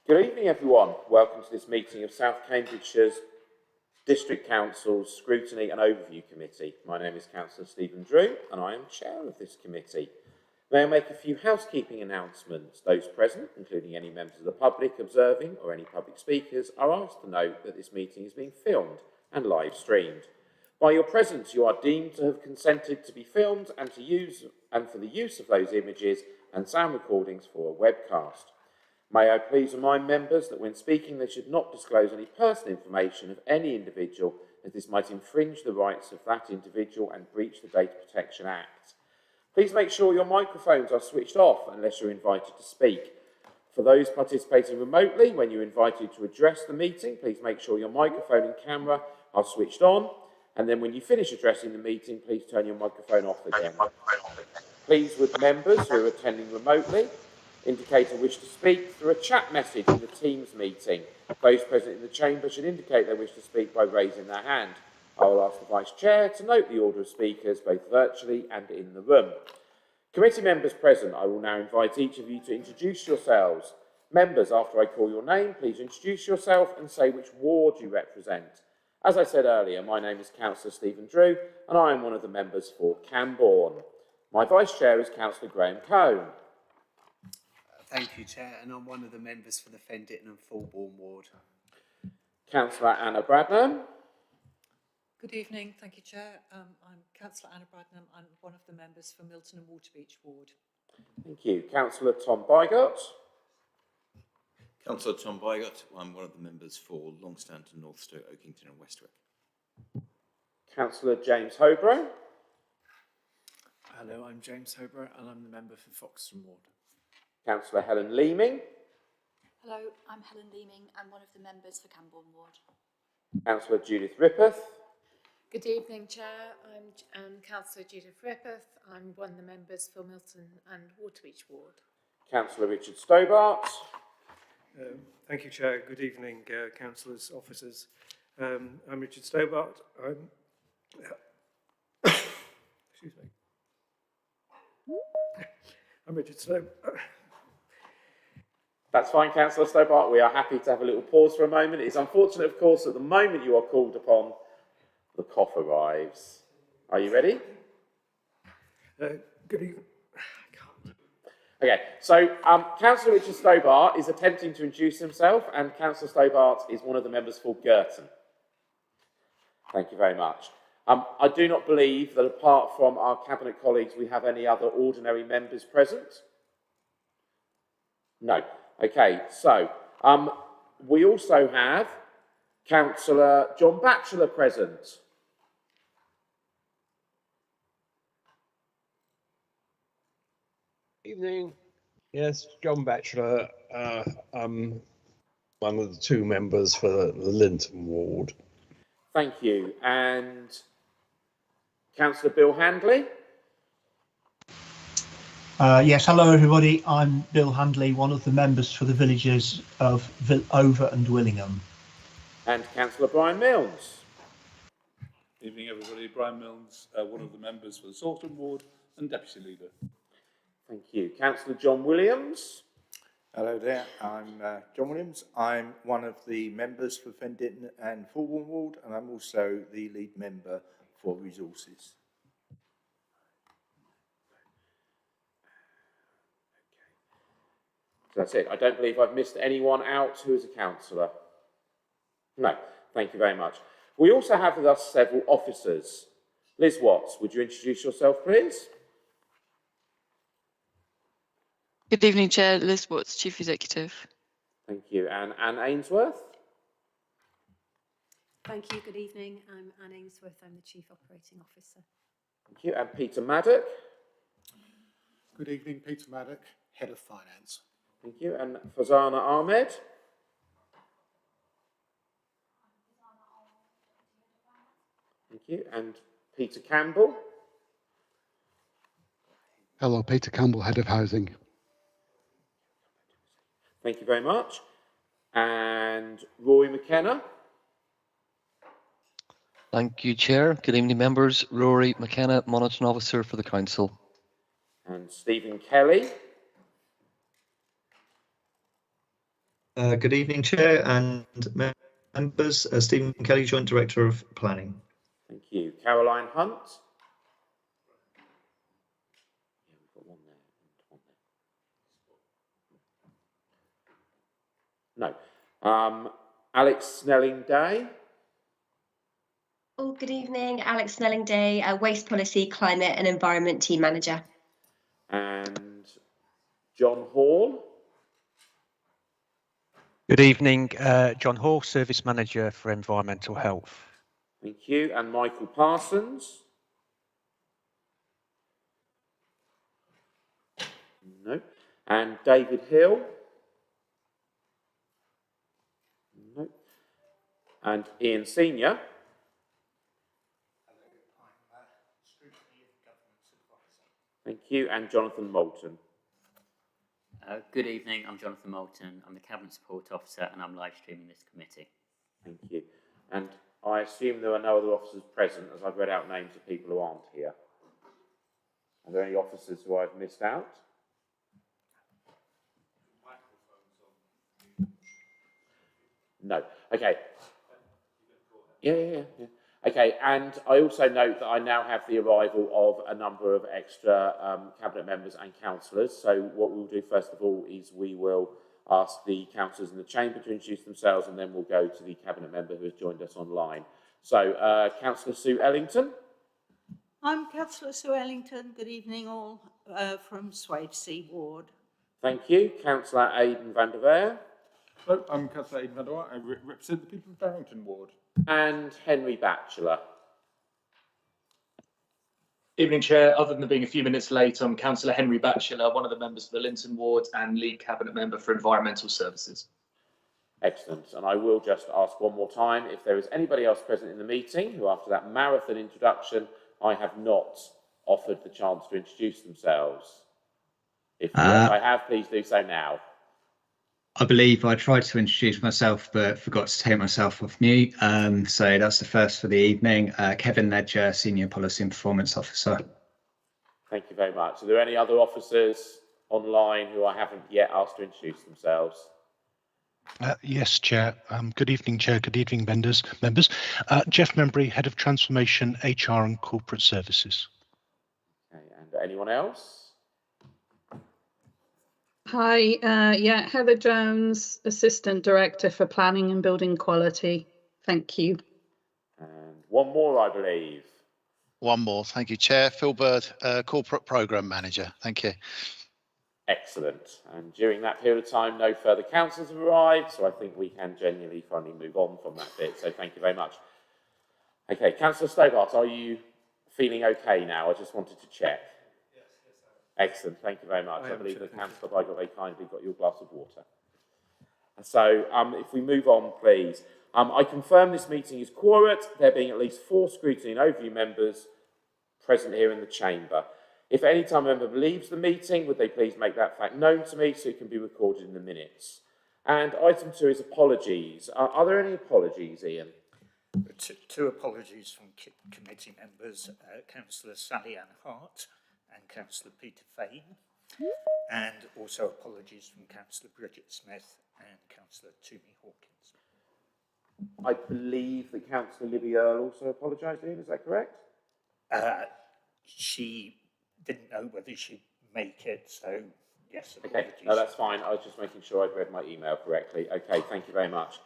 Good evening, everyone. Welcome to this meeting of South Cambridgeshire's District Council's Scrutiny and Overview Committee. My name is Councillor Stephen Drew, and I am chair of this committee. May I make a few housekeeping announcements? Those present, including any members of the public observing or any public speakers, are asked to note that this meeting is being filmed and live streamed. By your presence, you are deemed to have consented to be filmed and for the use of those images and sound recordings for a webcast. May I please remind members that when speaking they should not disclose any personal information of any individual, as this might infringe the rights of that individual and breach the Data Protection Act. Please make sure your microphones are switched off unless you're invited to speak. For those participating remotely, when you're invited to address the meeting, please make sure your microphone and camera are switched on, and then when you finish addressing the meeting, please turn your microphone off again. Please, with members who are attending remotely, indicate a wish to speak through a chat message in the Teams meeting. Those present in the chamber should indicate their wish to speak by raising their hand. I will ask the Vice Chair to note the order of speakers both virtually and in the room. Committee members present, I will now invite each of you to introduce yourselves. Members, after I call your name, please introduce yourself and say which ward you represent. As I said earlier, my name is Councillor Stephen Drew and I am one of the members for Camborne. My Vice Chair is Councillor Graham Cone. Thank you, Chair, and I'm one of the members for the Fenditton and Fulbourn ward. Councillor Anna Bradnam. Good evening, thank you, Chair. I'm Councillor Anna Bradnam. I'm one of the members for Milton and Waterbeach ward. Thank you. Councillor Tom Bygott. Councillor Tom Bygott. I'm one of the members for Longstanton, Northstowe, Oakington and Westwick. Councillor James Hobro. Hello, I'm James Hobro and I'm the member for Foxton ward. Councillor Helen Leaming. Hello, I'm Helen Leaming. I'm one of the members for Camborne ward. Councillor Judith Rippeth. Good evening, Chair. I'm Councillor Judith Rippeth. I'm one of the members for Milton and Waterbeach ward. Councillor Richard Stobart. Thank you, Chair. Good evening, councillors, officers. I'm Richard Stobart. Excuse me. I'm Richard Stobart. That's fine, Councillor Stobart. We are happy to have a little pause for a moment. It's unfortunate, of course, at the moment you are called upon, the cough arrives. Are you ready? Good evening. Okay, so Councillor Richard Stobart is attempting to introduce himself, and Councillor Stobart is one of the members for Girton. Thank you very much. I do not believe that apart from our Cabinet colleagues, we have any other ordinary members present. No. Okay, so we also have Councillor John Batchelor present. Evening. Yes, John Batchelor. I'm one of the two members for the Linton ward. Thank you. And Councillor Bill Handley. Yes, hello everybody. I'm Bill Handley, one of the members for the villages of Over and Willingham. And Councillor Brian Milnes. Evening everybody, Brian Milnes, one of the members for the Salton ward and Deputy Leader. Thank you. Councillor John Williams. Hello there, I'm John Williams. I'm one of the members for Fenditton and Fulbourn ward and I'm also the lead member for Resources. So that's it. I don't believe I've missed anyone out who is a councillor. No, thank you very much. We also have with us several officers. Liz Watts, would you introduce yourself, please? Good evening, Chair. Liz Watts, Chief Executive. Thank you. And Anne Ainsworth? Thank you. Good evening. I'm Anne Ainsworth. I'm the Chief Operating Officer. Thank you. And Peter Maddock? Good evening. Peter Maddock, Head of Finance. Thank you. And Fazana Ahmed? Thank you. And Peter Campbell? Hello, Peter Campbell, Head of Housing. Thank you very much. And Rory McKenna? Thank you, Chair. Good evening, members. Rory McKenna, Monitoring Officer for the Council. And Stephen Kelly? Good evening, Chair and members. Stephen Kelly, Joint Director of Planning. Thank you. Caroline Hunt. Yeah, we've got one there and one there. No. Alex Snelling-Day. Oh, good evening, Alex Snelling-Day, Waste Policy, Climate and Environment Team Manager. And John Hall. Good evening, John Hall, Service Manager for Environmental Health. Thank you. And Michael Parsons. No. And David Hill. No. And Ian Senior. Thank you. And Jonathan Moulton. Good evening, I'm Jonathan Moulton. I'm the Cabinet Support Officer and I'm live streaming this committee. Thank you. And I assume there are no other officers present as I've read out names of people who aren't here. Are there any officers who I've missed out? No. Okay. Yeah. Okay, and I also note that I now have the arrival of a number of extra Cabinet members and councillors. So what we'll do first of all is we will ask the councillors in the chamber to introduce themselves, and then we'll go to the Cabinet member who has joined us online. So, Councillor Sue Ellington. I'm Councillor Sue Ellington. Good evening all from Swavesey Ward. Thank you. Councillor Aidan van der Veer. Hello, I'm Councillor Aidan van der Veer. I represent the people of Barrington Ward. And Henry Batchelor. Evening, Chair. Other than being a few minutes late, I'm Councillor Henry Batchelor, one of the members for the Linton Ward and lead Cabinet Member for Environmental Services. Excellent. And I will just ask one more time if there is anybody else present in the meeting who, after that marathon introduction, I have not offered the chance to introduce themselves. If I have, please do so now. I believe I tried to introduce myself, but forgot to take myself off mute. So that's the first for the evening. Kevin Ledger, Senior Policy and Performance Officer. Thank you very much. Are there any other officers online who I haven't yet asked to introduce themselves? Yes, Chair. Good evening, Chair. Good evening, members. Jeff Membry, Head of Transformation, HR and Corporate Services. Okay, and anyone else? Hi, Heather Jones, Assistant Director for Planning and Building Quality. Thank you. And one more, I believe. One more. Thank you, Chair. Phil Bird, Corporate Programme Manager. Thank you. Excellent. And during that period of time, no further councillors have arrived, so I think we can genuinely finally move on from that bit. So thank you very much. Okay, Councillor Stobart, are you feeling okay now? I just wanted to check. Excellent, thank you very much. I believe the councillor by got very kindly got you a glass of water. So if we move on, please. I confirm this meeting is quorate, there being at least 4 scrutiny and overview members present here in the chamber. If at any time a member leaves the meeting, would they please make that fact known to me so it can be recorded in the minutes. And item 2 is apologies. Are there any apologies, Ian? Two apologies from committee members, Councillor Sally Ann Hart and Councillor Peter Fain, and also apologies from Councillor Bridget Smith and Councillor Toomey Hawkins. I believe that Councillor Libby Earle also apologised, Ian, is that correct? She didn't know whether she'd make it, so yes, okay, apologies. no, that's fine. I was just making sure I'd read my email correctly. Okay, thank you very much.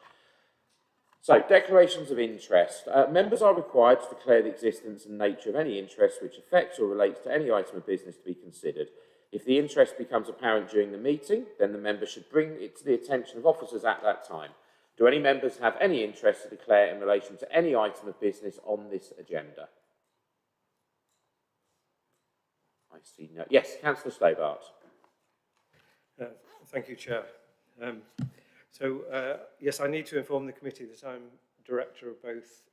So, declarations of interest. Members are required to declare the existence and nature of any interest which affects or relates to any item of business to be considered. If the interest becomes apparent during the meeting, then the member should bring it to the attention of officers at that time. Do any members have any interest to declare in relation to any item of business on this agenda? I see no. Yes, Councillor Stobart. Thank you, Chair. Yes, I need to inform the committee that I'm Director of both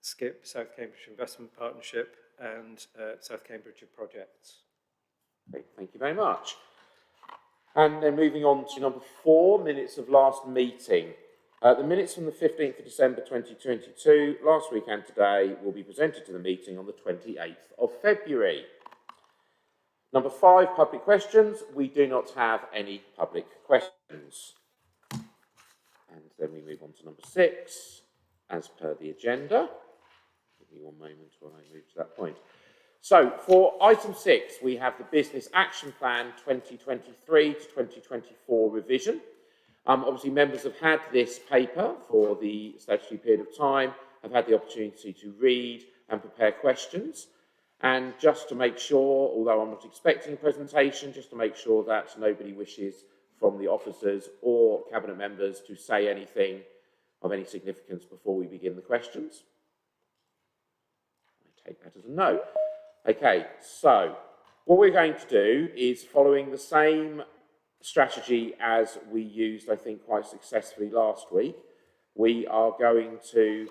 SCIP, South Cambridge Investment Partnership, and South Cambridgeshire Projects. Great, thank you very much. And then moving on to number 4, minutes of last meeting. The minutes from the 15th of December 2022, last week and today, will be presented to the meeting on the 28th of February. Number 5, public questions. We do not have any public questions. then we move on to number 6, as per the agenda. Give me one moment while I move to that point. So, for item 6, we have the Business Action Plan 2023 to 2024 revision. Obviously, members have had this paper for the statutory period of time, have had the opportunity to read and prepare questions. And just to make sure, although I'm not expecting a presentation, just to make sure that nobody wishes from the officers or Cabinet members to say anything of any significance before we begin the questions. I take that as a no. Okay, so what we're going to do is, following the same strategy as we used, I think, quite successfully last week, we are going to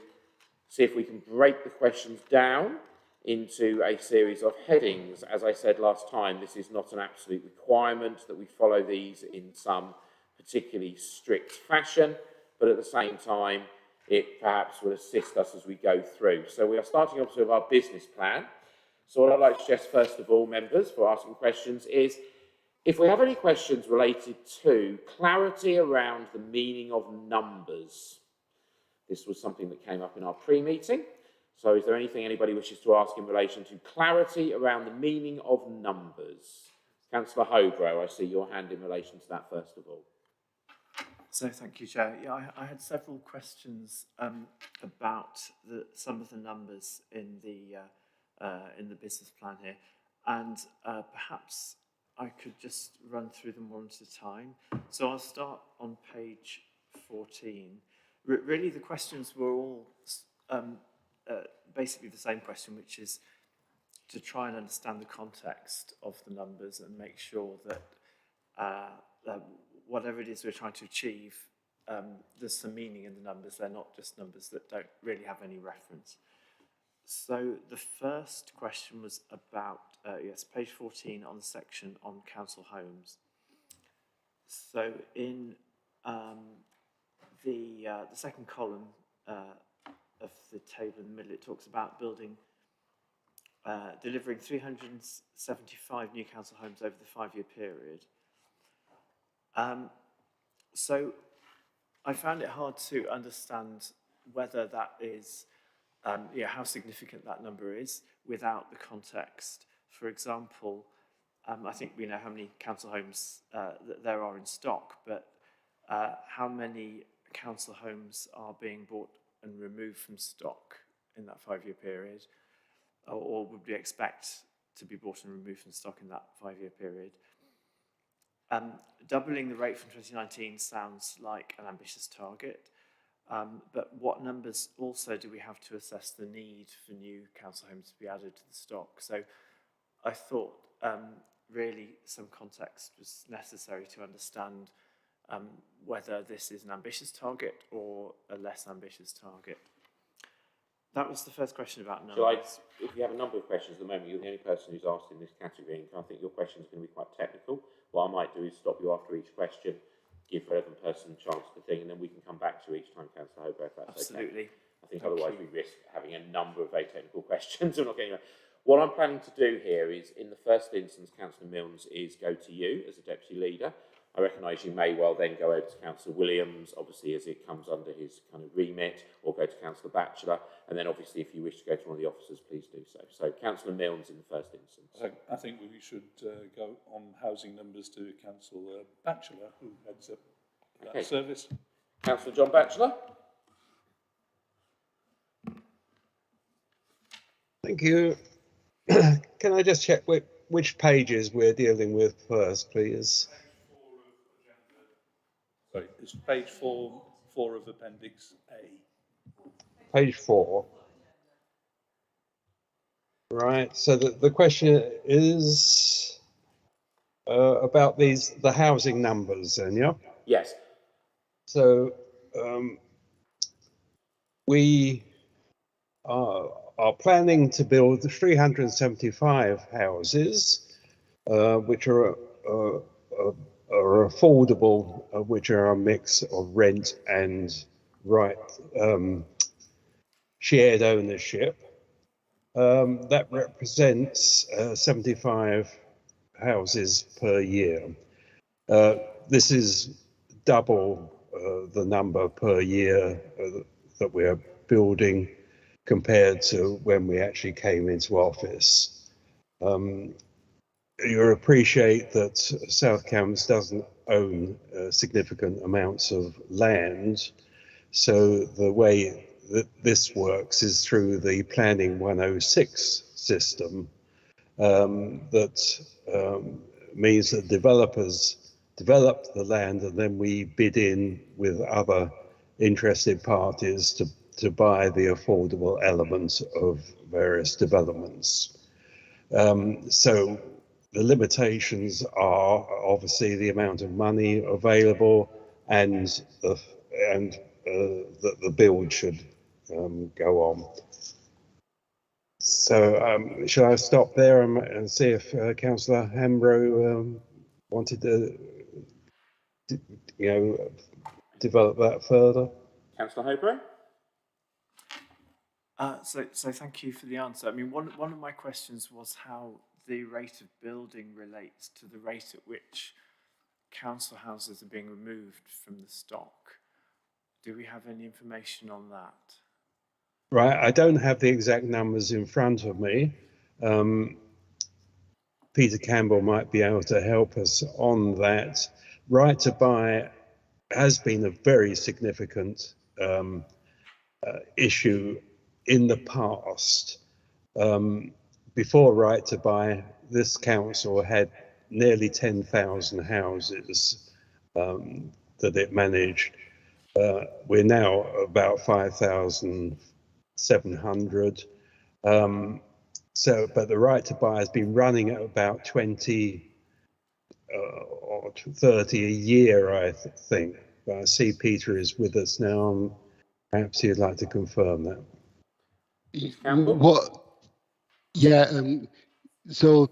see if we can break the questions down into a series of headings. As I said last time, this is not an absolute requirement that we follow these in some particularly strict fashion, but at the same time, it perhaps will assist us as we go through. So we are starting off with our business plan. So what I'd like to suggest, first of all, members, for asking questions is, if we have any questions related to clarity around the meaning of numbers. This was something that came up in our pre-meeting. So is there anything anybody wishes to ask in relation to clarity around the meaning of numbers? Councillor Hobro, I see your hand in relation to that first of all. So thank you, Chair. Yeah, I had several questions about some of the numbers in the business plan here, and perhaps I could just run through them one at a time. So I'll start on page 14. Really, the questions were all basically the same question, which is to try and understand the context of the numbers and make sure that whatever it is we're trying to achieve, there's some meaning in the numbers. They're not just numbers that don't really have any reference. So the first question was about, yes, page 14 on the section on council homes. So in the second column of the table in the middle, it talks about delivering 375 new council homes over the 5-year period. So I found it hard to understand whether that is, how significant that number is without the context. For example, I think we know how many council homes that there are in stock, but how many council homes are being bought and removed from stock in that 5-year period, or would we expect to be bought and removed from stock in that 5-year period? Doubling the rate from 2019 sounds like an ambitious target, but what numbers also do we have to assess the need for new council homes to be added to the stock? So I thought really some context was necessary to understand whether this is an ambitious target or a less ambitious target. That was the first question about numbers. If you have a number of questions at the moment, you're the only person who's asked in this category, and I think your question is going to be quite technical. What I might do is stop you after each question, give relevant person a chance to think, and then we can come back to each time, Councillor Hobro, if that's Absolutely. Okay. I think otherwise we risk having a number of very technical questions and not getting anywhere. What I'm planning to do here is, in the first instance, Councillor Milnes, is go to you as a deputy leader. I recognise you may well then go over to Councillor Williams, obviously as it comes under his kind of remit, or go to Councillor Batchelor, and then obviously if you wish to go to one of the officers, please do so. So Councillor Milnes in the first instance. I think we should go on housing numbers to Councillor Batchelor, who heads up that service. Councillor John Batchelor. Thank you. Can I just check which pages we're dealing with first, please? Sorry, it's page 4 of Appendix A. Page 4. Right, so the question is about the housing numbers then, yeah? Yes. So we are planning to build 375 houses, which are affordable, which are a mix of rent and shared ownership. That represents 75 houses per year. This is double the number per year that we're building compared to when we actually came into office. You appreciate that South Cambs doesn't own significant amounts of land, so the way that this works is through the Planning 106 system, that means that developers develop the land and then we bid in with other interested parties to buy the affordable elements of various developments. So the limitations are obviously the amount of money available and that the build should go on. So shall I stop there and see if Councillor Hambro wanted to, develop that further? Councillor Hobro? So thank you for the answer. I mean, one of my questions was how the rate of building relates to the rate at which council houses are being removed from the stock. Do we have any information on that? Right, I don't have the exact numbers in front of me. Peter Campbell might be able to help us on that. Right to buy has been a very significant issue in the past. Before right to buy, this council had nearly 10,000 houses that it managed. We're now about 5,700. But the right to buy has been running at about 20 or 30 a year, I think. But I see Peter is with us now. Perhaps he'd like to confirm that. So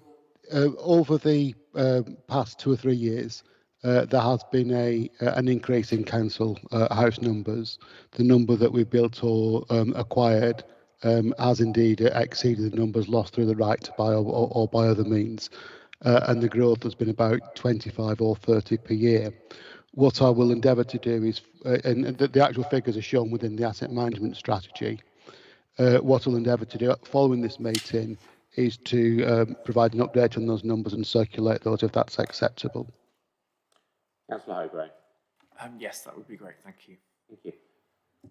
over the past 2 or 3 years, there has been an increase in council house numbers. The number that we built or acquired has indeed exceeded the numbers lost through the right to buy or by other means. And the growth has been about 25 or 30 per year. What I will endeavour to do is, and the actual figures are shown within the asset management strategy, what I'll endeavour to do following this meeting is to provide an update on those numbers and circulate those if that's acceptable. Councillor Hobro. Yes, that would be great. Thank you. Thank you.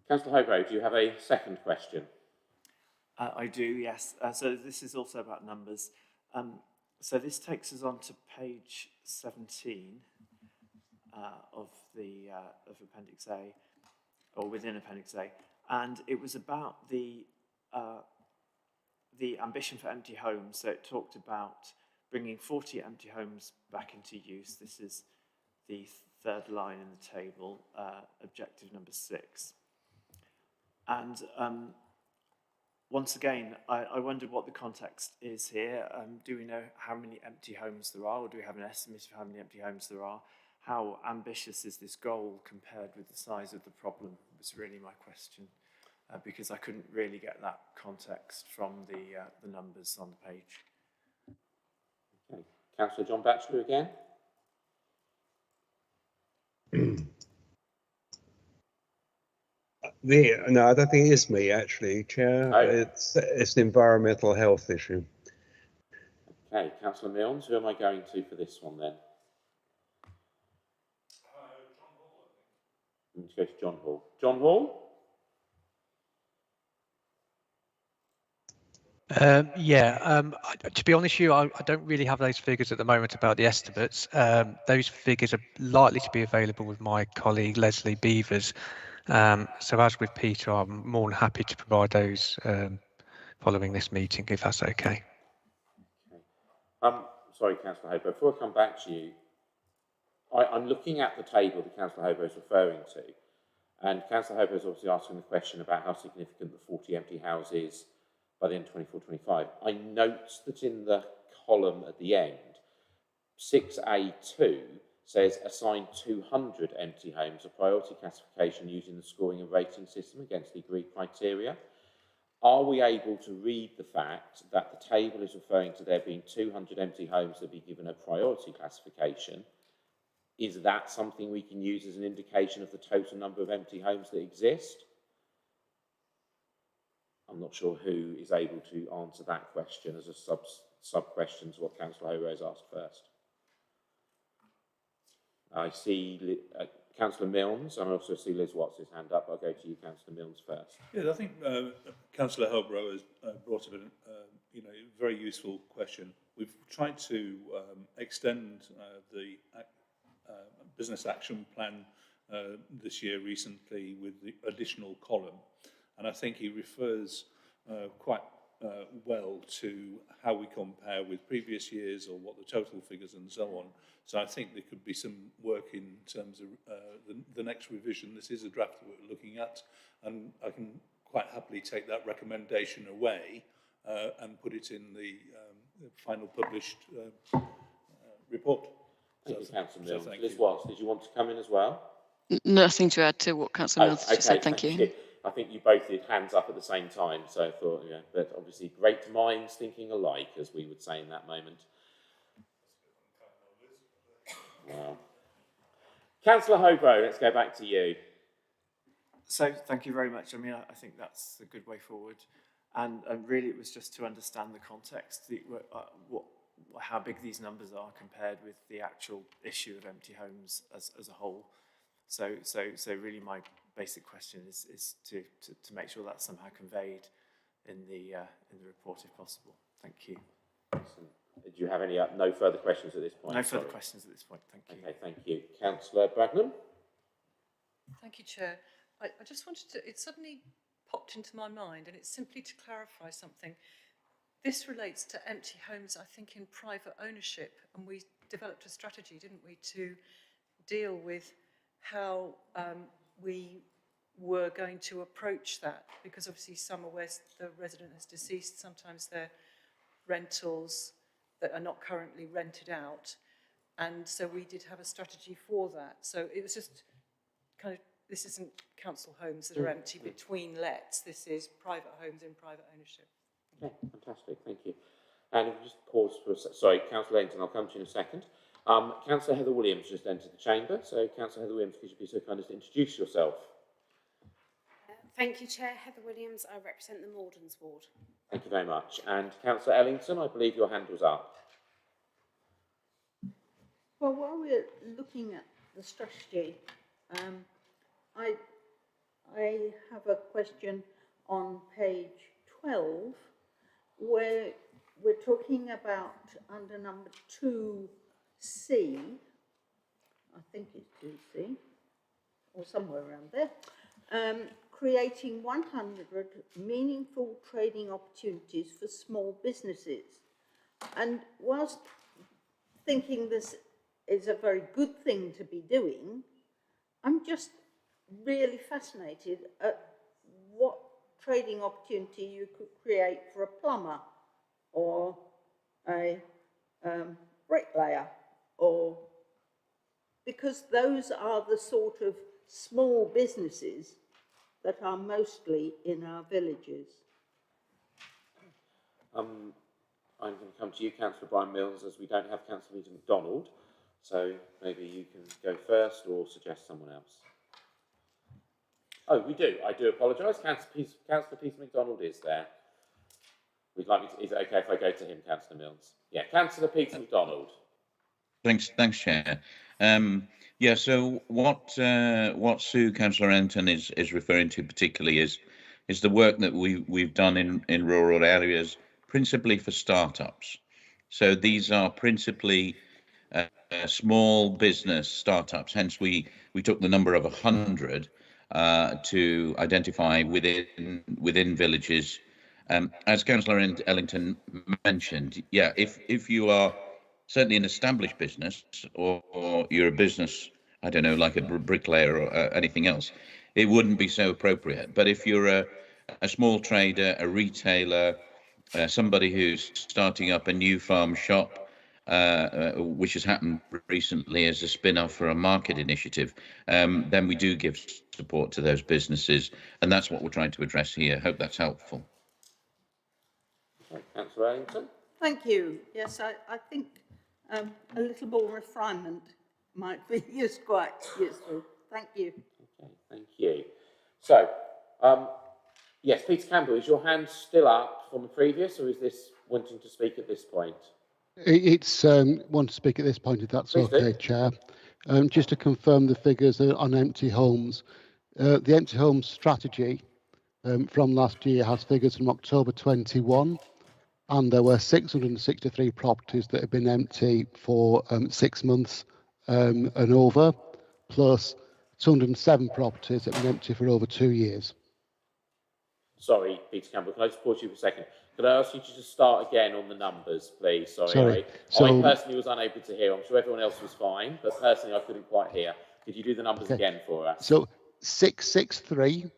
Councillor Hobro, do you have a second question? I do, yes. So this is also about numbers. So this takes us on to page 17 of Appendix A, or within Appendix A, and it was about the ambition for empty homes. So it talked about bringing 40 empty homes back into use. This is the third line in the table, objective number 6. And once again, I wondered what the context is here. Do we know how many empty homes there are, or do we have an estimate of how many empty homes there are? How ambitious is this goal compared with the size of the problem was really my question, because I couldn't really get that context from the numbers on the page. Okay. Councillor John Batchelor again. No, I don't think it is me, actually, Chair. Oh. It's an environmental health issue. Okay, Councillor Milnes, who am I going to for this one then? I'm going to go to John Hall. John Hall? To be honest with you, I don't really have those figures at the moment about the estimates. Those figures are likely to be available with my colleague Leslie Beavers. So as with Peter, I'm more than happy to provide those following this meeting, if that's okay. Sorry, Councillor Hobro, before I come back to you, I'm looking at the table that Councillor Hobro is referring to, and Councillor Hobro is obviously asking the question about how significant the 40 empty houses by the end of 24-25. I note that in the column at the end, 6A2 says assign 200 empty homes a priority classification using the scoring and rating system against the agreed criteria. Are we able to read the fact that the table is referring to there being 200 empty homes that be given a priority classification is that something we can use as an indication of the total number of empty homes that exist? I'm not sure who is able to answer that question as a sub question to what Councillor Hoberose asked first. I see Councillor Milnes, and I also see Liz Watts' hand up. I'll go to you, Councillor Milnes, first. Yeah, I think Councillor Hoberose has brought up a very useful question. We've tried to extend the business action plan this year recently with the additional column, and I think he refers quite well to how we compare with previous years or what the total figures and so on. So I think there could be some work in terms of the next revision. This is a draft that we're looking at, and I can quite happily take that recommendation away and put it in the final published report. Thank you, Councillor Milnes. Liz Watts, did you want to come in as well? Nothing to add to what Councillor Milnes just said. Thank you. I think you both did hands up at the same time, so I thought, yeah, but obviously great minds thinking alike, as we would say in that moment. Wow. Councillor Hobo, let's go back to you. So thank you very much. I mean, I think that's a good way forward. And really it was just to understand the context, how big these numbers are compared with the actual issue of empty homes as a whole. So really my basic question is to make sure that's somehow conveyed in the report if possible. Thank you. Excellent. Do you have any no further questions at this point? No further questions at this point. Thank you. Okay, thank you. Councillor Bragnam. Thank you, Chair. I just wanted to, it suddenly popped into my mind, and it's simply to clarify something. This relates to empty homes, I think, in private ownership, and we developed a strategy, didn't we, to deal with how we were going to approach that, because obviously some are where the resident has deceased, sometimes they're rentals that are not currently rented out, and so we did have a strategy for that. So it was just kind of, this isn't council homes that are empty between lets, this is private homes in private ownership. Okay, fantastic, thank you. And if we just pause for a second, sorry, Councillor Layton, I'll come to you in a second. Councillor Heather Williams just entered the chamber, so Councillor Heather Williams, could you be so kind as to introduce yourself? Thank you, Chair. Heather Williams, I represent the Maldens ward. Thank you very much. And Councillor Ellington, I believe your hand was up. Well, while we're looking at the strategy, I have a question on page 12, where we're talking about under number 2C, I think it's 2C, or somewhere around there, creating 100 meaningful trading opportunities for small businesses. And whilst thinking this is a very good thing to be doing, I'm just really fascinated at what trading opportunity you could create for a plumber or a bricklayer, or because those are the sort of small businesses that are mostly in our villages. I'm going to come to you, Councillor Brian Milnes, as we don't have Councillor Peter MacDonald, so maybe you can go first or suggest someone else. Oh, we do. I do apologise. Councillor Peter MacDonald is there. We'd like me to, is it okay if I go to him, Councillor Milnes? Yeah, Councillor Peter MacDonald. Thanks, Chair. Yeah, so what Sue, Councillor Ellington is referring to particularly is the work that we've done in rural areas, principally for startups. So these are principally small business startups. Hence, we took the number of 100 to identify within villages. As Councillor Ellington mentioned, yeah, if you are certainly an established business, or you're a business, I don't know, like a bricklayer or anything else, it wouldn't be so appropriate. But if you're a small trader, a retailer, somebody who's starting up a new farm shop, which has happened recently as a spin-off for a market initiative, then we do give support to those businesses, and that's what we're trying to address here. Hope that's helpful. Councillor Ellington. Thank you. Yes, I think a little more refinement might be quite useful. Thank you. Okay, thank you. So, yes, Peter Campbell, is your hand still up from the previous, or is this wanting to speak at this point? It's want to speak at this point, if that's Please okay, do. Chair. Just to confirm the figures on empty homes. The empty homes strategy from last year has figures from October 21, and there were 663 properties that have been empty for 6 months and over, plus 207 properties that have been empty for over 2 years. Sorry, Peter Campbell, can I just pause you for a second? Could I ask you to just start again on the numbers, please? Sorry. I personally was unable to hear. I'm sure everyone else was fine, but personally I couldn't quite hear. Could you do the numbers again for us? So 663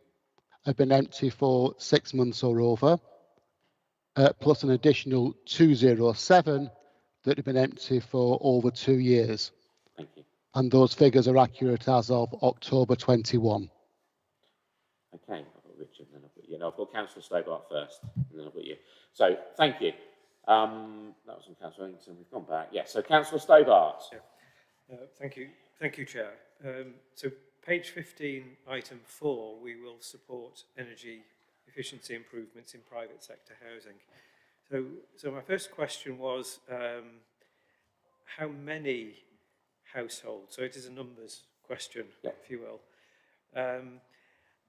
have been empty for 6 months or over, plus an additional 207 that have been empty for over 2 years. Thank you. And those figures are accurate as of October 21. Okay, I've got Richard, and then I've got you. No, I've got Councillor Stobart first, and then I've got you. So, thank you. That was from Councillor Ellington. We've gone back. Yeah, so Councillor Stobart. Yeah. Thank you, Chair. So, page 15, item 4, we will support energy efficiency improvements in private sector housing. So my first question was, how many households? So it is a numbers question, if you will.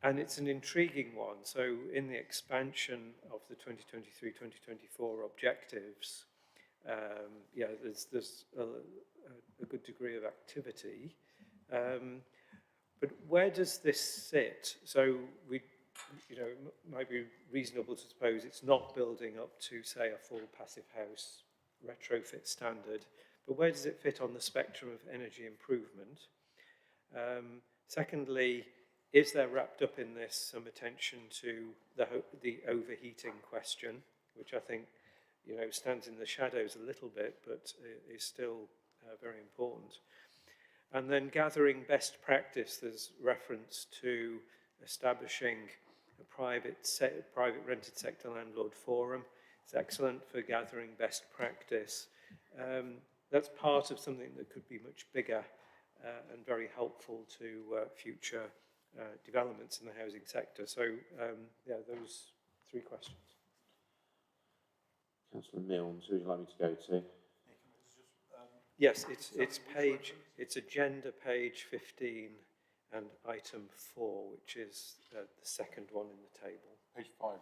And it's an intriguing one. So in the expansion of the 2023-2024 objectives, there's a good degree of activity. But where does this sit? So it might be reasonable to suppose it's not building up to, say, a full passive house retrofit standard, but where does it fit on the spectrum of energy improvement? Secondly, is there wrapped up in this some attention to the overheating question, which I think stands in the shadows a little bit, but is still very important. And then gathering best practice, there's reference to establishing a private rented sector landlord forum. It's excellent for gathering best practice. That's part of something that could be much bigger and very helpful to future developments in the housing sector. So, those 3 questions. Councillor Milnes, who would you like me to go to? Yes, it's agenda page 15 and item 4, which is the second one in the table. Page 5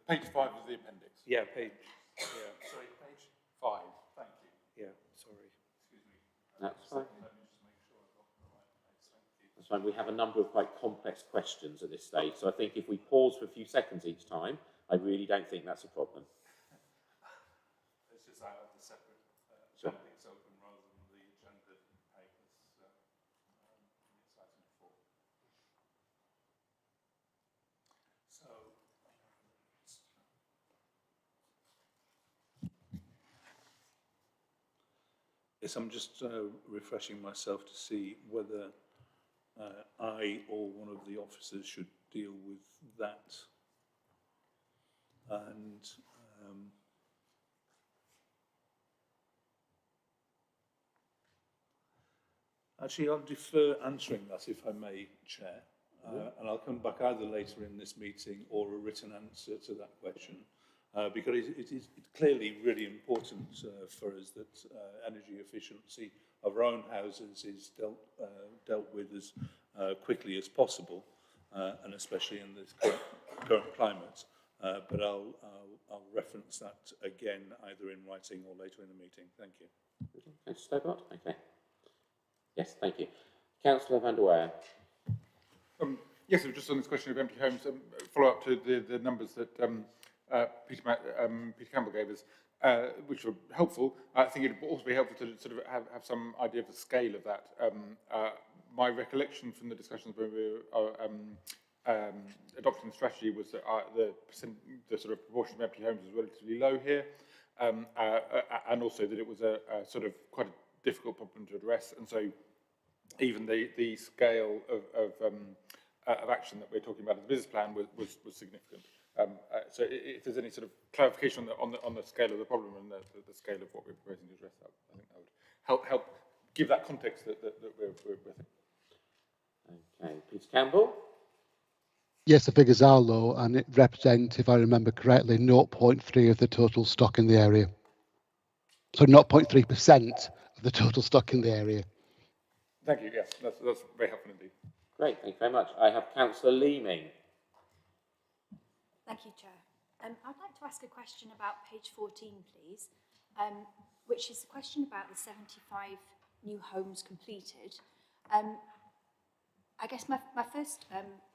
page 5 is the appendix. Yeah, page. Yeah. Sorry, page 5. Thank you. Yeah, sorry. Excuse me. That's fine. Let me just make sure I've got the right place. Thank you. That's fine. We have a number of quite complex questions at this stage, so I think if we pause for a few seconds each time, I really don't think that's a problem. It's just I have the separate appendix open rather than the agenda papers. It's item 4. So, yes, I'm just refreshing myself to see whether I or one of the officers should deal with that. And actually, I'll defer answering that, if I may, Chair. And I'll come back either later in this meeting or a written answer to that question. Because it is clearly really important for us that energy efficiency of our own houses is dealt with as quickly as possible, and especially in this current climate. But I'll reference that again, either in writing or later in the meeting. Thank you. Thanks, Stobart. Okay. Yes, thank you. Councillor van der Weyer. Yes, just on this question of empty homes, follow up to the numbers that Peter Campbell gave us, which were helpful. I think it would also be helpful to sort of have some idea of the scale of that. My recollection from the discussions when we were adopting the strategy was that the sort of proportion of empty homes was relatively low here, and also that it was a sort of quite a difficult problem to address, and so even the scale of action that we're talking about in the business plan was significant. So if there's any sort of clarification on the scale of the problem and the scale of what we're proposing to address, that I think that would help give that context that we're thinking. Okay, Peter Campbell. Yes, the figures are low, and it represents, if I remember correctly, 0.3 of the total stock in the area. So 0.3% of the total stock in the area. Thank you. Yes, that's very helpful indeed. Great, thank you very much. I have Councillor Leeming. Thank you, Chair. I'd like to ask a question about page 14, please, which is a question about the 75 new homes completed. I guess my first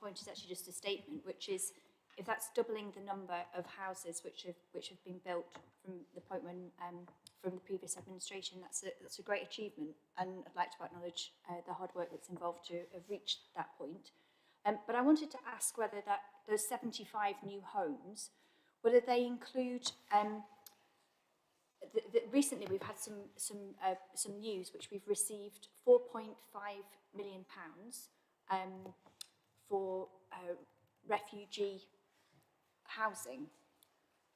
point is actually just a statement, which is if that's doubling the number of houses which have been built from the point when from the previous administration, that's a great achievement, and I'd like to acknowledge the hard work that's involved to have reached that point. But I wanted to ask whether those 75 new homes, whether they include recently we've had some news which we've received £4.5 million for refugee housing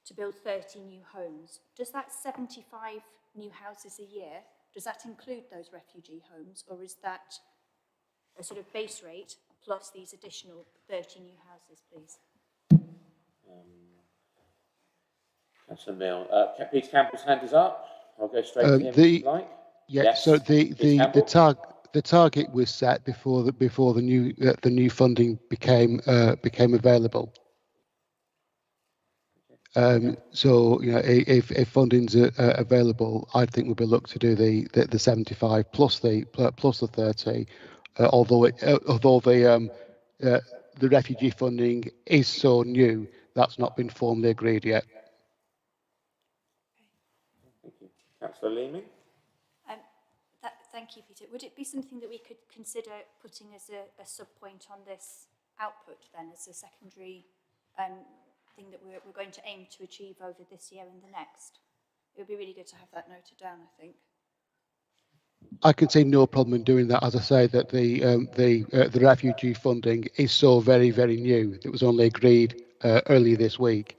to build 30 new homes. Does that 75 new houses a year, does that include those refugee homes, or is that a sort of base rate plus these additional 30 new houses, please? Councillor Mill. Peter Campbell's hand is up. I'll go straight to him if you like. Yeah, yes. so the target was set before the new funding became available. So if funding's available, I think we'll be looking to do the 75 plus the 30. Although the refugee funding is so new, that's not been formally agreed yet. Thank you, Councillor Leeming. Thank you, Peter. Would it be something that we could consider putting as a sub-point on this output then, as a secondary thing that we're going to aim to achieve over this year and the next? It would be really good to have that noted down, I think. I can see no problem in doing that. As I say, that the refugee funding is so very, very new. It was only agreed earlier this week.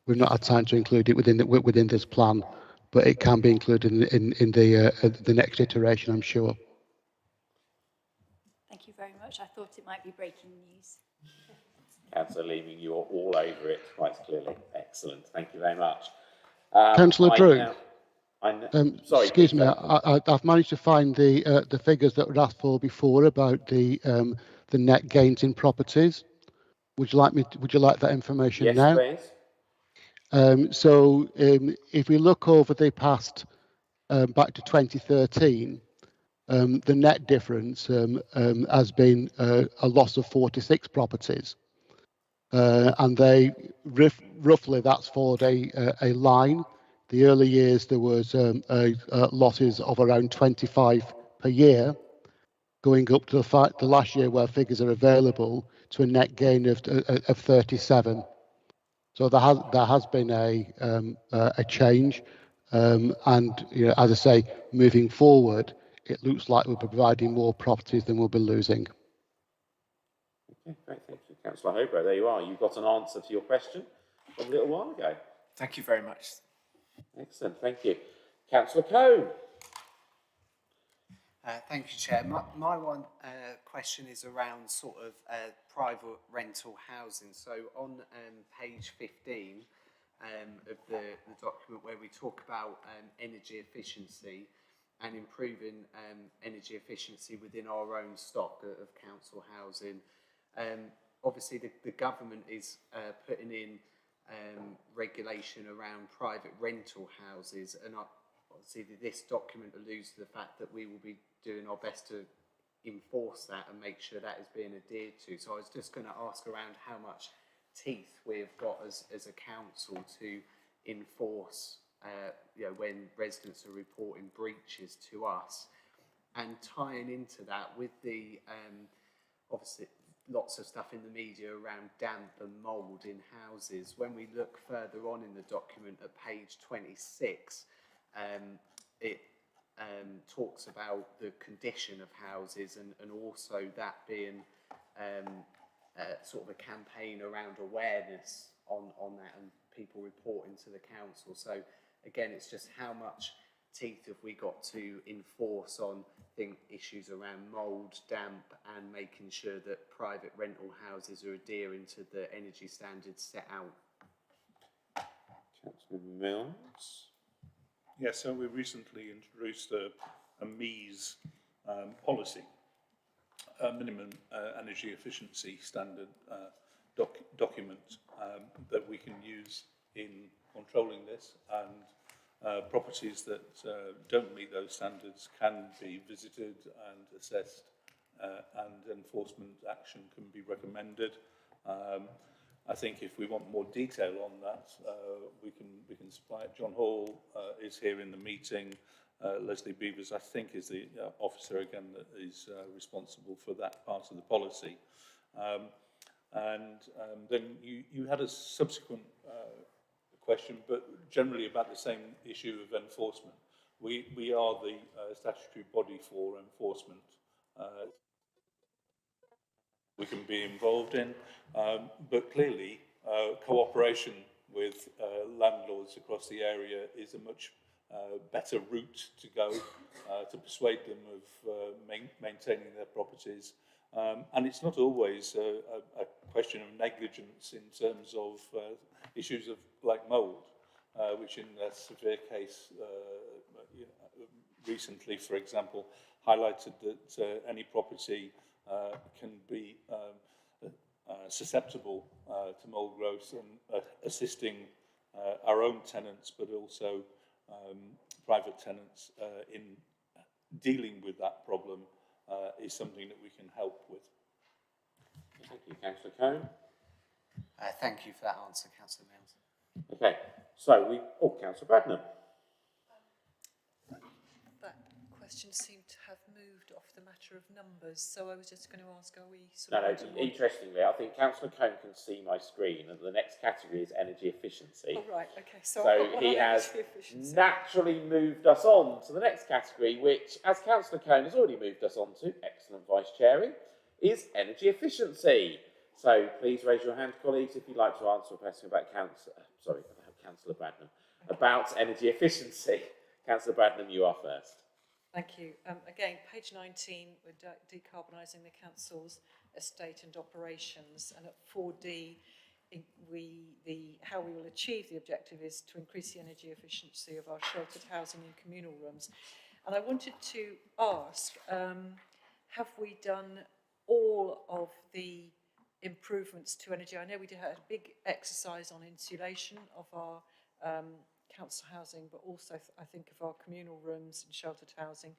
We've not had time to include it within this plan, but it can be included in the next iteration, I'm sure. Thank you very much. I thought it might be breaking news. Councillor Leeming, you are all over it quite clearly. Excellent. Thank you very much. Councillor Drew. Sorry, excuse Peter. me. I've managed to find the figures that were asked for before about the net gains in properties. Would you like that information now? Yes, please. So if we look over the past back to 2013, the net difference has been a loss of 46 properties, and they roughly that's followed a line. The early years there was losses of around 25 per year, going up to the last year where figures are available to a net gain of 37. So there has been a change, and as I say, moving forward, it looks like we're providing more properties than we'll be losing. Okay, great, thank you, Councillor Hobro. There you are. You got an answer to your question from a little while ago. Thank you very much. Excellent, thank you, Councillor Cone. Thank you, Chair. My one question is around sort of private rental housing. So on page 15 of the document where we talk about energy efficiency and improving energy efficiency within our own stock of council housing, obviously the government is putting in regulation around private rental houses, and obviously this document alludes to the fact that we will be doing our best to enforce that and make sure that is being adhered to. So I was just going to ask around how much teeth we've got as a council to enforce when residents are reporting breaches to us, and tying into that with the obviously lots of stuff in the media around damp and mould in houses. When we look further on in the document at page 26, it talks about the condition of houses and also that being sort of a campaign around awareness on that and people reporting to the council. So again, it's just how much teeth have we got to enforce on issues around mould, damp, and making sure that private rental houses are adhering to the energy standards set out? Councillor Mills. Yeah, so we recently introduced a MEES policy, a minimum energy efficiency standard document that we can use in controlling this, and properties that don't meet those standards can be visited and assessed, and enforcement action can be recommended. I think if we want more detail on that, we can supply it. John Hall is here in the meeting. Leslie Beavers, I think, is the officer again that is responsible for that part of the policy. Then you had a subsequent question, but generally about the same issue of enforcement. We are the statutory body for enforcement. We can be involved in, but clearly cooperation with landlords across the area is a much better route to go to persuade them of maintaining their properties. And it's not always a question of negligence in terms of issues of like mould, which in a severe case recently, for example, highlighted that any property can be susceptible to mould growth, and assisting our own tenants, but also private tenants in dealing with that problem is something that we can help with. Thank you, Councillor Cohn. Thank you for that answer, Councillor Mills. Okay, so Councillor Bradnam. That question seemed to have moved off the matter of numbers, so I was just going to ask, are we Interestingly, I think Councillor Cohn can see my screen, and the next category is energy efficiency. Oh, right, okay. So he has naturally moved us on to the next category, which, as Councillor Cohn has already moved us on to, excellent vice chairing, is energy efficiency. So please raise your hand, colleagues, if you'd like to answer a question about Councillor Bradnam, about energy efficiency. Councillor Bradnam, you are first. Thank you. Again, page 19, we're decarbonising the council's estate and operations, and at 4D, how we will achieve the objective is to increase the energy efficiency of our sheltered housing and communal rooms. And I wanted to ask, have we done all of the improvements to energy? I know we had a big exercise on insulation of our council housing, but also I think of our communal rooms and sheltered housing.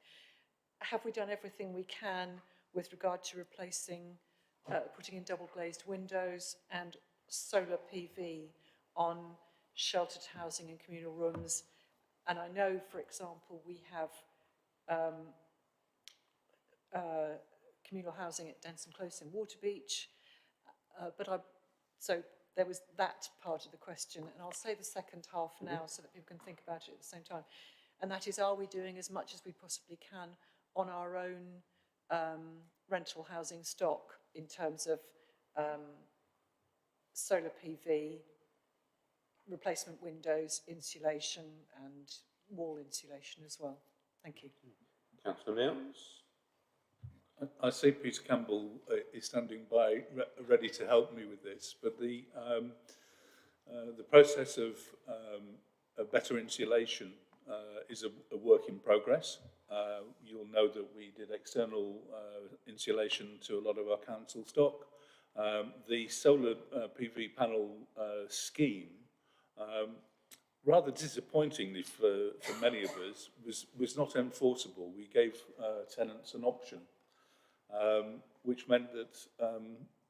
Have we done everything we can with regard to replacing, putting in double glazed windows and solar PV on sheltered housing and communal rooms? And I know, for example, we have communal housing at Denson Close in Waterbeach, so there was that part of the question, and I'll say the second half now so that people can think about it at the same time. And that is, are we doing as much as we possibly can on our own rental housing stock in terms of solar PV, replacement windows, insulation, and wall insulation as well? Thank you. Councillor Mills. I see Peter Campbell is standing by, ready to help me with this, but the process of a better insulation is a work in progress. You'll know that we did external insulation to a lot of our council stock. The solar PV panel scheme, rather disappointingly for many of us, was not enforceable. We gave tenants an option, which meant that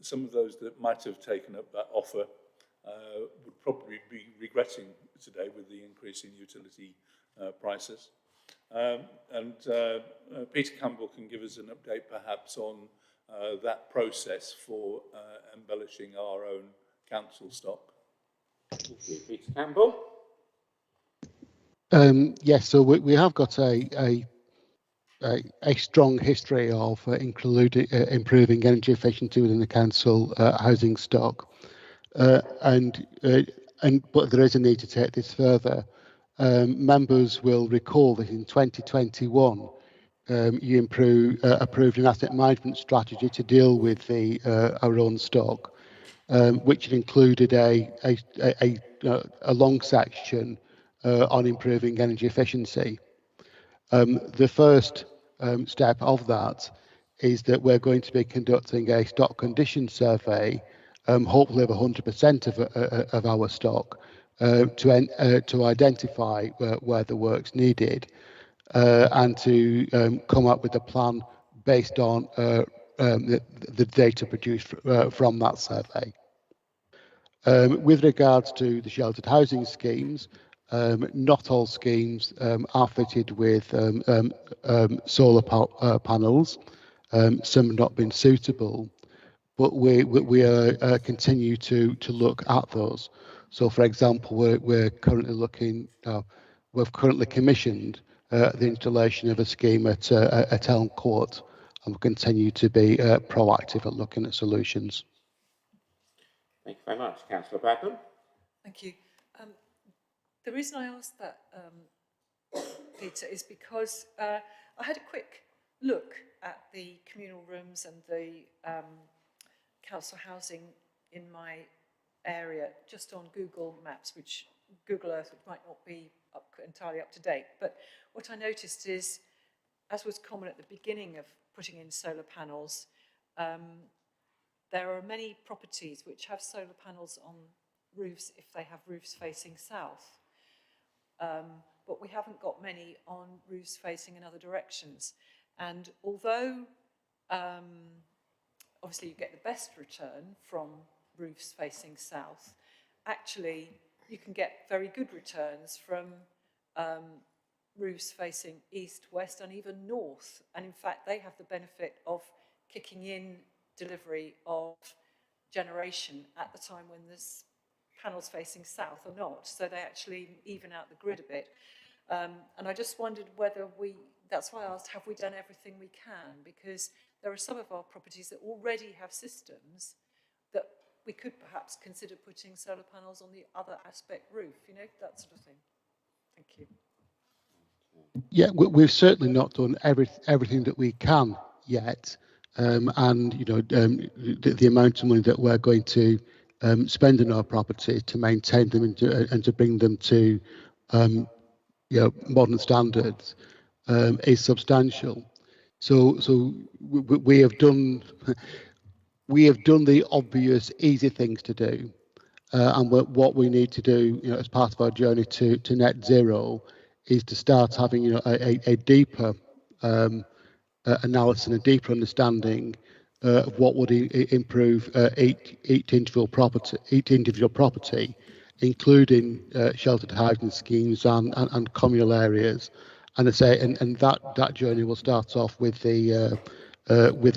some of those that might have taken up that offer would probably be regretting today with the increase in utility prices. Peter Campbell can give us an update perhaps on that process for embellishing our own council stock. Thank you, Peter Campbell. Yes, so we have got a strong history of improving energy efficiency within the council housing stock, but there is a need to take this further. members will recall that in 2021, you approved an asset management strategy to deal with our own stock, which included a long section on improving energy efficiency. The first step of that is that we're going to be conducting a stock condition survey, hopefully of 100% of our stock, to identify where the work's needed, and to come up with a plan based on the data produced from that survey. With regards to the sheltered housing schemes, not all schemes are fitted with solar panels. Some have not been suitable, but we are continue to look at those. So, for example, we're currently looking. We've currently commissioned the installation of a scheme at Elm Court, and we'll continue to be proactive at looking at solutions. Thank you very much. Councillor Bradman. Thank you. The reason I asked that, Peter, is because I had a quick look at the communal rooms and the council housing in my area just on Google Maps, which Google Earth, which might not be entirely up to date. But what I noticed is, as was common at the beginning of putting in solar panels, there are many properties which have solar panels on roofs if they have roofs facing south. But we haven't got many on roofs facing in other directions. And although obviously you get the best return from roofs facing south, actually you can get very good returns from roofs facing east, west, and even north. And in fact, they have the benefit of kicking in delivery of generation at the time when there's panels facing south or not. So they actually even out the grid a bit. And I just wondered whether that's why I asked, have we done everything we can? Because there are some of our properties that already have systems that we could perhaps consider putting solar panels on the other aspect roof, you know, that sort of thing. Thank you. Yeah, we've certainly not done everything that we can yet. And, you know, the amount of money that we're going to spend on our property to maintain them and to bring them to, you know, modern standards is substantial. So we have done the obvious, easy things to do, and what we need to do, you know, as part of our journey to net zero, is to start having, you know, a deeper analysis and a deeper understanding of what would improve each individual property, including sheltered housing schemes and communal areas. And I say, and that journey will start off with the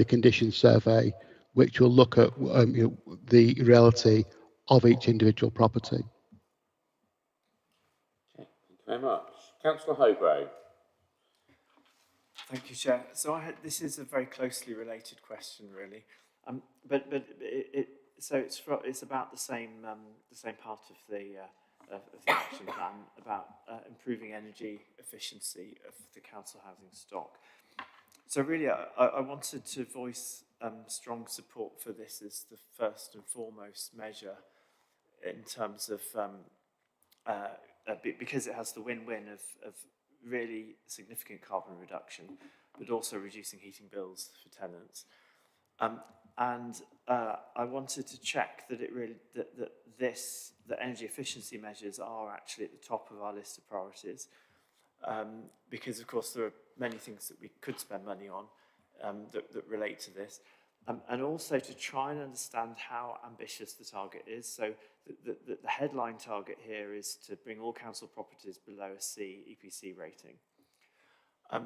condition survey, which will look at you know, the reality of each individual property. Okay, thank you very much. Councillor Hobro. Thank you, Chair. So this is a very closely related question, really, but it's about the same part of the action plan about improving energy efficiency of the council housing stock. So really, I wanted to voice strong support for this as the first and foremost measure in terms of because it has the win-win of really significant carbon reduction, but also reducing heating bills for tenants. And I wanted to check that that energy efficiency measures are actually at the top of our list of priorities, because of course there are many things that we could spend money on that relate to this, and also to try and understand how ambitious the target is. So the headline target here is to bring all council properties below a C EPC rating.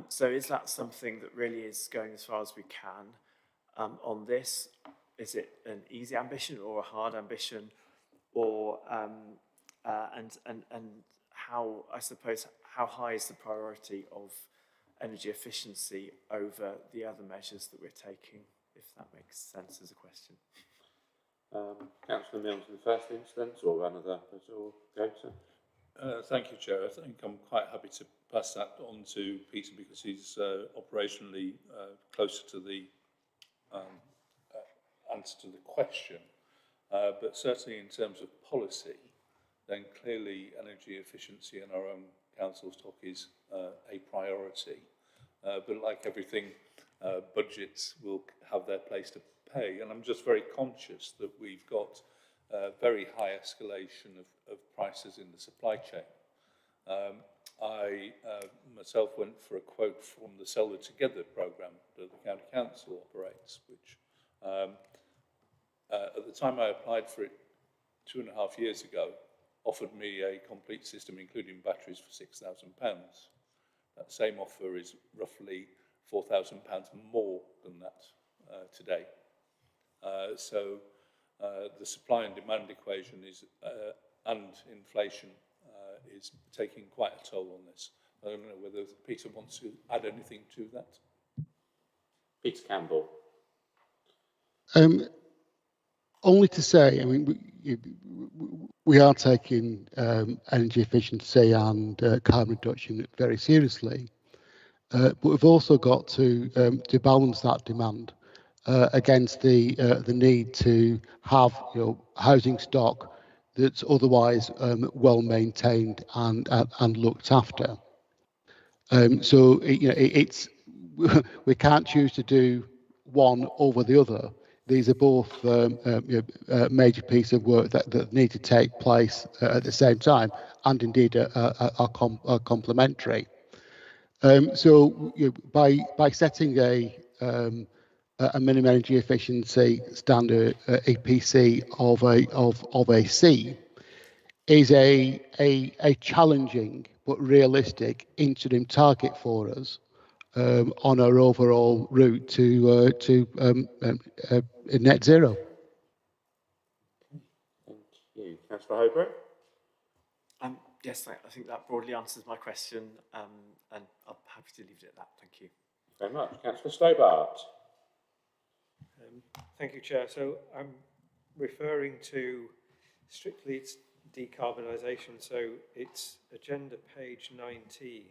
So is that something that really is going as far as we can on this? Is it an easy ambition or a hard ambition, or and how, I suppose, how high is the priority of energy efficiency over the other measures that we're taking, if that makes sense as a question? Councillor Mills in the first instance, or another, or go to? Thank you, Chair. I think I'm quite happy to pass that on to Peter because he's operationally closer to the answer to the question. But certainly in terms of policy, then clearly energy efficiency in our own council stock is a priority. But like everything, budgets will have their place to pay. And I'm just very conscious that we've got very high escalation of prices in the supply chain. I myself went for a quote from the Solar Together programme that the County Council operates, which at the time I applied for it 2.5 years ago, offered me a complete system including batteries for £6,000. That same offer is roughly £4,000 more than that today. So the supply and demand equation is, and inflation is taking quite a toll on this. I don't know whether Peter wants to add anything to that. Peter Campbell. Only to say, I mean, we are taking energy efficiency and carbon reduction very seriously, but we've also got to balance that demand against the need to have housing stock that's otherwise well maintained and looked after. So it's we can't choose to do one over the other. These are both major pieces of work that need to take place at the same time, and indeed are complementary. So by setting a minimum energy efficiency standard EPC of a C is a challenging but realistic interim target for us on our overall route to net zero. Thank you. Councillor Hobart? Yes, I think that broadly answers my question, and I'm happy to leave it at that. Thank you. Very much. Councillor Stobart? Thank you, Chair. So I'm referring to strictly decarbonisation. So it's agenda page 19.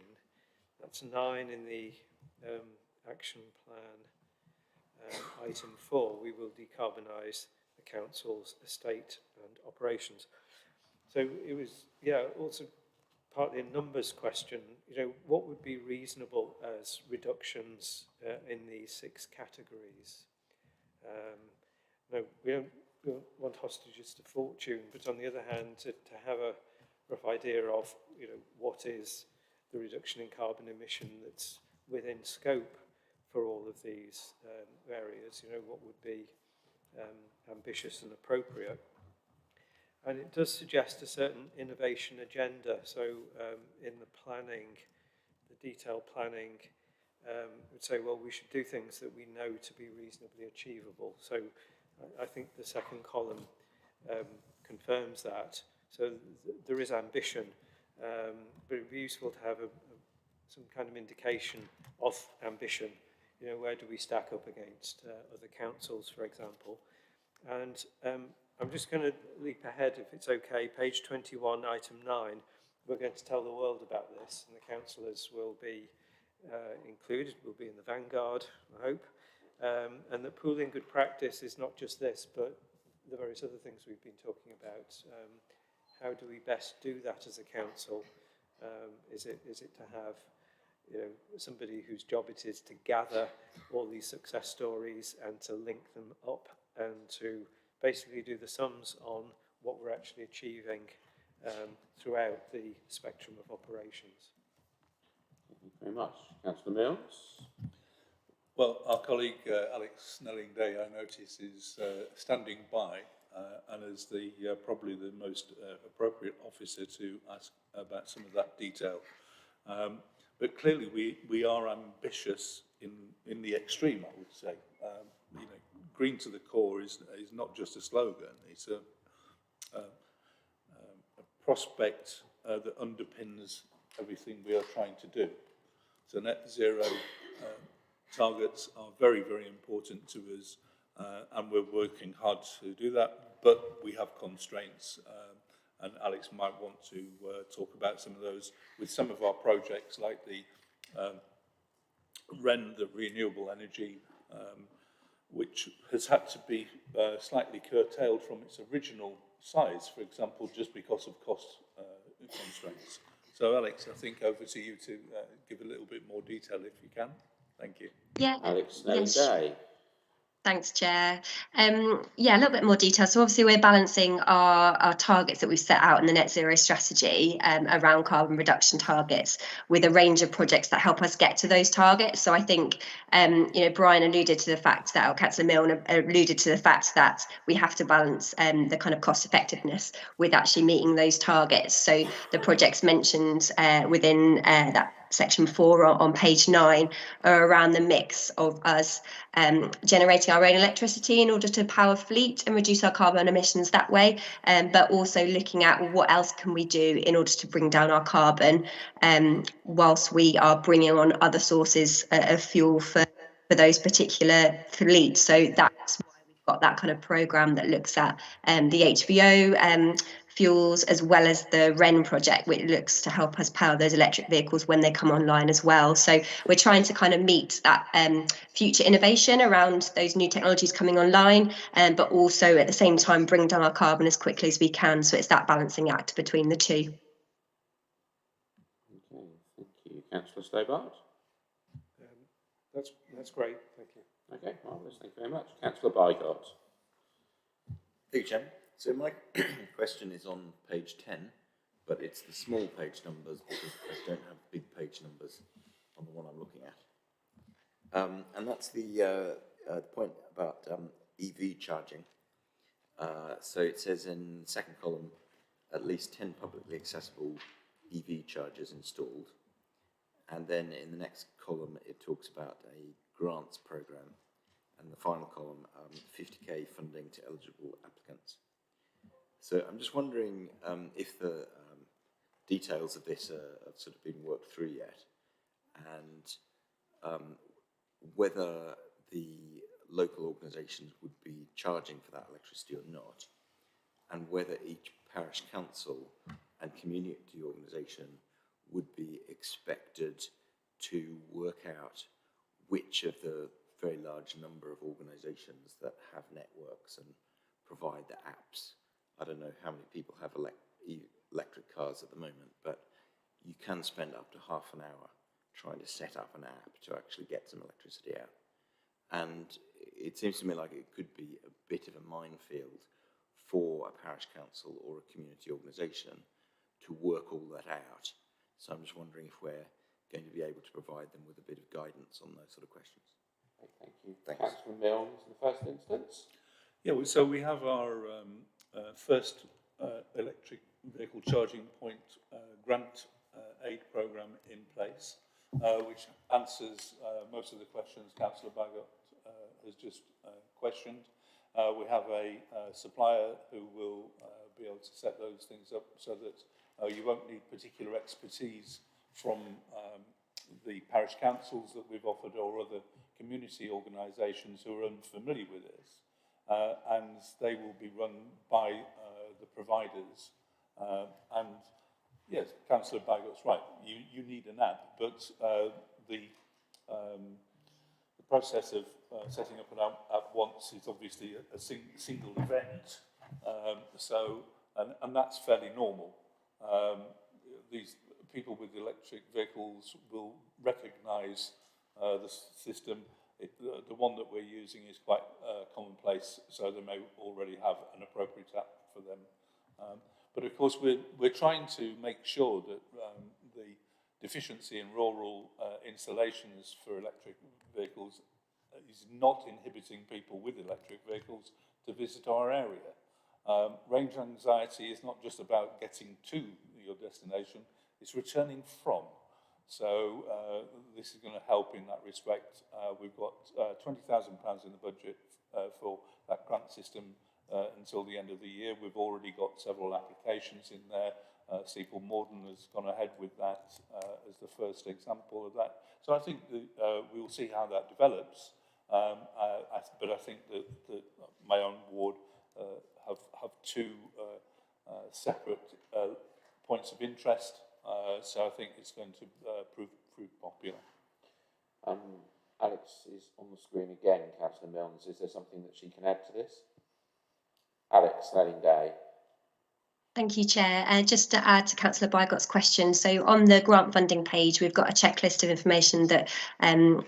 That's 9 in the action plan. Item 4, we will decarbonise the council's estate and operations. So it was, also partly a numbers question. What would be reasonable as reductions in these 6 categories? No, we don't want hostages to fortune, but on the other hand, to have a rough idea of, what is the reduction in carbon emission that's within scope for all of these areas, what would be ambitious and appropriate. And it does suggest a certain innovation agenda. So in the planning, the detailed planning, would say, well, we should do things that we know to be reasonably achievable. So I think the second column confirms that. So there is ambition, but it would be useful to have some kind of indication of ambition. Where do we stack up against other councils, for example? And I'm just going to leap ahead, if it's okay. Page 21, item 9. We're going to tell the world about this, and the councillors will be included, will be in the vanguard, I hope. And that pooling good practice is not just this, but the various other things we've been talking about. How do we best do that as a council? Is it to have somebody whose job it is to gather all these success stories and to link them up and to basically do the sums on what we're actually achieving throughout the spectrum of operations? Thank you very much. Councillor Mills? Well, our colleague Alex Snelling-Day, I notice, is standing by and is probably the most appropriate officer to ask about some of that detail. But clearly we are ambitious in the extreme, I would say. Green to the core is not just a slogan, it's a prospect that underpins everything we are trying to do. So net zero targets are very, very important to us, and we're working hard to do that, but we have constraints, and Alex might want to talk about some of those with some of our projects, like the REN, the renewable energy, which has had to be slightly curtailed from its original size, for example, just because of cost constraints. So, Alex, I think over to you to give a little bit more detail if you can. Thank you. Yeah. Alex Yes. Day. Thanks, Chair. Yeah, a little bit more detail. So obviously we're balancing our targets that we've set out in the net zero strategy around carbon reduction targets with a range of projects that help us get to those targets. So I think, Brian alluded to the fact that, or Councillor Milne alluded to the fact that we have to balance the kind of cost effectiveness with actually meeting those targets. So the projects mentioned within that section 4 on page 9 are around the mix of us generating our own electricity in order to power fleet and reduce our carbon emissions that way, but also looking at what else can we do in order to bring down our carbon whilst we are bringing on other sources of fuel for those particular fleets. So that's why we've got that kind of programme that looks at the HVO fuels, as well as the REN project, which looks to help us power those electric vehicles when they come online as well. So we're trying to kind of meet that future innovation around those new technologies coming online, but also at the same time bring down our carbon as quickly as we can. So it's that balancing act between the two. Okay, thank you. Councillor Stobart. That's great, thank you. Okay, marvellous, thank you very much. Councillor Bygott. Thank you, Chairman. So my question is on page 10, but it's the small page numbers because I don't have big page numbers on the one I'm looking at. And that's the point about EV charging. So it says in the second column, at least 10 publicly accessible EV chargers installed. And then in the next column, it talks about a grants program. And the final column, 50k funding to eligible applicants. So I'm just wondering if the details of this have sort of been worked through yet, and whether the local organisations would be charging for that electricity or not, and whether each parish council and community organisation would be expected to work out which of the very large number of organisations that have networks and provide the apps. I don't know how many people have electric cars at the moment, but you can spend up to half an hour trying to set up an app to actually get some electricity out. And it seems to me like it could be a bit of a minefield for a parish council or a community organisation to work all that out. So I'm just wondering if we're going to be able to provide them with a bit of guidance on those sort of questions. Okay, thank you. Councillor Milne in the first instance. Yeah, so we have our first electric vehicle charging point grant aid programme in place, which answers most of the questions Councillor Bagot has just questioned. We have a supplier who will be able to set those things up so that you won't need particular expertise from the parish councils that we've offered or other community organisations who are unfamiliar with this. And they will be run by the providers. And yes, Councillor Bagot's right, you need an app, but the process of setting up an app once is obviously a single event. And that's fairly normal. These people with electric vehicles will recognise the system. The one that we're using is quite commonplace, so they may already have an appropriate app for them. But of course, we're trying to make sure that the deficiency in rural installations for electric vehicles is not inhibiting people with electric vehicles to visit our area. Range anxiety is not just about getting to your destination, it's returning from. So this is going to help in that respect. We've got £20,000 in the budget for that grant system until the end of the year. We've already got several applications in there. Seapool Morden has gone ahead with that as the first example of that. So I think that we will see how that develops. But I think that my own ward have two separate points of interest. So I think it's going to prove popular. Alex is on the screen again, Councillor Milnes. Is there something that she can add to this? Alex, Snelling Day. Thank you, Chair. Just to add to Councillor Bygot's question, so on the grant funding page, we've got a checklist of information that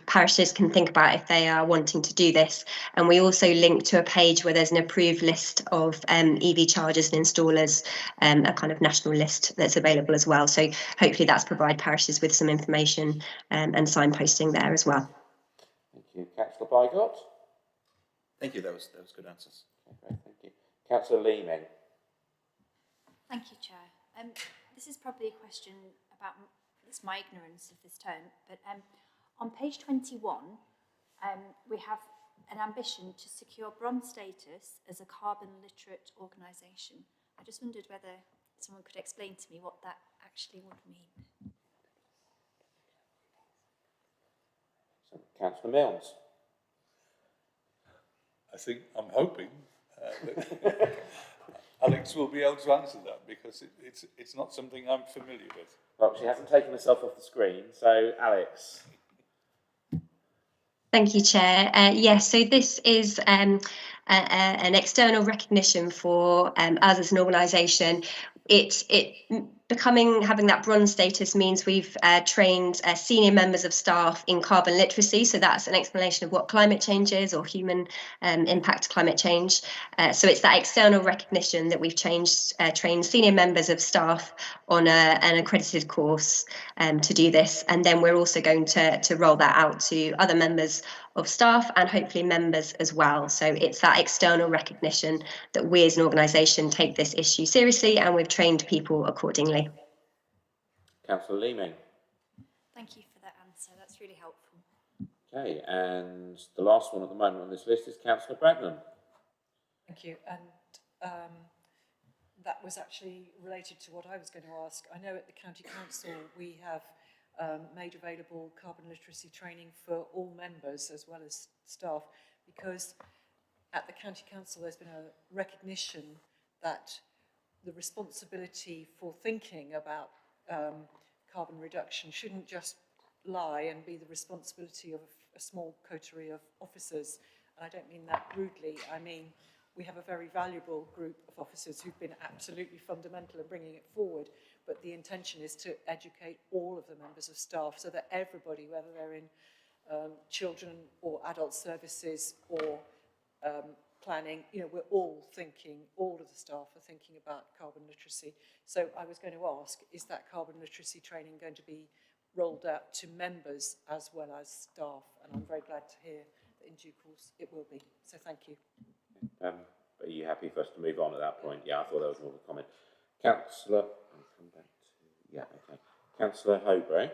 parishes can think about if they are wanting to do this. And we also link to a page where there's an approved list of EV chargers and installers, a kind of national list that's available as well. So hopefully that's provide parishes with some information and signposting there as well. Thank you. Councillor Bygot. Thank you, that was good answers. Okay, thank you. Councillor Lehman. Thank you, Chair. This is probably a question about my ignorance of this term, but on page 21, we have an ambition to secure bronze status as a carbon literate organisation. I just wondered whether someone could explain to me what that actually would mean. So, Councillor Milnes. I'm hoping that Alex will be able to answer that, because it's not something I'm familiar with. Well, she hasn't taken herself off the screen, so Alex. Thank you, Chair. Yes, so this is an external recognition for us as an organisation. Having that bronze status means we've trained senior members of staff in carbon literacy. So that's an explanation of what climate change is, or human impact climate change. So it's that external recognition that we've trained senior members of staff on an accredited course to do this. And then we're also going to roll that out to other members of staff and hopefully members as well. So it's that external recognition that we as an organisation take this issue seriously, and we've trained people accordingly. Councillor Leeming. Thank you for that answer, that's really helpful. Okay, and the last one at the moment on this list is Councillor Bradnam. Thank you, and that was actually related to what I was going to ask. I know at the County Council we have made available carbon literacy training for all members as well as staff, because at the County Council there's been a recognition that the responsibility for thinking about carbon reduction shouldn't just lie and be the responsibility of a small coterie of officers. And I don't mean that rudely. I mean, we have a very valuable group of officers who've been absolutely fundamental in bringing it forward, but the intention is to educate all of the members of staff so that everybody, whether they're in children or adult services or planning, we're all thinking, all of the staff are thinking about carbon literacy. So I was going to ask, is that carbon literacy training going to be rolled out to members as well as staff? And I'm very glad to hear that in due course it will be. So thank you. Are you happy for us to move on at that point? Yeah, I thought that was more of a comment. Councillor, I'll come back to, yeah, okay. Councillor Howbray.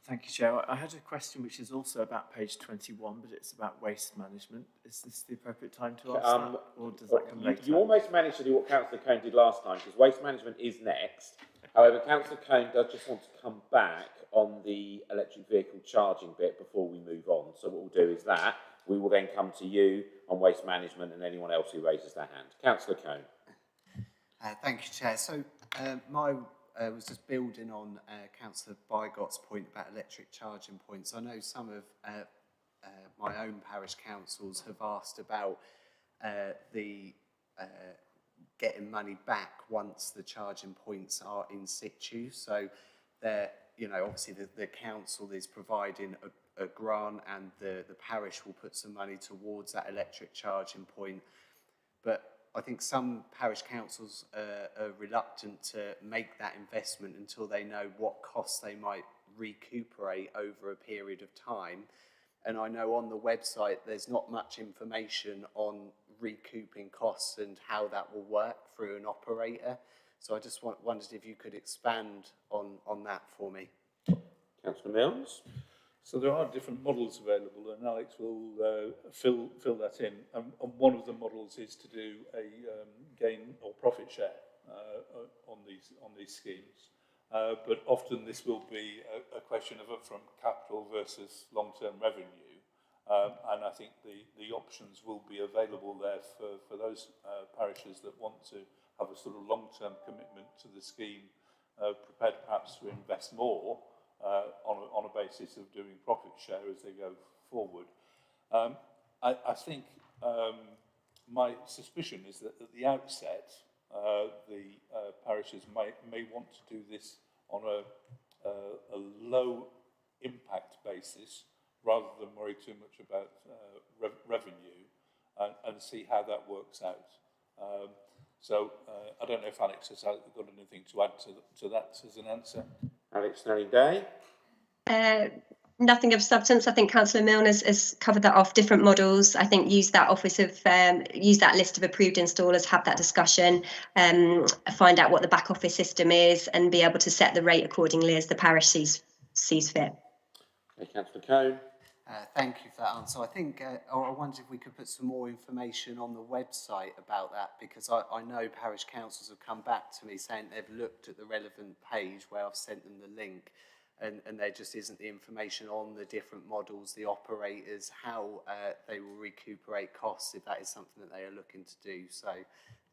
Thank you, Chair. I had a question which is also about page 21, but it's about waste management. Is this the appropriate time to ask that, or does that come later? You almost managed to do what Councillor Cone did last time, because waste management is next. However, Councillor Cone does just want to come back on the electric vehicle charging bit before we move on. So what we'll do is that we will then come to you on waste management and anyone else who raises their hand. Councillor Cone. Thank you, Chair. So my was just building on Councillor Bygot's point about electric charging points. I know some of my own parish councils have asked about the getting money back once the charging points are in situ. So they're, obviously the council is providing a grant, and the parish will put some money towards that electric charging point. But I think some parish councils are reluctant to make that investment until they know what costs they might recuperate over a period of time. And I know on the website there's not much information on recouping costs and how that will work through an operator. So I just wondered if you could expand on that for me. Councillor Milnes. So there are different models available, and Alex will fill that in. And one of the models is to do a gain or profit share on these schemes. But often this will be a question of upfront capital versus long-term revenue. And I think the options will be available there for those parishes that want to have a sort of long-term commitment to the scheme, prepared perhaps to invest more on a basis of doing profit share as they go forward. I think my suspicion is that at the outset, the parishes may want to do this on a low impact basis rather than worry too much about revenue and see how that works out. So I don't know if Alex has got anything to add to that as an answer. Alex Snelling-Day? Nothing of substance. I think Councillor Milne has covered that off. Different models. I think use that use that list of approved installers, have that discussion, find out what the back office system is, and be able to set the rate accordingly as the parish sees fit. Okay, Councillor Cone. Thank you for that answer. I think, I wondered if we could put some more information on the website about that, because I know parish councils have come back to me saying they've looked at the relevant page where I've sent them the link, and there just isn't the information on the different models, the operators, how they will recuperate costs if that is something that they are looking to do. So,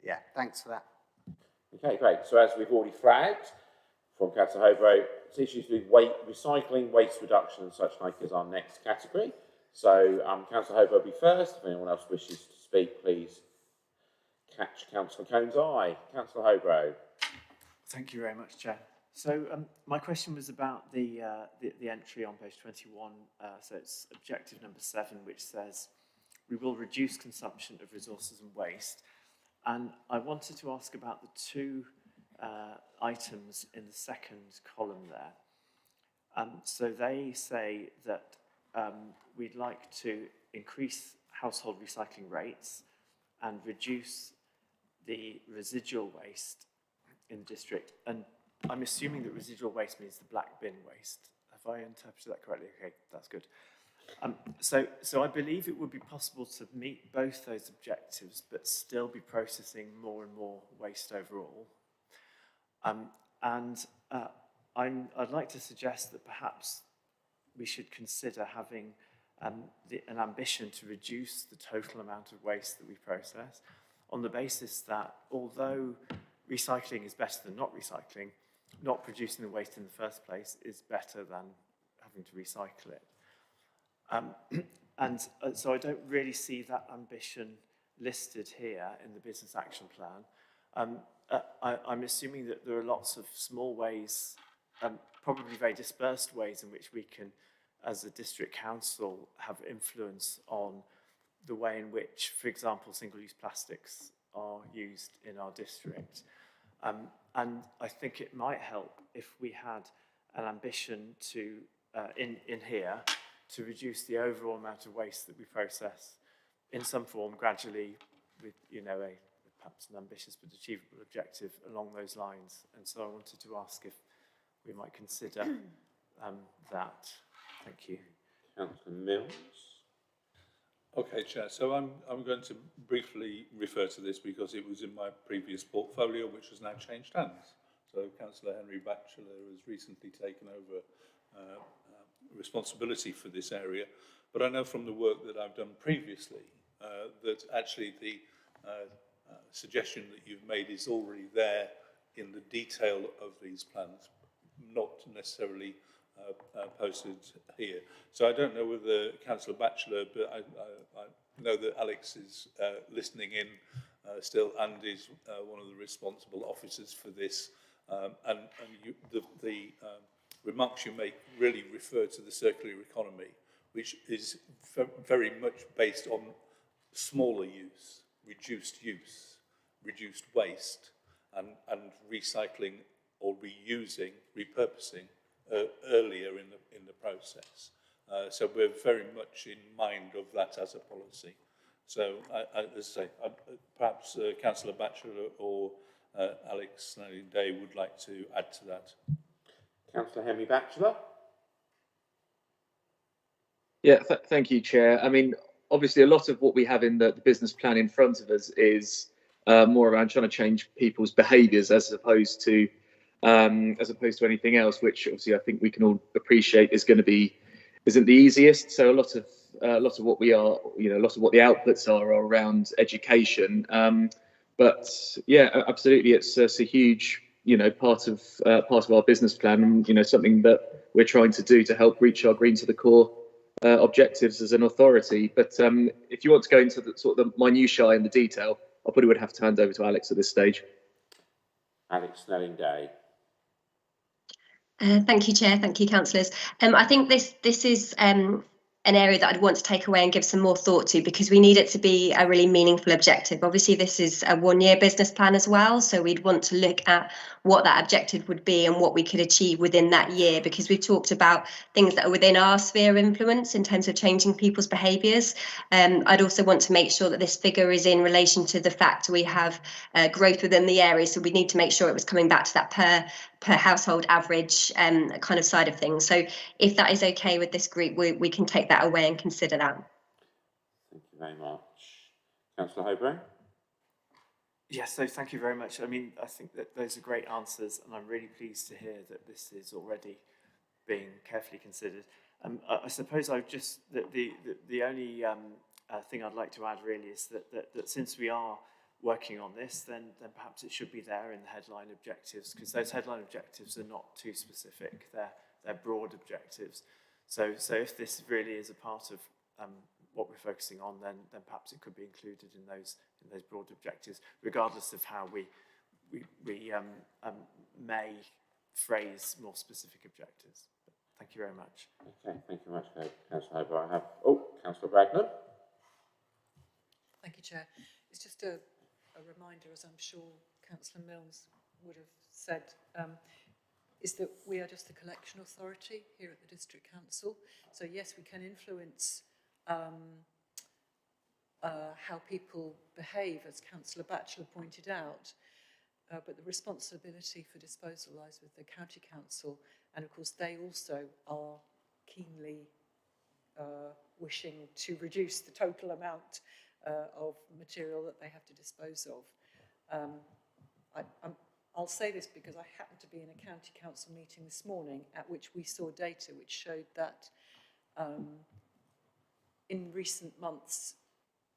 yeah, thanks for that. Okay, great. So as we've already flagged from Councillor Hobro, it's issues with recycling, waste reduction and such like is our next category. So Councillor Hobro will be first. If anyone else wishes to speak, please catch Councillor Cone's eye. Councillor Hobro. Thank you very much, Chair. So my question was about the entry on page 21. So it's objective number 7, which says we will reduce consumption of resources and waste. And I wanted to ask about the two items in the second column there. So they say that we'd like to increase household recycling rates and reduce the residual waste in the district. And I'm assuming that residual waste means the black bin waste. Have I interpreted that correctly? Okay, that's good. So I believe it would be possible to meet both those objectives, but still be processing more and more waste overall. I'd like to suggest that perhaps we should consider having an ambition to reduce the total amount of waste that we process, on the basis that although recycling is better than not recycling, not producing the waste in the first place is better than having to recycle it. So I don't really see that ambition listed here in the business action plan. I'm assuming that there are lots of small ways, probably very dispersed ways in which we can, as a district council, have influence on the way in which, for example, single-use plastics are used in our district. And I think it might help if we had an ambition to, in here, to reduce the overall amount of waste that we process in some form gradually with, perhaps an ambitious but achievable objective along those lines. And so I wanted to ask if we might consider that. Thank you. Councillor Mills. Okay, Chair. So I'm going to briefly refer to this because it was in my previous portfolio, which has now changed hands. So Councillor Henry Batchelor has recently taken over responsibility for this area. But I know from the work that I've done previously that actually the suggestion that you've made is already there in the detail of these plans, not necessarily posted here. So I don't know whether Councillor Batchelor, but I know that Alex is listening in still and is one of the responsible officers for this. The remarks you make really refer to the circular economy, which is very much based on smaller use, reduced waste, and recycling or reusing, repurposing earlier in the process. So we're very much in mind of that as a policy. So, as I say, perhaps Councillor Batchelor or Alex Snelling-Day would like to add to that. Councillor Henry Batchelor. Yeah, thank you, Chair. I mean, obviously, a lot of what we have in the business plan in front of us is more around trying to change people's behaviours as opposed to anything else, which obviously I think we can all appreciate isn't the easiest. So a lot of what we are, a lot of what the outputs are around education. But yeah, absolutely, it's a huge, part of our business plan, and something that we're trying to do to help reach our green to the core objectives as an authority. But if you want to go into the sort of the minutiae and the detail, I probably would have to hand over to Alex at this stage. Alex Snelling-Day. Thank you, Chair. Thank you, councillors. I think this is an area that I'd want to take away and give some more thought to, because we need it to be a really meaningful objective. Obviously, this is a one-year business plan as well, so we'd want to look at what that objective would be and what we could achieve within that year, because we've talked about things that are within our sphere of influence in terms of changing people's behaviours. I'd also want to make sure that this figure is in relation to the fact we have growth within the area, so we need to make sure it was coming back to that per household average kind of side of things. So if that is okay with this group, we can take that away and consider that. Thank you very much. Councillor Hobro? Yes, so thank you very much. I mean, I think that those are great answers, and I'm really pleased to hear that this is already being carefully considered. I suppose I've just, the only thing I'd like to add really is that since we are working on this, then perhaps it should be there in the headline objectives, because those headline objectives are not too specific. They're broad objectives. So if this really is a part of what we're focusing on, then perhaps it could be included in those broad objectives, regardless of how we may phrase more specific objectives. But thank you very much. Okay, thank you very much, Councillor Hobro. I have Councillor Bragnon. Thank you, Chair. It's just a reminder, as I'm sure Councillor Milnes would have said, is that we are just a collection authority here at the District Council. So yes, we can influence how people behave, as Councillor Batchelor pointed out, but the responsibility for disposal lies with the County Council, and of course they also are keenly wishing to reduce the total amount of material that they have to dispose of. I'll say this because I happened to be in a County Council meeting this morning at which we saw data which showed that in recent months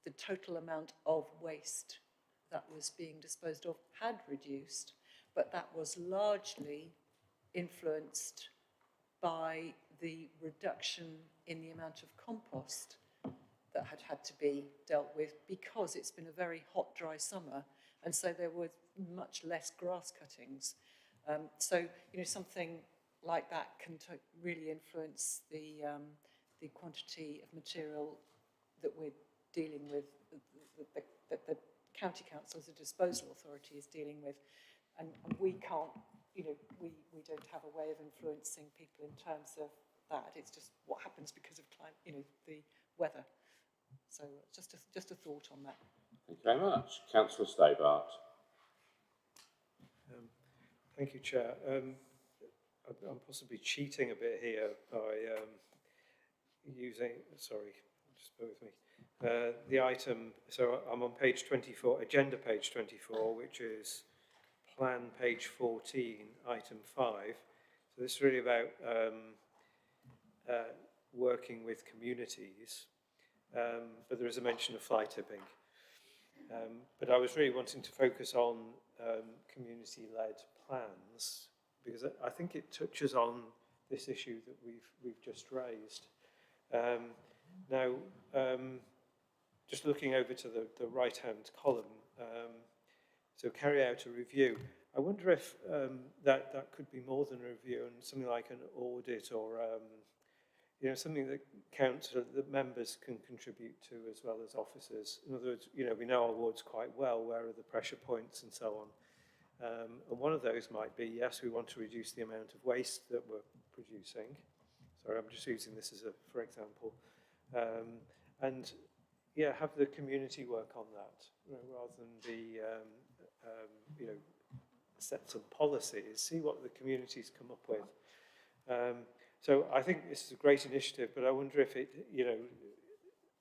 the total amount of waste that was being disposed of had reduced, but that was largely influenced by the reduction in the amount of compost that had to be dealt with, because it's been a very hot, dry summer, and so there were much less grass cuttings. So, something like that can really influence the quantity of material that we're dealing with, that the County Council as a disposal authority is dealing with, and we can't, we don't have a way of influencing people in terms of that. It's just what happens because of climate, the weather. So just a thought on that. Thank you very much. Councillor Stobart. Thank you, Chair. I'm possibly cheating a bit here by using, sorry, just bear with me. The item, so I'm on page 24, agenda page 24, which is plan page 14, item 5. So this is really about working with communities, but there is a mention of fly tipping. But I was really wanting to focus on community-led plans, because I think it touches on this issue that we've just raised. Now, just looking over to the right-hand column, so carry out a review. I wonder if that could be more than a review and something like an audit, or something that that members can contribute to as well as officers. In other words, we know our wards quite well. Where are the pressure points and so on? And one of those might be, yes, we want to reduce the amount of waste that we're producing. Sorry, I'm just using this as for example. And yeah, have the community work on that, rather than be, set some policies, see what the communities come up with. So I think this is a great initiative, but I wonder if it,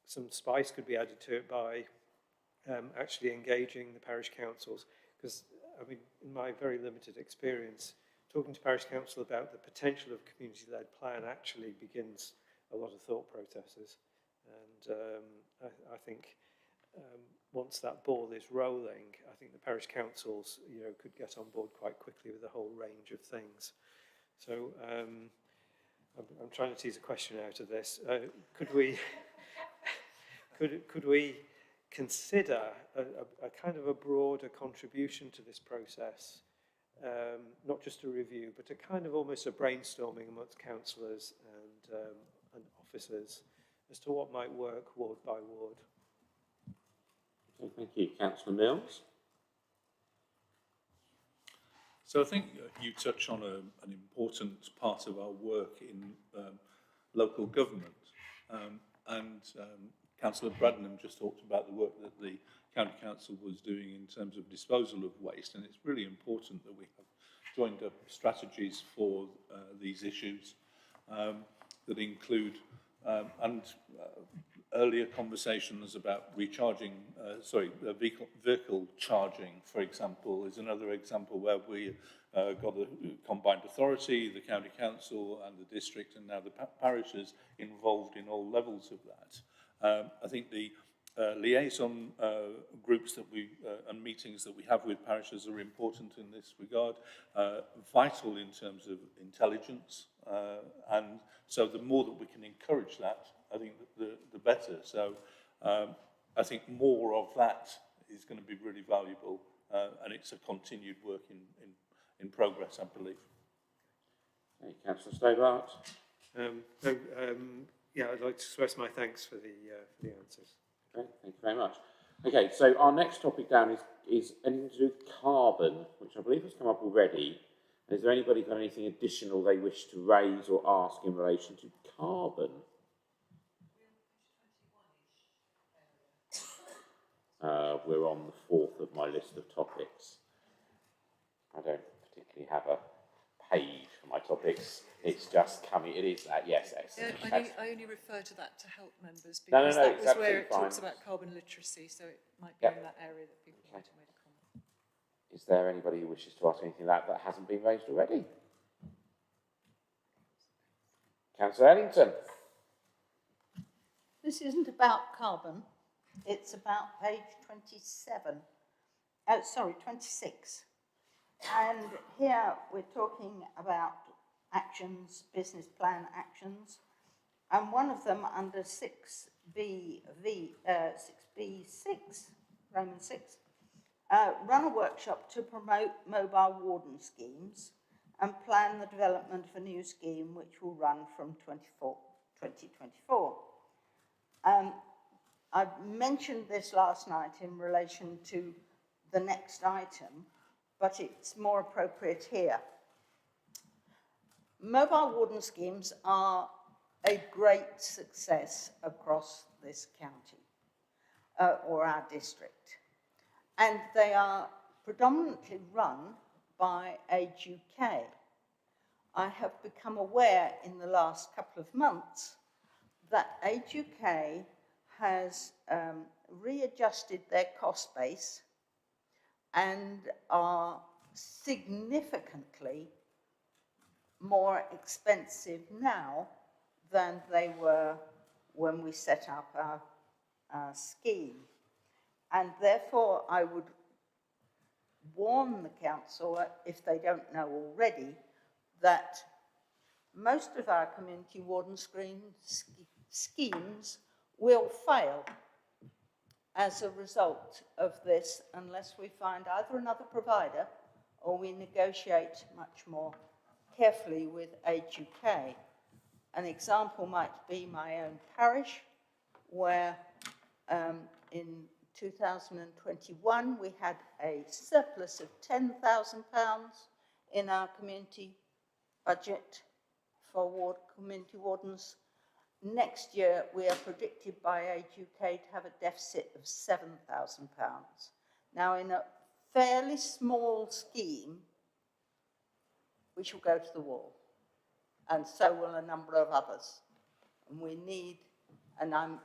some spice could be added to it by actually engaging the parish councils, because I mean, in my very limited experience, talking to parish council about the potential of community-led plan actually begins a lot of thought processes, and I think once that ball is rolling, I think the parish councils, could get on board quite quickly with a whole range of things. So I'm trying to tease a question out of this. Could we could we consider a kind of a broader contribution to this process, not just a review, but a kind of almost a brainstorming amongst councillors and officers as to what might work ward by ward? Okay, thank you. Councillor Mills. So I think you touch on an important part of our work in local government, and Councillor Bradnam just talked about the work that the County Council was doing in terms of disposal of waste, and it's really important that we have joined up strategies for these issues that include earlier conversations about recharging, vehicle charging, for example, is another example where we got the combined authority, the county council and the district, and now the parishes involved in all levels of that. I think the liaison groups that and meetings that we have with parishes are important in this regard, vital in terms of intelligence, and so the more that we can encourage that, I think the better. So I think more of that is going to be really valuable, and it's a continued work in progress, I believe. Thank you, Councillor Stobart. Yeah, I'd like to express my thanks for the answers. Okay, thank you very much. Okay, so our next topic down is anything to do with carbon, which I believe has come up already. Is there anybody got anything additional they wish to raise or ask in relation to carbon? We're on the fourth of my list of topics. I don't particularly have a page for my topics. It's just coming. It is that, yes, excellent. I only refer to that to help members because that was where it talks about carbon literacy, so it might be in that area that people might have made a comment. Is there anybody who wishes to ask anything like that hasn't been raised already? Councillor Ellington. This isn't about carbon. It's about page 27. 26. And here we're talking about actions, business plan actions, and one of them under 6B6, Roman 6, run a workshop to promote mobile warden schemes and plan the development of a new scheme which will run from 2024. I mentioned this last night in relation to the next item, but it's more appropriate here. Mobile warden schemes are a great success across this county, or our district. And they are predominantly run by Age UK. I have become aware in the last couple of months that Age UK has readjusted their cost base and are significantly more expensive now than they were when we set up our scheme. And therefore, I would warn the council, if they don't know already, that most of our community warden schemes will fail as a result of this unless we find either another provider or we negotiate much more carefully with Age UK. An example might be my own parish, where in 2021 we had a surplus of £10,000 in our community budget for community wardens. Next year we are predicted by Age UK to have a deficit of £7,000. Now, in a fairly small scheme, we shall go to the wall, and so will a number of others. And we need, and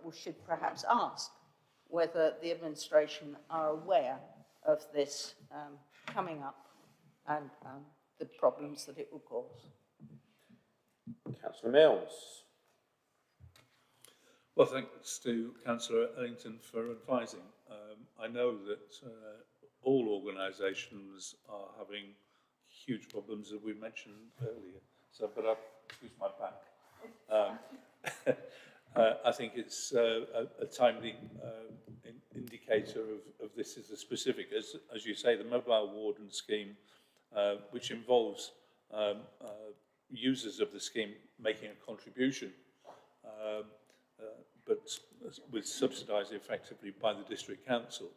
we should perhaps ask whether the administration are aware of this coming up and the problems that it will cause. Councillor Mills. Well, thanks to Councillor Ellington for advising. I know that all organisations are having huge problems, as we mentioned earlier. So, but I'll excuse my back. I think it's a timely indicator of this as a specific, as you say, the mobile warden scheme, which involves users of the scheme making a contribution, but was subsidised effectively by the district council.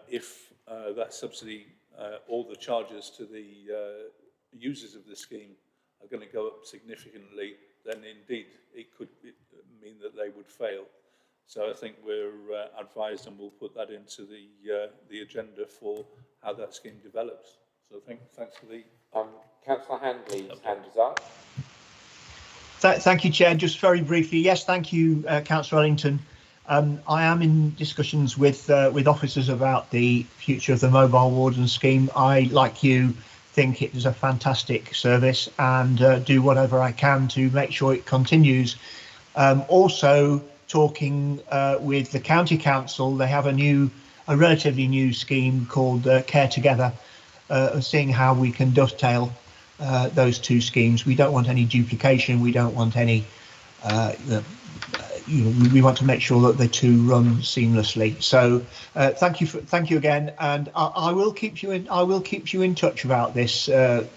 If that subsidy or the charges to the users of the scheme are going to go up significantly, then indeed it could mean that they would fail. So I think we're advised, and we'll put that into the agenda for how that scheme develops. So thanks for the... Councillor Handley's hand is up. Thank you, Chair. Just very briefly, yes, thank you, Councillor Ellington. I am in discussions with officers about the future of the mobile warden scheme. I, like you, think it is a fantastic service and do whatever I can to make sure it continues. Also, talking with the county council, they have a relatively new scheme called Care Together, seeing how we can dovetail those two schemes. We don't want any duplication. We don't want any. We want to make sure that the two run seamlessly. So thank you again, and I will keep you in touch about this,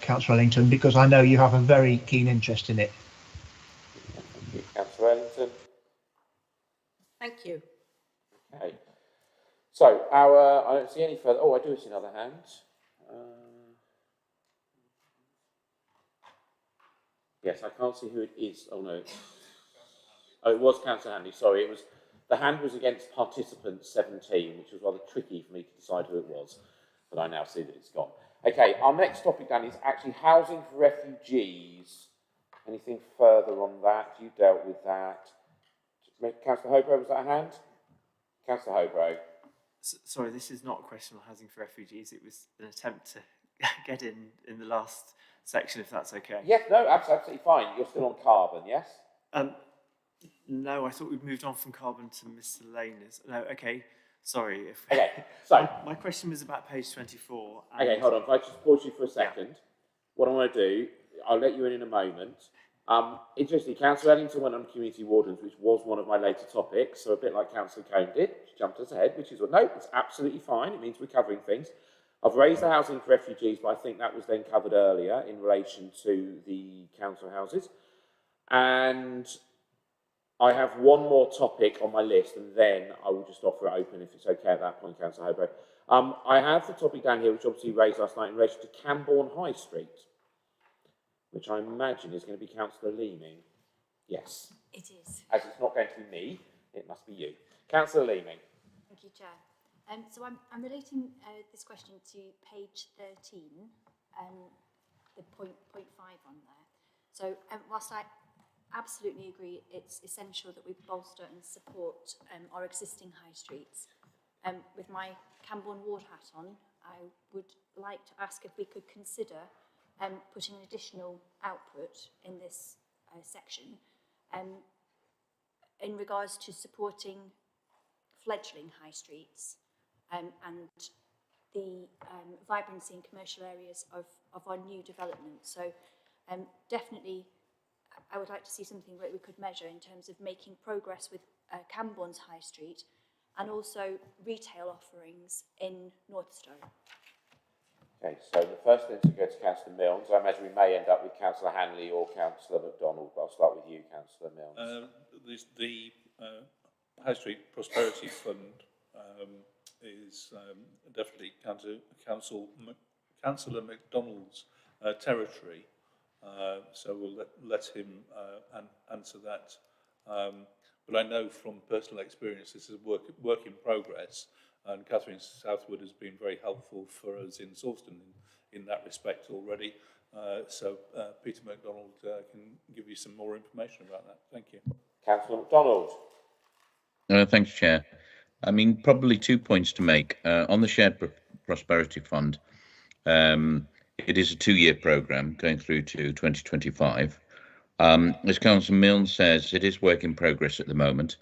Councillor Ellington, because I know you have a very keen interest in it. Thank you, Councillor Ellington. Thank you. Okay. So I don't see any further. Oh, I do see another hand. Yes, I can't see who it is. Oh no. Oh, it was Councillor Handley. Sorry, the hand was against participant 17, which was rather tricky for me to decide who it was, but I now see that it's gone. Okay, our next topic, Dan, is actually housing for refugees. Anything further on that? You dealt with that. Councillor Hobro, was that a hand? Councillor Hobro. Sorry, this is not a question on housing for refugees. It was an attempt to get in the last section, if that's okay. Yes, no, absolutely fine. You're still on carbon, yes? No, I thought we'd moved on from carbon to miscellaneous. No, okay, sorry. Okay, so... my question was about page 24. Okay, hold on. If I just pause you for a second. Yeah. What I want to do, I'll let you in a moment. Interestingly, Councillor Ellington went on community wardens, which was one of my later topics, so a bit like Councillor Cone did. She jumped us ahead, which is, well, no, it's absolutely fine. It means we're covering things. I've raised the housing for refugees, but I think that was then covered earlier in relation to the council houses. And I have one more topic on my list, and then I will just offer it open if it's okay at that point, Councillor Hobro. I have the topic down here, which obviously raised last night in relation to Camborne High Street, which I imagine is going to be Councillor Leeming. Yes. It is. As it's not going to be me, it must be you. Councillor Leeming. Thank you, Chair. So I'm relating this question to page 13, the point 5 on there. So whilst I absolutely agree it's essential that we bolster and support our existing high streets, with my Camborne ward hat on, I would like to ask if we could consider putting an additional output in this section in regards to supporting fledgling high streets and the vibrancy in commercial areas of our new development. So definitely I would like to see something that we could measure in terms of making progress with Camborne's High Street and also retail offerings in Northstowe. Okay, so the first thing to go to Councillor Milnes. I imagine we may end up with Councillor Hanley or Councillor MacDonald, but I'll start with you, Councillor Milnes. The High Street Prosperity Fund is definitely Councillor MacDonald's territory, so we'll let him answer that. But I know from personal experience this is a work in progress, and Catherine Southwood has been very helpful for us in Sawston in that respect already. So Peter MacDonald can give you some more information about that. Thank you. Councillor MacDonald. Thanks, Chair. I mean, probably 2 points to make. On the Shared Prosperity Fund, it is a 2-year programme going through to 2025. As Councillor Milne says, it is work in progress at the moment.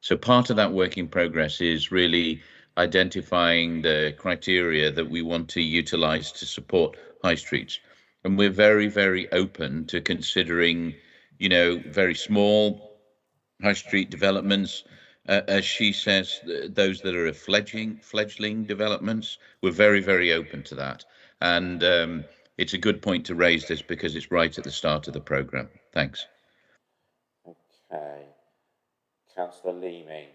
So part of that work in progress is really identifying the criteria that we want to utilise to support high streets. And we're very, very open to considering, you know, very small high street developments. As she says, those that are fledgling developments, we're very, very open to that. And it's a good point to raise this because it's right at the start of the programme. Thanks. Okay. Councillor Leaming.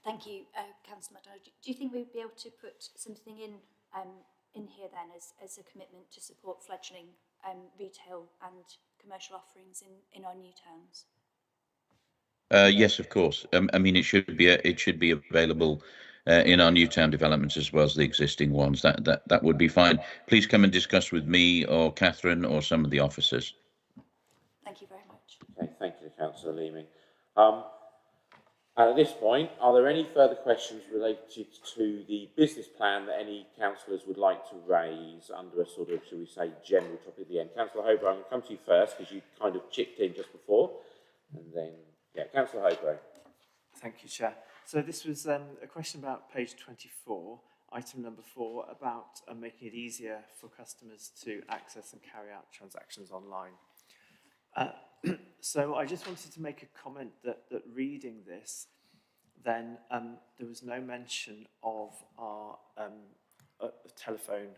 Thank you, Councillor McDonald. Do you think we'd be able to put something in here then as a commitment to support fledgling retail and commercial offerings in our new towns? Yes, of course. I mean, it should be available in our new town developments as well as the existing ones. That would be fine. Please come and discuss with me or Catherine or some of the officers. Thank you very much. Okay, thank you, Councillor Leaming. At this point, are there any further questions related to the business plan that any councillors would like to raise under a sort of, shall we say, general topic at the end? Councillor Hobro, I'm going to come to you first because you kind of chipped in just before, and then, yeah, Councillor Hobro. Thank you, Chair. So this was a question about page 24, item number 4, about making it easier for customers to access and carry out transactions online. So I just wanted to make a comment that reading this, then there was no mention of our telephone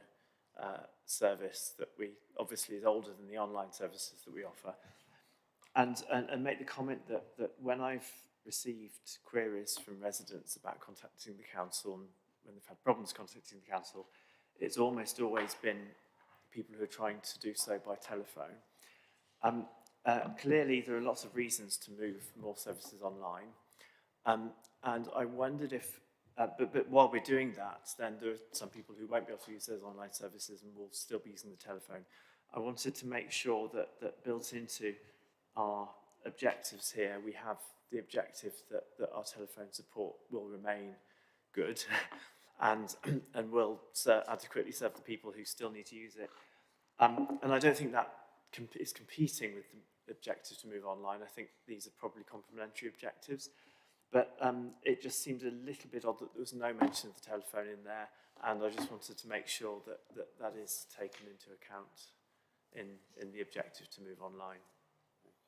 service that we obviously is older than the online services that we offer, and make the comment that when I've received queries from residents about contacting the council and when they've had problems contacting the council, it's almost always been people who are trying to do so by telephone. Clearly, there are lots of reasons to move more services online. And I wondered if, but while we're doing that, then there are some people who won't be able to use those online services and will still be using the telephone. I wanted to make sure that built into our objectives here, we have the objective that our telephone support will remain good and will adequately serve the people who still need to use it. And I don't think that is competing with the objective to move online. I think these are probably complementary objectives. But it just seemed a little bit odd that there was no mention of the telephone in there, and I just wanted to make sure that is taken into account in the objective to move online.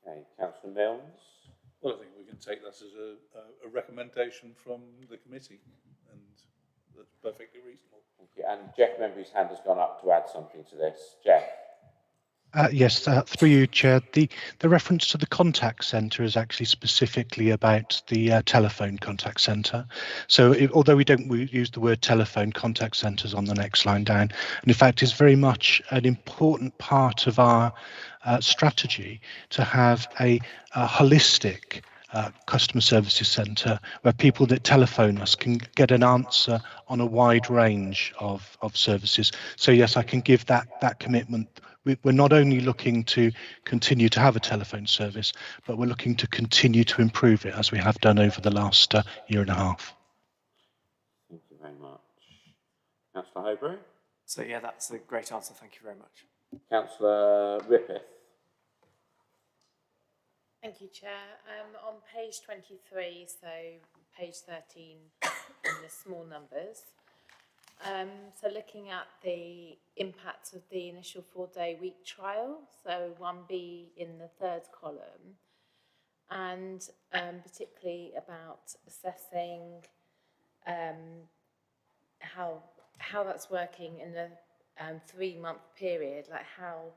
Okay, Councillor Milnes. Well, I think we can take that as a recommendation from the committee, and that's perfectly reasonable. Thank you. And Jeff Membry's hand has gone up to add something to this. Jeff. Yes, through you, Chair. The reference to the contact centre is actually specifically about the telephone contact centre. So although we don't use the word telephone, contact centres on the next line down, and in fact it's very much an important part of our strategy to have a holistic customer services centre where people that telephone us can get an answer on a wide range of services. So yes, I can give that commitment. We're not only looking to continue to have a telephone service, but we're looking to continue to improve it as we have done over the last year and a half. Thank you very much. Councillor Hobro? So yeah, that's a great answer. Thank you very much. Councillor Rippeth? Thank you, Chair. On page 23, so page 13 in the small numbers, so looking at the impact of the initial 4-day week trial, so 1B in the third column, and particularly about assessing how that's working in a 3-month period, like how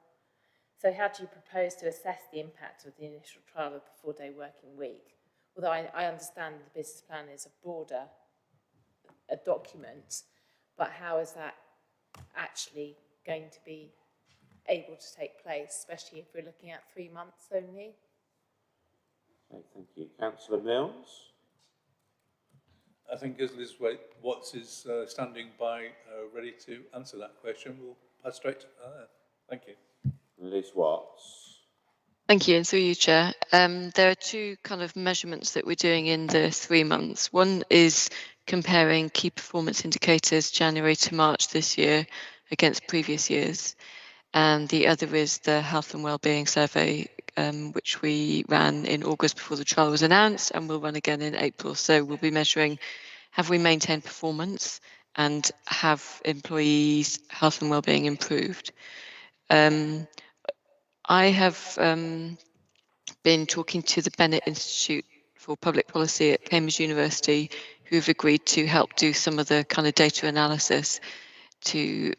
do you propose to assess the impact of the initial trial of the 4-day working week? Although I understand the business plan is a broader document, but how is that actually going to be able to take place, especially if we're looking at 3 months only? Okay, thank you. Councillor Milnes? I think as Liz Watts is standing by ready to answer that question, we'll pass straight to her. Thank you. Liz Watts. Thank you, and through you, Chair. There are two kind of measurements that we're doing in the 3 months. One is comparing key performance indicators January to March this year against previous years. and the other is the health and wellbeing survey, which we ran in August before the trial was announced, and we'll run again in April. So we'll be measuring, have we maintained performance, and have employees' health and wellbeing improved? I have been talking to the Bennett Institute for Public Policy at Cambridge University, who've agreed to help do some of the kind of data analysis to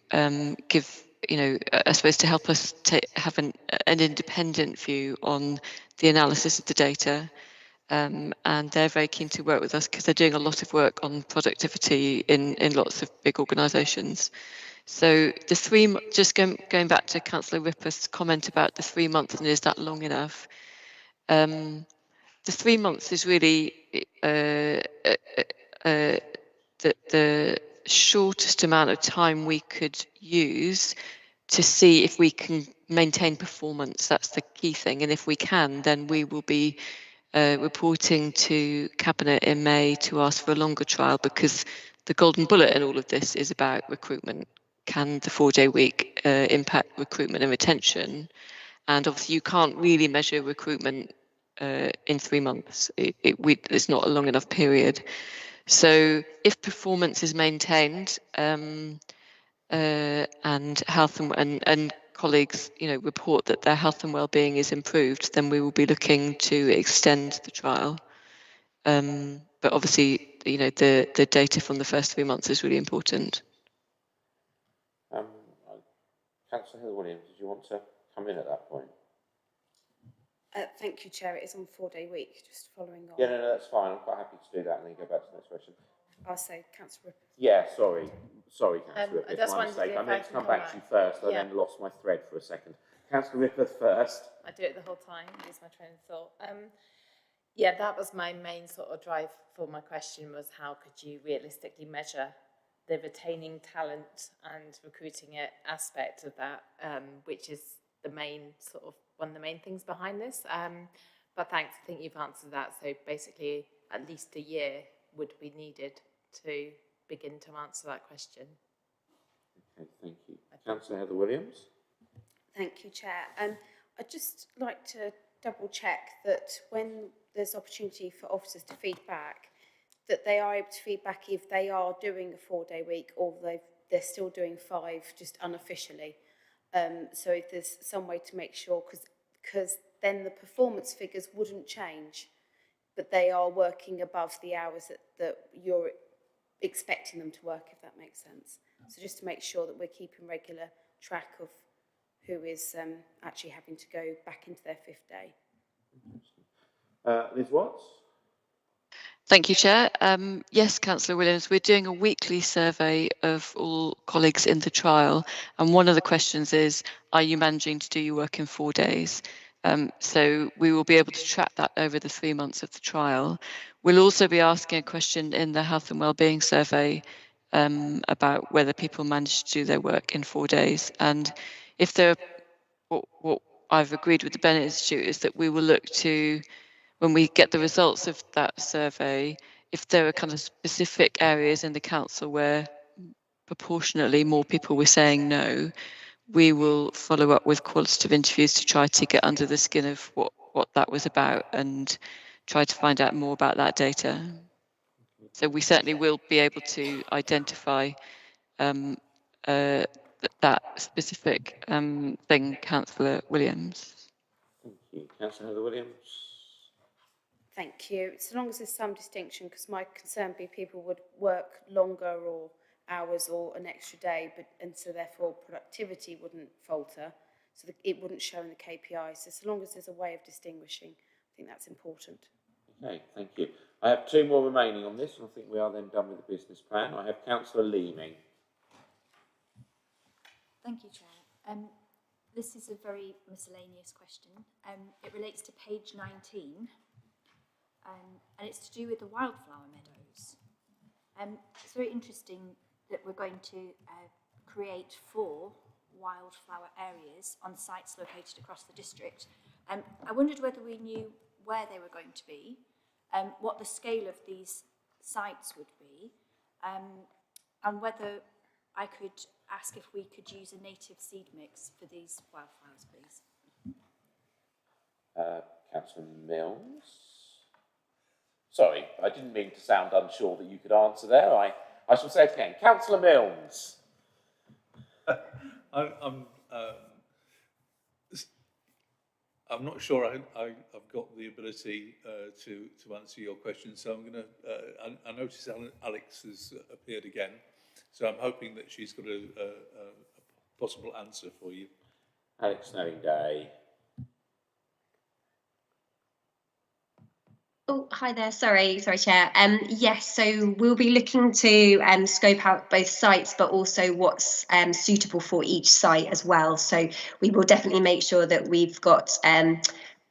give, I suppose, to help us have an independent view on the analysis of the data. And they're very keen to work with us because they're doing a lot of work on productivity in lots of big organisations. So the just going back to Councillor Ripper's comment about the 3 months and is that long enough? The 3 months is really the shortest amount of time we could use to see if we can maintain performance. That's the key thing. And if we can, then we will be reporting to Cabinet in May to ask for a longer trial, because the golden bullet in all of this is about recruitment. Can the 4-day week impact recruitment and retention? And obviously you can't really measure recruitment in 3 months. It's not a long enough period. So if performance is maintained and health and colleagues, report that their health and well-being is improved, then we will be looking to extend the trial. But obviously, the data from the first 3 months is really important. Councillor Hill-Williams, did you want to come in at that point? Thank you, Chair. It is on 4-day week, just following on. Yeah, no, that's fine. I'm quite happy to do that and then go back to the next question. I'll say Councillor Ripper. Yeah, sorry, Councillor Ripper, it's my mistake. I meant to come back to you first, I then lost my thread for a second. Councillor Ripper first. I do it the whole time, lose my train of thought. Yeah, that was my main sort of drive for my question, was how could you realistically measure the retaining talent and recruiting it aspect of that, which is the main sort of one of the main things behind this. But thanks, I think you've answered that. So basically, at least a year would be needed to begin to answer that question. Okay, thank you. Councillor Heather Williams. Thank you, Chair. I'd just like to double check that when there's opportunity for officers to feed back, that they are able to feed back if they are doing a 4-day week or they're still doing 5 just unofficially. So if there's some way to make sure, because then the performance figures wouldn't change, but they are working above the hours that you're expecting them to work, if that makes sense. So just to make sure that we're keeping regular track of who is actually having to go back into their 5th day. Liz Watts. Thank you, Chair. Yes, Councillor Williams, we're doing a weekly survey of all colleagues in the trial. And one of the questions is, are you managing to do your work in 4 days? So we will be able to track that over the 3 months of the trial. We'll also be asking a question in the health and wellbeing survey about whether people manage to do their work in 4 days. And if there, what I've agreed with the Bennett Institute is that we will look to, when we get the results of that survey, if there are kind of specific areas in the council where proportionately more people were saying no, we will follow up with qualitative interviews to try to get under the skin of what that was about and try to find out more about that data. So we certainly will be able to identify that specific thing, Councillor Williams. Thank you. Councillor Heather Williams. Thank you. So long as there's some distinction, because my concern would be people would work longer or hours or an extra day, and so therefore productivity wouldn't falter, so it wouldn't show in the KPIs. So long as there's a way of distinguishing, I think that's important. Okay, thank you. I have 2 more remaining on this, and I think we are then done with the business plan. I have Councillor Leeming. Thank you, Chair. This is a very miscellaneous question. It relates to page 19. And it's to do with the wildflower meadows. It's very interesting that we're going to create 4 wildflower areas on sites located across the district. I wondered whether we knew where they were going to be, what the scale of these sites would be, and whether I could ask if we could use a native seed mix for these wildflowers, please. Councillor Mills. Sorry, I didn't mean to sound unsure that you could answer there. I shall say it again. Councillor Mills. I'm not sure I've got the ability to answer your question, so I'm going to. I notice Alex has appeared again, so I'm hoping that she's got a possible answer for you. Alex Snowing Day. Oh, hi there. Sorry, Chair. Yes, so we'll be looking to scope out both sites, but also what's suitable for each site as well. So we will definitely make sure that we've got,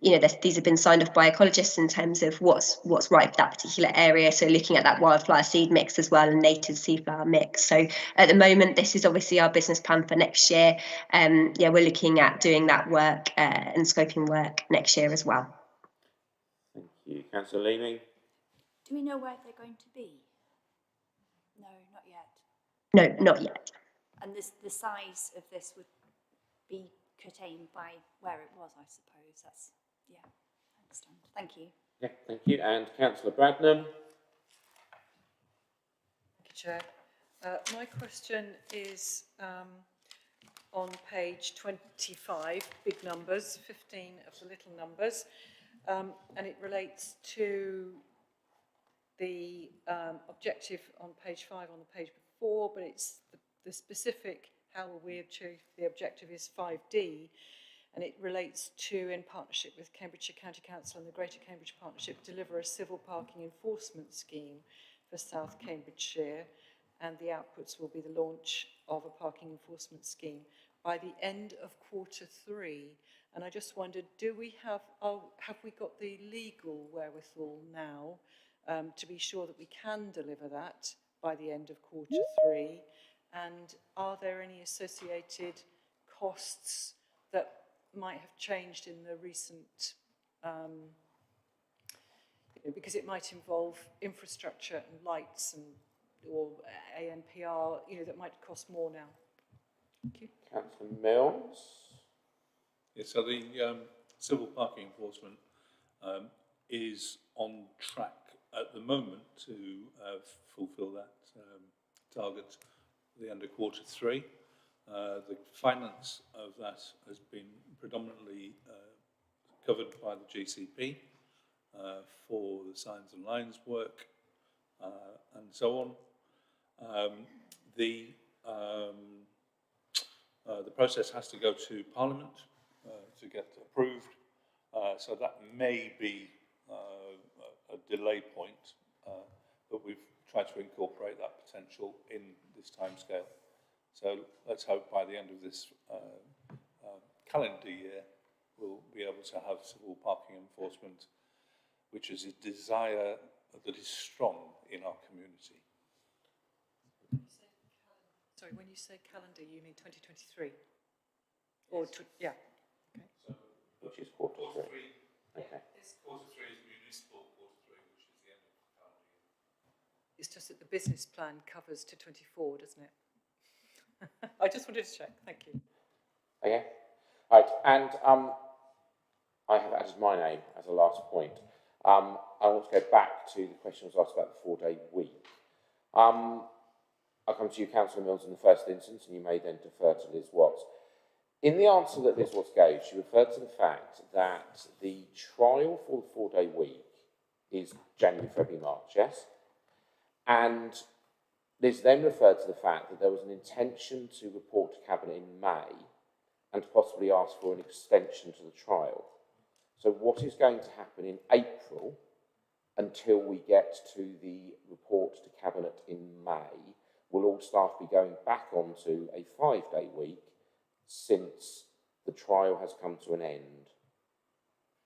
these have been signed off by ecologists in terms of what's right for that particular area. So looking at that wildflower seed mix as well and native seed flower mix. So at the moment, this is obviously our business plan for next year. We're looking at doing that work and scoping work next year as well. Thank you. Councillor Leeming. Do we know where they're going to be? No, not yet. No, not yet. And the size of this would be curtailed by where it was, I suppose. That's, yeah, I understand. Thank you. Yeah, thank you. And Councillor Bradnam. Thank you, Chair. My question is on page 25, big numbers, 15 of the little numbers. And it relates to the objective on page 5 on the page before, but it's the specific how will we achieve the objective is 5D, and it relates to, in partnership with Cambridgeshire County Council and the Greater Cambridge Partnership, deliver a civil parking enforcement scheme for South Cambridgeshire, and the outputs will be the launch of a parking enforcement scheme by the end of Q3. And I just wondered, have we got the legal wherewithal now to be sure that we can deliver that by the end of Q3? And are there any associated costs that might have changed in the recent, because it might involve infrastructure and lights and or ANPR, that might cost more now? Thank you. Councillor Mills. Yeah, so the civil parking enforcement is on track at the moment to fulfil that target at the end of Q3. The finance of that has been predominantly covered by the GCP for the signs and lines work and so on. The process has to go to Parliament to get approved, so that may be a delay point, but we've tried to incorporate that potential in this timescale. So let's hope by the end of this calendar year we'll be able to have civil parking enforcement, which is a desire that is strong in our community. Sorry, when you say calendar, you mean 2023? Or, yeah. Okay. So, which is Q3. Okay. Q3 is municipal Q3, which is the end of the calendar year. It's just that the business plan covers to 24, doesn't it? I just wanted to check. Thank you. Okay. Right. And I have added my name as a last point. I want to go back to the question I was asked about the 4-day week. I'll come to you, Councillor Mills, in the first instance, and you may then defer to Liz Watts. In the answer that Liz Watts gave, she referred to the fact that the trial for the 4-day week is January, February, March, yes? And Liz then referred to the fact that there was an intention to report to Cabinet in May and to possibly ask for an extension to the trial. So what is going to happen in April until we get to the report to Cabinet in May? Will all staff be going back onto a 5-day week since the trial has come to an end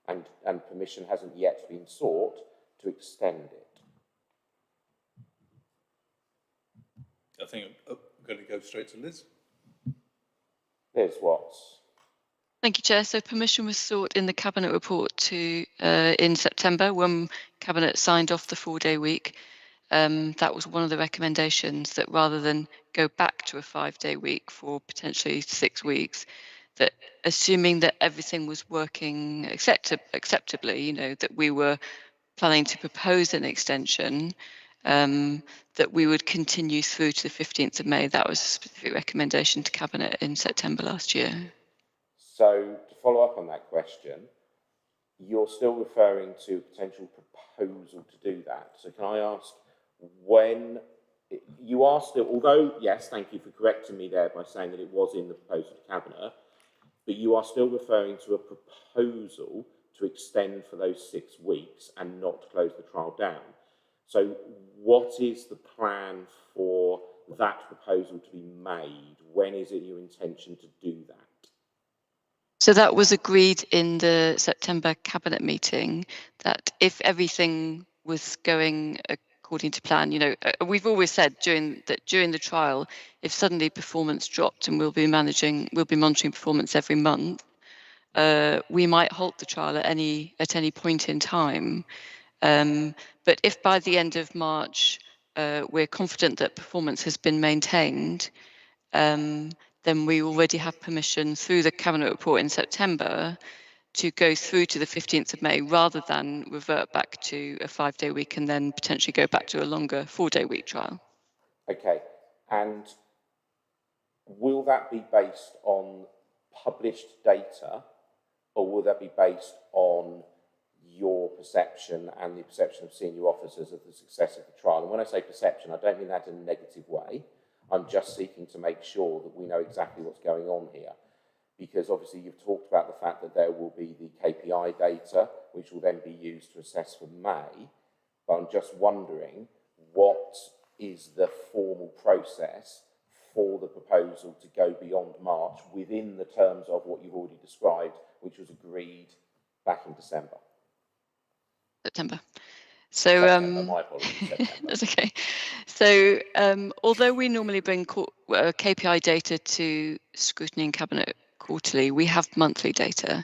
and permission hasn't yet been sought to extend it? I think I'm going to go straight to Liz. Liz Watts. Thank you, Chair. So permission was sought in the Cabinet report in September when Cabinet signed off the 4-day week. that was one of the recommendations, that rather than go back to a 5-day week for potentially 6 weeks, that assuming that everything was working acceptably, you know, that we were planning to propose an extension, that we would continue through to the 15th of May. That was a specific recommendation to Cabinet in September last year. So to follow up on that question, you're still referring to a potential proposal to do that. So can I ask, when you are still, although, yes, thank you for correcting me there by saying that it was in the proposal to Cabinet, but you are still referring to a proposal to extend for those 6 weeks and not to close the trial down. So what is the plan for that proposal to be made? When is it your intention to do that? So that was agreed in the September Cabinet meeting, that if everything was going according to plan, you know, we've always said during the trial, if suddenly performance dropped, and we'll be monitoring performance every month, we might halt the trial at any point in time. But if by the end of March we're confident that performance has been maintained, then we already have permission through the Cabinet report in September to go through to the 15th of May, rather than revert back to a 5-day week and then potentially go back to a longer 4-day week trial. Okay, and will that be based on published data, or will that be based on your perception and the perception of senior officers of the success of the trial? And when I say perception, I don't mean that in a negative way. I'm just seeking to make sure that we know exactly what's going on here. Because obviously you've talked about the fact that there will be the KPI data, which will then be used to assess for May. But I'm just wondering, what is the formal process for the proposal to go beyond March within the terms of what you've already described, which was agreed back in December? September. So September, my apologies, September. That's okay. So although we normally bring KPI data to Scrutiny and Cabinet quarterly, we have monthly data,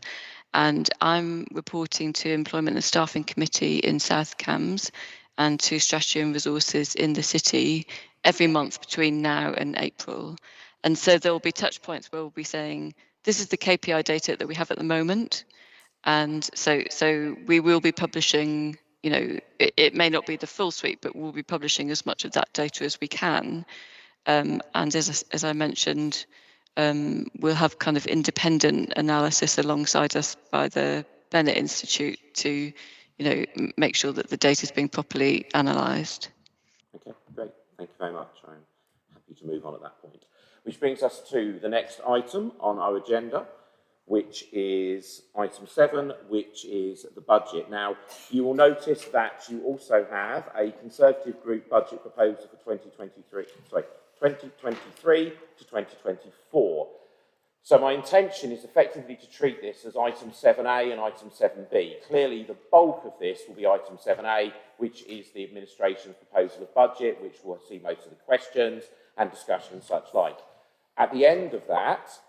and I'm reporting to Employment and Staffing Committee in South Cambs and to Strategy and Resources in the City every month between now and April. And so there will be touch points where we'll be saying, this is the KPI data that we have at the moment. And so we will be publishing, you know, it may not be the full suite, but we'll be publishing as much of that data as we can. And as I mentioned, we'll have kind of independent analysis alongside us by the Bennett Institute to, you know, make sure that the data is being properly analysed. Okay, great. Thank you very much. I'm happy to move on at that point. Which brings us to the next item on our agenda, which is item 7, which is the budget. Now, you will notice that you also have a Conservative Group budget proposal for 2023 to 2024. So my intention is effectively to treat this as item 7A and item 7B. Clearly, the bulk of this will be item 7A, which is the administration's proposal of budget, which will see most of the questions and discussion and such like. At the end of that,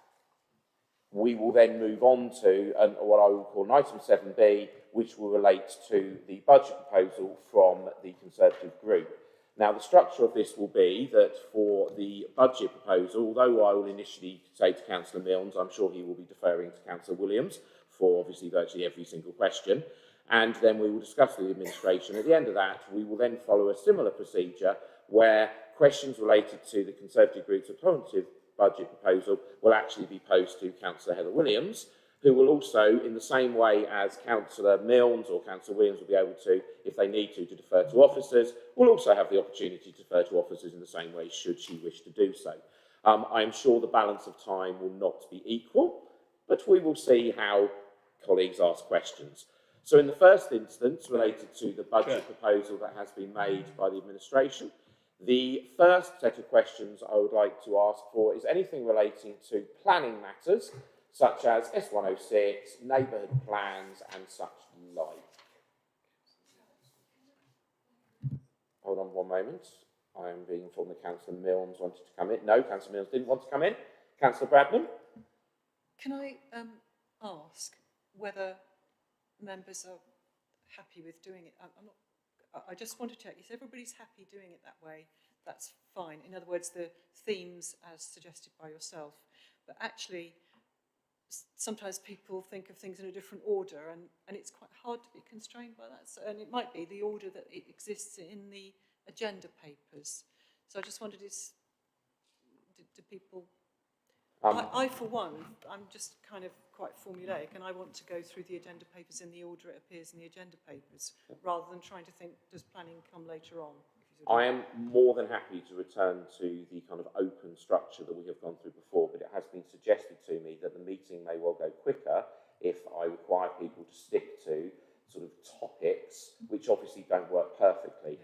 we will then move on to what I will call an item 7B, which will relate to the budget proposal from the Conservative Group. Now, the structure of this will be that for the budget proposal, although I will initially say to Councillor Milnes, I'm sure he will be deferring to Councillor Williams for obviously virtually every single question, and then we will discuss with the administration. At the end of that, we will then follow a similar procedure where questions related to the Conservative Group's alternative budget proposal will actually be posed to Councillor Heather Williams, who will also, in the same way as Councillor Milnes or Councillor Williams will be able to, if they need to defer to officers, will also have the opportunity to defer to officers in the same way should she wish to do so. I am sure the balance of time will not be equal, but we will see how colleagues ask questions. So in the first instance, related to the budget proposal that has been made by the administration, the first set of questions I would like to ask for is anything relating to planning matters, such as S106, neighbourhood plans and such like. Hold on one moment. I am being informed that Councillor Milnes wanted to come in. No, Councillor Milnes didn't want to come in. Councillor Bradman? Can I ask whether members are happy with doing it? I just want to check, if everybody's happy doing it that way, that's fine. In other words, the themes as suggested by yourself. But actually, sometimes people think of things in a different order, and it's quite hard to be constrained by that. So, and it might be the order that it exists in the agenda papers. So I just wondered, do people... I, for one, I'm just kind of quite formulaic, and I want to go through the agenda papers in the order it appears in the agenda papers, rather than trying to think, does planning come later on? I am more than happy to return to the kind of open structure that we have gone through before, but it has been suggested to me that the meeting may well go quicker if I require people to stick to sort of topics which obviously don't work perfectly.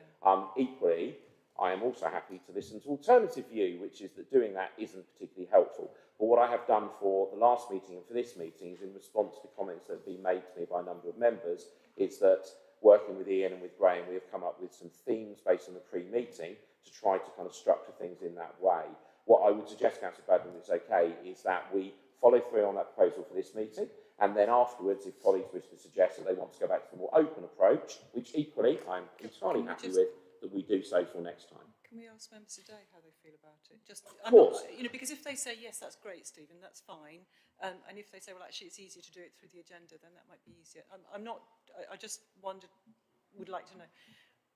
Equally, I am also happy to listen to alternative view, which is that doing that isn't particularly helpful. But what I have done for the last meeting and for this meeting is in response to comments that have been made to me by a number of members, is that working with Ian and with Graham, we have come up with some themes based on the pre-meeting to try to kind of structure things in that way. What I would suggest, Councillor Badman, is okay, is that we follow through on that proposal for this meeting, and then afterwards, if colleagues wish to suggest that they want to go back to the more open approach, which equally I'm entirely happy with, that we do so for next time. Can we ask members today how they feel about it? Just, of course. You know, because if they say, yes, that's great, Stephen, that's fine. And if they say, well, actually, it's easier to do it through the agenda, then that might be easier. I just would like to know.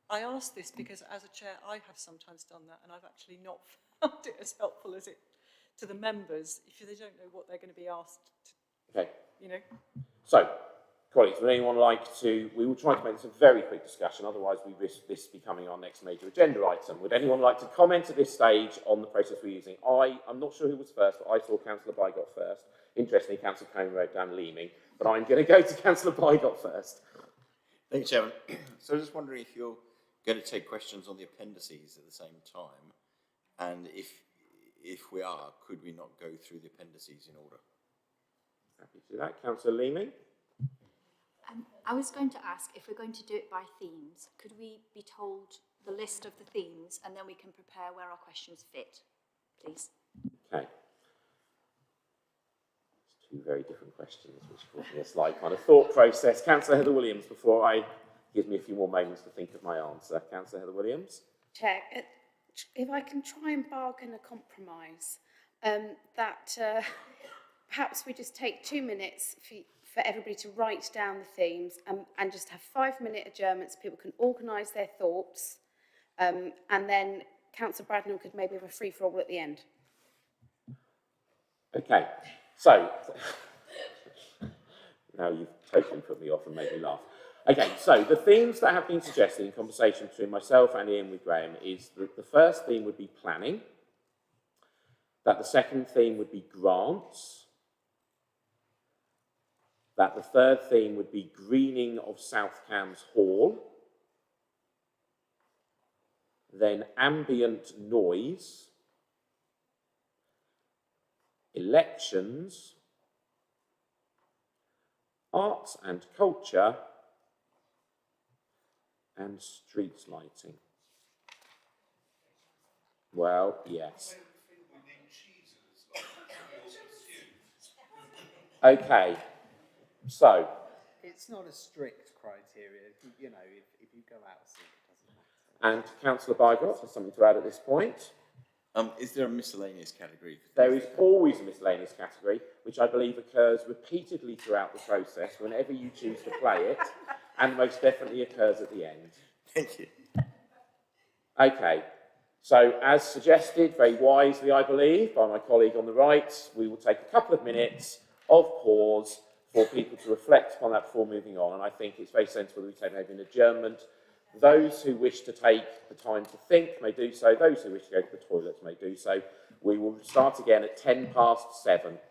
I ask this because as a chair, I have sometimes done that, and I've actually not found it as helpful as it to the members if they don't know what they're going to be asked to, okay. You know. So, colleagues, would anyone like to, we will try to make this a very quick discussion, otherwise we risk this becoming our next major agenda item. Would anyone like to comment at this stage on the process we're using? I'm not sure who was first, but I saw Councillor Bygott first. Interestingly, Councillor Cohn wrote down Leeming, but I'm going to go to Councillor Bygott first. Thank you, Chairman. So I was just wondering if you're going to take questions on the appendices at the same time, and if we are, could we not go through the appendices in order? Happy to do that. Councillor Leeming. I was going to ask, if we're going to do it by themes, could we be told the list of the themes and then we can prepare where our questions fit, please? Okay. It's two very different questions, which caused me a slight kind of thought process. Councillor Heather Williams, before I give me a few more moments to think of my answer. Councillor Heather Williams. Chair, if I can try and bargain a compromise, perhaps we just take 2 minutes for everybody to write down the themes and just have 5-minute adjournments. People can organise their thoughts, and then Councillor Bradnam could maybe have a free-for-all at the end. Okay, so now you've totally put me off and made me laugh. Okay, so the themes that have been suggested in conversation between myself and Ian with Graham is that the first theme would be planning, that the second theme would be grants, that the third theme would be greening of South Cambs Hall, then ambient noise, elections, arts and culture, and streets lighting. Well, yes. Okay, so. It's not a strict criteria. You know, if you go out, it doesn't matter. And Councillor Bygott has something to add at this point. Is there a miscellaneous category? There is always a miscellaneous category, which I believe occurs repeatedly throughout the process, whenever you choose to play it, and most definitely occurs at the end. Thank you. Okay, so as suggested, very wisely I believe, by my colleague on the right, we will take a couple of minutes of pause for people to reflect upon that before moving on, and I think it's very sensible that we take maybe an adjournment. Those who wish to take the time to think may do so. Those who wish to go to the toilets may do so. We will start again at 7:10.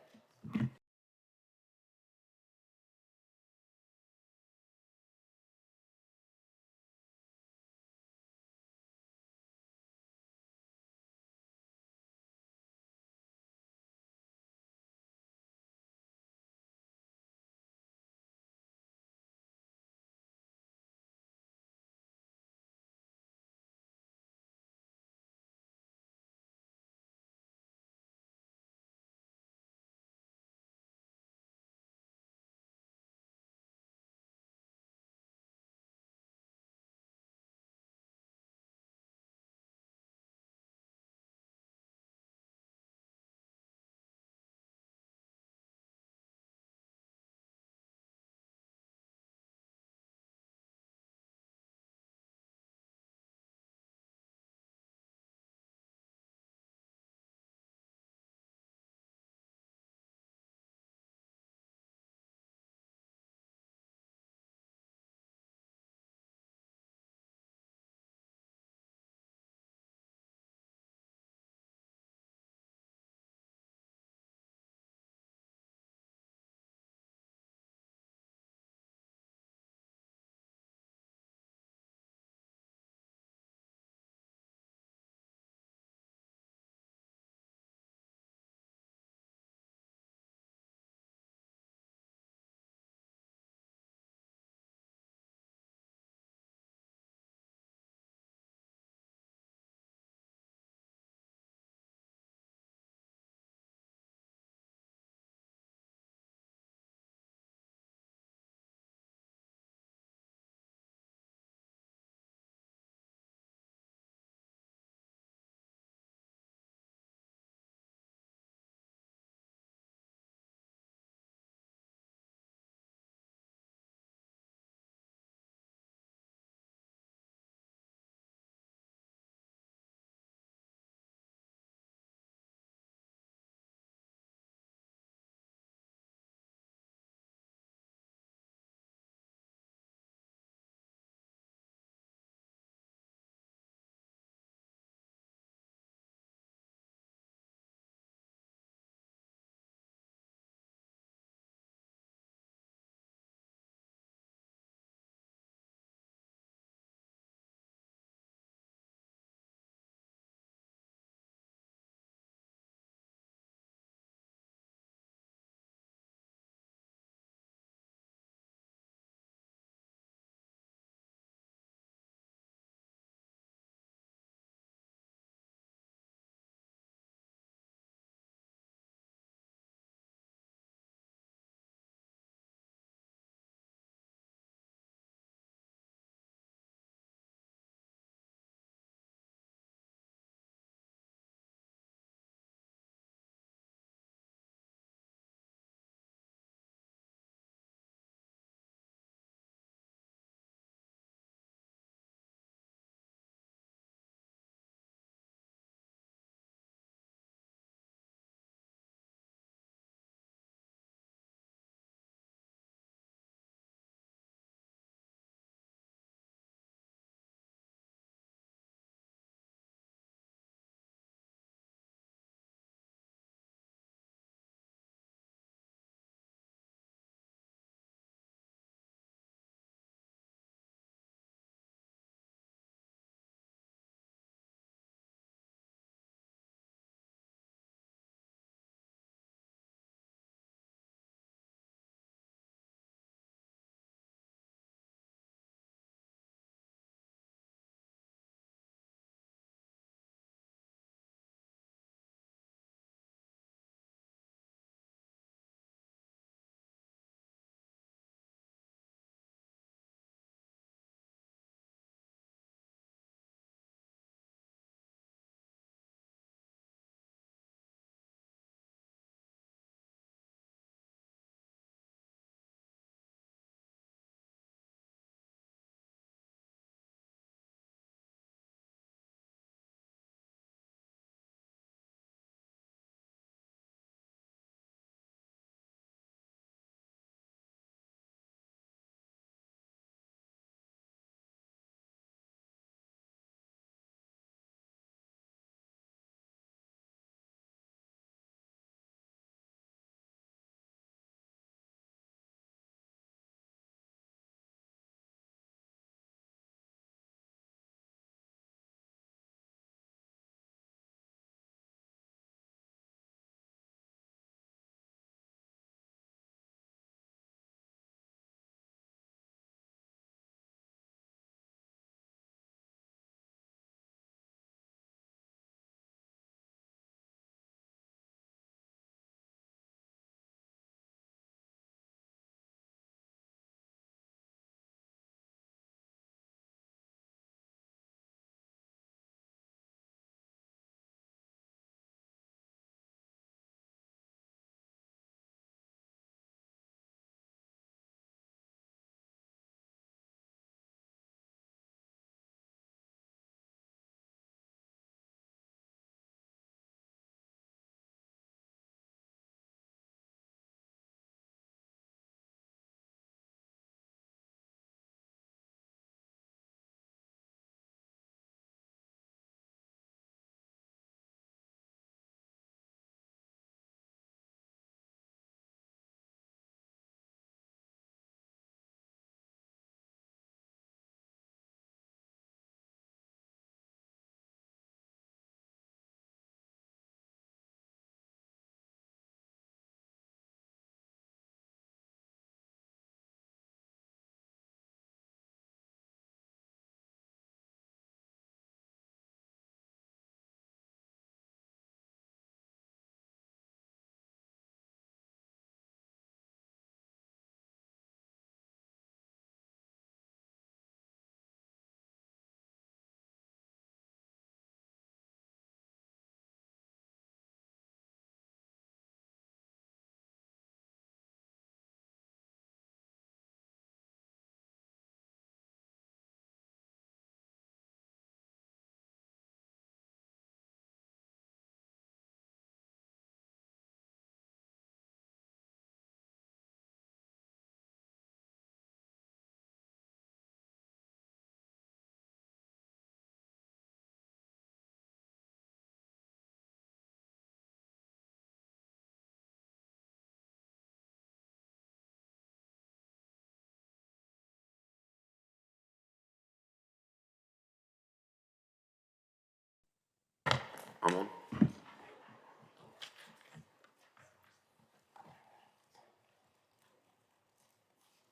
I'm on.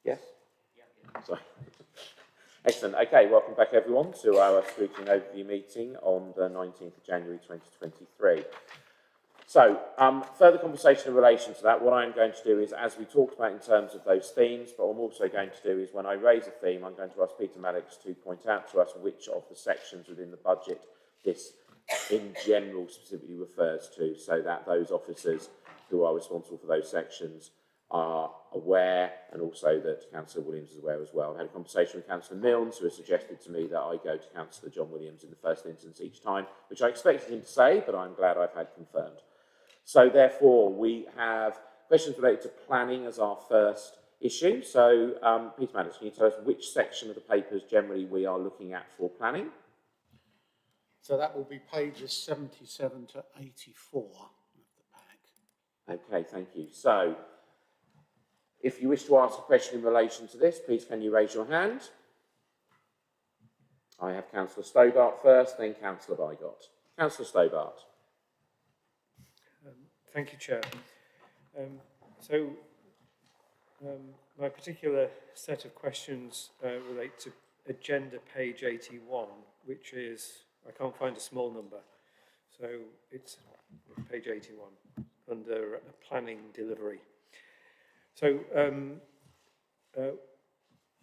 Yes? Sorry. Excellent. Okay, welcome back everyone to our Scrutiny Overview meeting on the 19th of January 2023. So, further conversation in relation to that, what I'm going to do is, as we talked about in terms of those themes, but what I'm also going to do is when I raise a theme, I'm going to ask Peter Maddox to point out to us which of the sections within the budget this in general specifically refers to, so that those officers who are responsible for those sections are aware, and also that Councillor Williams is aware as well. I had a conversation with Councillor Milnes, who has suggested to me that I go to Councillor John Williams in the first instance each time, which I expected him to say, but I'm glad I've had confirmed. So therefore, we have questions related to planning as our first issue. So, Peter Maddox, can you tell us which section of the papers generally we are looking at for planning? So that will be pages 77 to 84 of the pack. Okay, thank you. So, if you wish to ask a question in relation to this, please can you raise your hand? I have Councillor Stobart first, then Councillor Bygott. Councillor Stobart. Thank you, Chair. My particular set of questions relate to agenda page 81, which is, I can't find a small number, so it's page 81 under planning delivery. So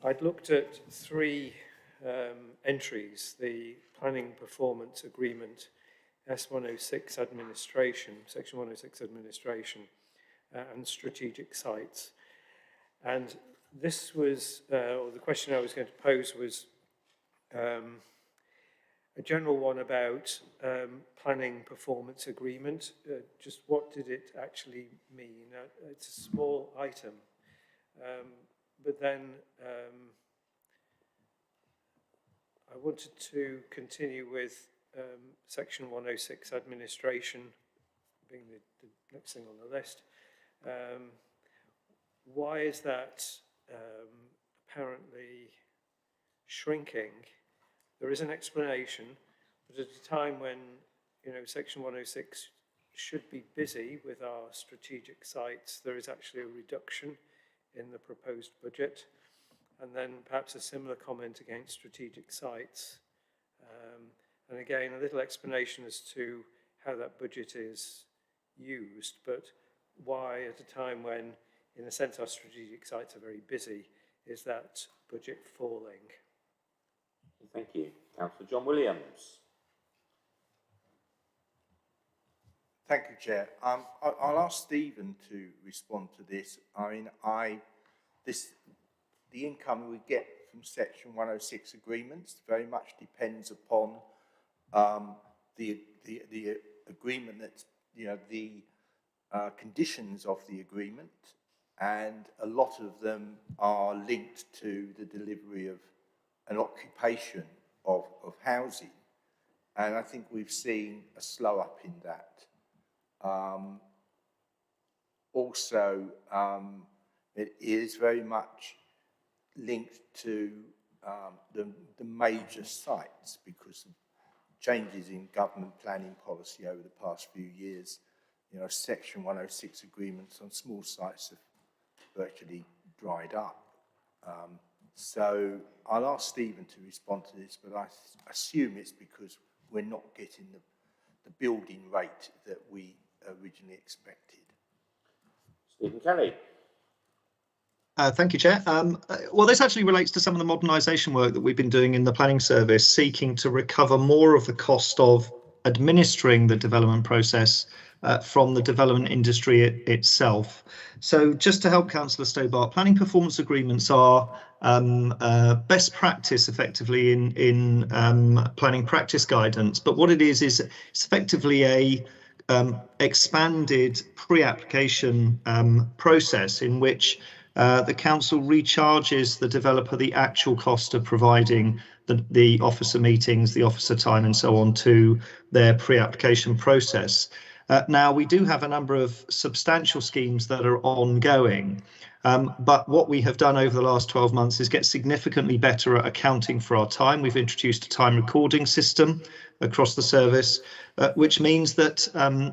I'd looked at three entries: the planning performance agreement, S106 administration, section 106 administration, and strategic sites. And this was, or the question I was going to pose was a general one about planning performance agreement. Just what did it actually mean? It's a small item, but then I wanted to continue with section 106 administration being the next thing on the list. Why is that apparently shrinking? There is an explanation, but at a time when, you know, section 106 should be busy with our strategic sites, there is actually a reduction in the proposed budget. And then perhaps a similar comment against strategic sites. And again, a little explanation as to how that budget is used, but why at a time when, in a sense, our strategic sites are very busy, is that budget falling? Thank you. Councillor John Williams. Thank you, Chair. I'll ask Stephen to respond to this. I mean, the income we get from Section 106 agreements very much depends upon the agreement that, you know, the conditions of the agreement, and a lot of them are linked to the delivery of an occupation of housing. And I think we've seen a slow up in that. Also, it is very much linked to the major sites because of changes in government planning policy over the past few years. You know, Section 106 agreements on small sites have virtually dried up. So I'll ask Stephen to respond to this, but I assume it's because we're not getting the building rate that we originally expected. Stephen Kelly. Thank you, Chair. Well, this actually relates to some of the modernisation work that we've been doing in the planning service, seeking to recover more of the cost of administering the development process from the development industry itself. So just to help Councillor Stobart, planning performance agreements are best practice effectively in planning practice guidance. But what it is it's effectively a expanded pre-application process in which the council recharges the developer the actual cost of providing the officer meetings, the officer time and so on to their pre-application process. Now, we do have a number of substantial schemes that are ongoing, but what we have done over the last 12 months is get significantly better at accounting for our time. We've introduced a time recording system across the service, which means that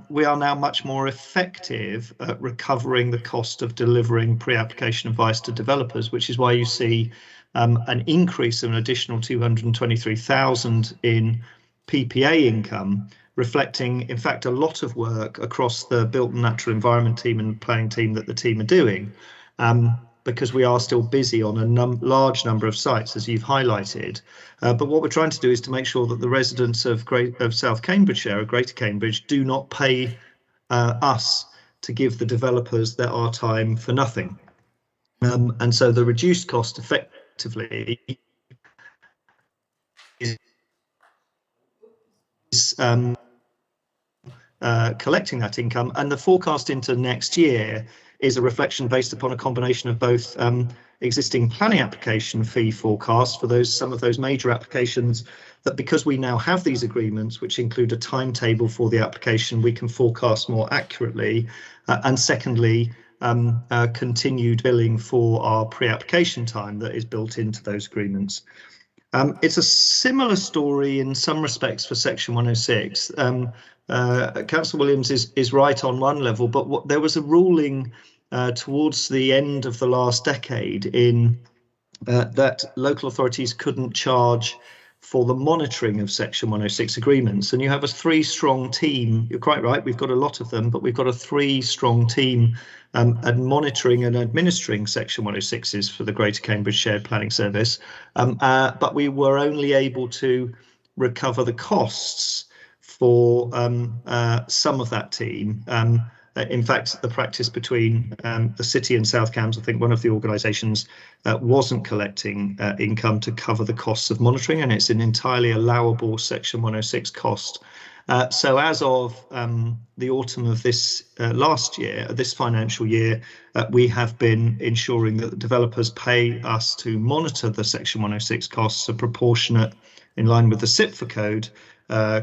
we are now much more effective at recovering the cost of delivering pre-application advice to developers, which is why you see an increase of an additional 223,000 in PPA income, reflecting, in fact, a lot of work across the built and natural environment team and planning team that the team are doing, because we are still busy on a large number of sites, as you've highlighted. But what we're trying to do is to make sure that the residents of South Cambridgeshire, or Greater Cambridge, do not pay us to give the developers our time for nothing. And so the reduced cost effectively is collecting that income, and the forecast into next year is a reflection based upon a combination of both existing planning application fee forecasts for some of those major applications that, because we now have these agreements which include a timetable for the application, we can forecast more accurately, and secondly, continued billing for our pre-application time that is built into those agreements. It's a similar story in some respects for Section 106. Councillor Williams is right on one level, but there was a ruling towards the end of the last decade in that local authorities couldn't charge for the monitoring of Section 106 agreements. And you have a three-strong team. You're quite right, we've got a lot of them, but we've got a three-strong team at monitoring and administering Section 106s for the Greater Cambridge Shared Planning Service. But we were only able to recover the costs for some of that team. In fact, the practice between the city and South Cambs, I think one of the organisations wasn't collecting income to cover the costs of monitoring, and it's an entirely allowable Section 106 cost. So as of the autumn of this this financial year, we have been ensuring that the developers pay us to monitor the Section 106 costs, a proportionate, in line with the SIPFA code,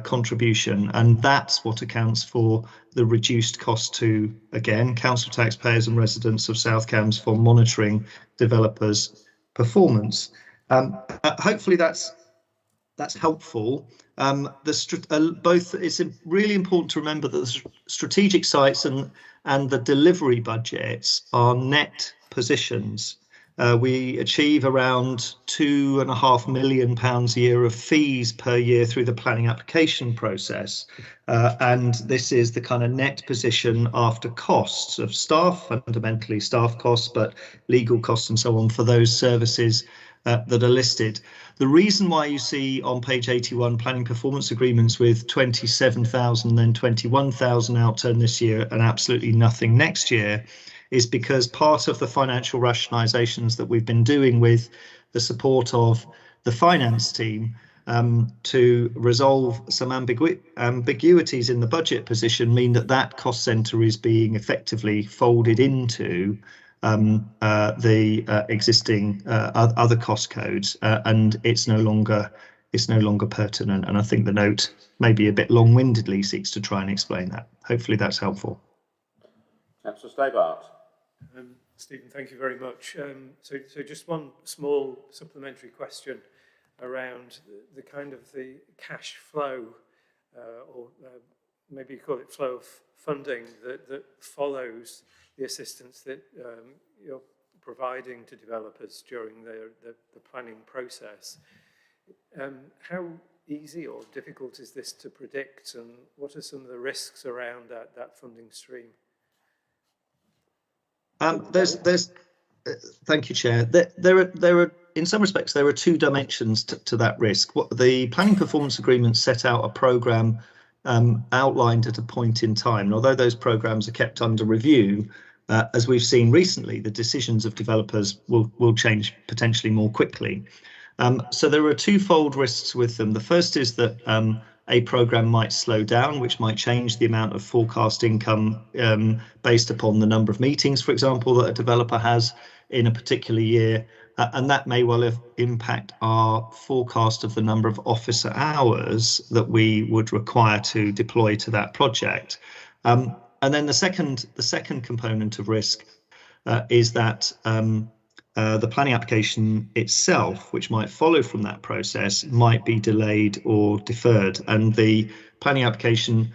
contribution, and that's what accounts for the reduced cost to, again, council taxpayers and residents of South Cambs for monitoring developers' performance. Hopefully that's helpful. It's really important to remember that the strategic sites and the delivery budgets are net positions. We achieve around £2.5 million a year of fees per year through the planning application process. And this is the kind of net position after costs of staff, fundamentally staff costs, but legal costs and so on for those services that are listed. The reason why you see on page 81 planning performance agreements with 27,000 then 21,000 outturn this year and absolutely nothing next year is because part of the financial rationalisations that we've been doing with the support of the finance team to resolve some ambiguities in the budget position mean that cost centre is being effectively folded into the existing other cost codes, and it's no longer pertinent. And I think the note, maybe a bit long-windedly, seeks to try and explain that. Hopefully that's helpful. Councillor Stobart. Stephen, thank you very much. So just one small supplementary question around the kind of the cash flow, or maybe you call it flow of funding that follows the assistance that you're providing to developers during the planning process. How easy or difficult is this to predict, and what are some of the risks around that funding stream? Thank you, Chair. There are, in some respects, there are two dimensions to that risk. What the planning performance agreement set out a programme outlined at a point in time. And although those programmes are kept under review, as we've seen recently, the decisions of developers will change potentially more quickly. So there are twofold risks with them. The first is that a programme might slow down, which might change the amount of forecast income based upon the number of meetings, for example, that a developer has in a particular year. And that may well impact our forecast of the number of officer hours that we would require to deploy to that project. And then the second component of risk is that the planning application itself, which might follow from that process, might be delayed or deferred. And the planning application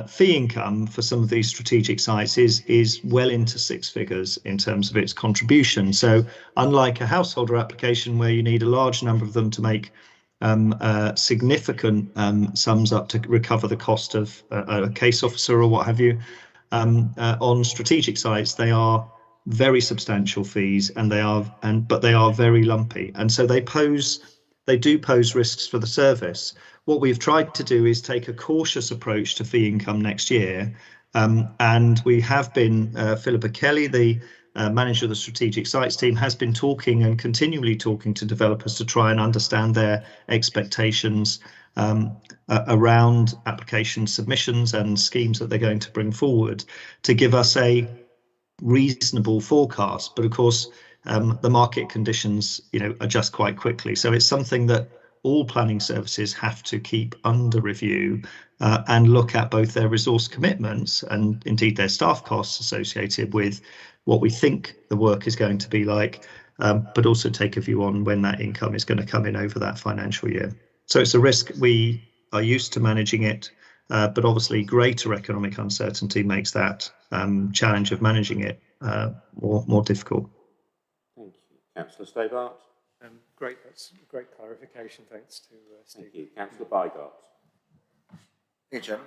fee income for some of these strategic sites is well into six figures in terms of its contribution. So unlike a householder application where you need a large number of them to make significant sums up to recover the cost of a case officer or what have you, on strategic sites they are very substantial fees, but they are very lumpy, and so they do pose risks for the service. What we've tried to do is take a cautious approach to fee income next year, and we have been, Philippa Kelly, the manager of the strategic sites team, has been talking and continually talking to developers to try and understand their expectations around application submissions and schemes that they're going to bring forward to give us a reasonable forecast. But of course, the market conditions, adjust quite quickly. So it's something that all planning services have to keep under review and look at both their resource commitments and indeed their staff costs associated with what we think the work is going to be like, but also take a view on when that income is going to come in over that financial year. So it's a risk. We are used to managing it, but obviously greater economic uncertainty makes that challenge of managing it more difficult. Thank you. Councillor Stobart. Great, that's great clarification. Thanks to Steve. Thank you. Councillor Bygart. Thank you,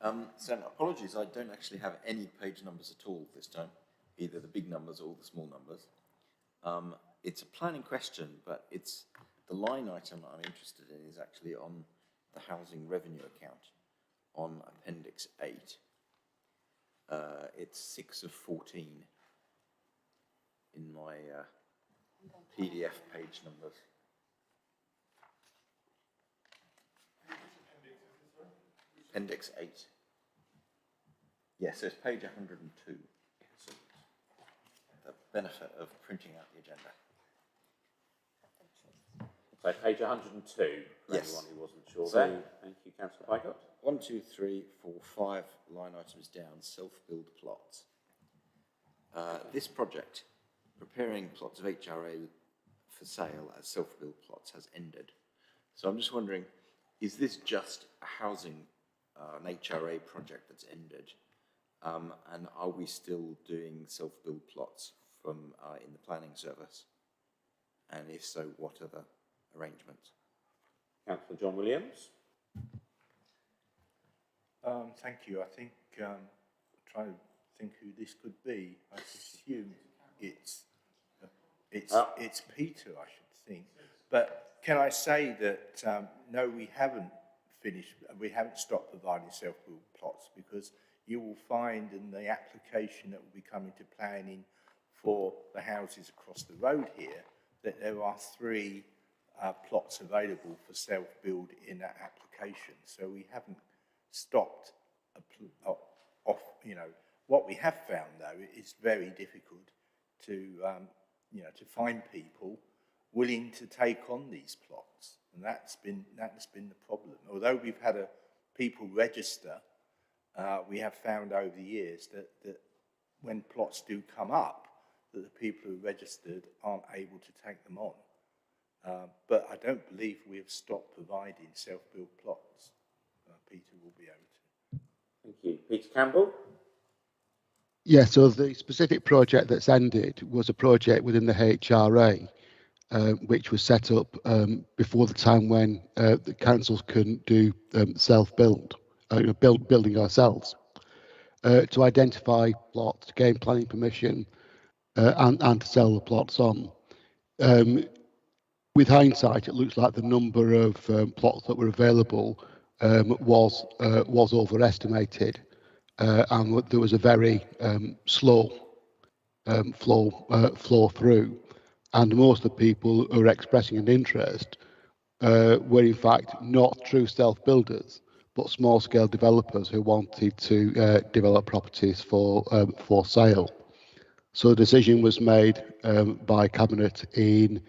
Chairman. So apologies, I don't actually have any page numbers at all this time, either the big numbers or the small numbers. It's a planning question, but it's the line item I'm interested in is actually on the housing revenue account on Appendix 8. It's 6 of 14 in my PDF page numbers. Appendix 8. Yes, so it's page 102. The benefit of printing out the agenda. So page 102, for yes. anyone who wasn't sure So, there. Thank you, Councillor Bygart. 1, 2, 3, 4, 5 line items down, self-build plots. This project, preparing plots of HRA for sale as self-build plots, has ended. So I'm just wondering, is this just a housing, an HRA project that's ended? And are we still doing self-build plots from in the planning service? And if so, what are the arrangements? Councillor John Williams. Thank you. I think trying to think who this could be. I assume it's Peter, I should think. But can I say that no, we haven't finished. We haven't stopped providing self-build plots, because you will find in the application that will be coming to planning for the houses across the road here that there are 3 plots available for self-build in that application. So we haven't stopped off. What we have found though is very difficult to to find people willing to take on these plots, and that's been the problem. Although we've had people register, we have found over the years that when plots do come up, that the people who registered aren't able to take them on. But I don't believe we have stopped providing self-build plots. Peter will be able to. Thank you. Peter Campbell. Yeah, so the specific project that's ended was a project within the HRA, which was set up before the time when the councils couldn't do self-build, building ourselves, to identify plots, to gain planning permission, and to sell the plots on. With hindsight, it looks like the number of plots that were available was overestimated, and there was a very slow flow through, and most of the people who were expressing an interest were in fact not true self-builders, but small-scale developers who wanted to develop properties for sale. So a decision was made by Cabinet in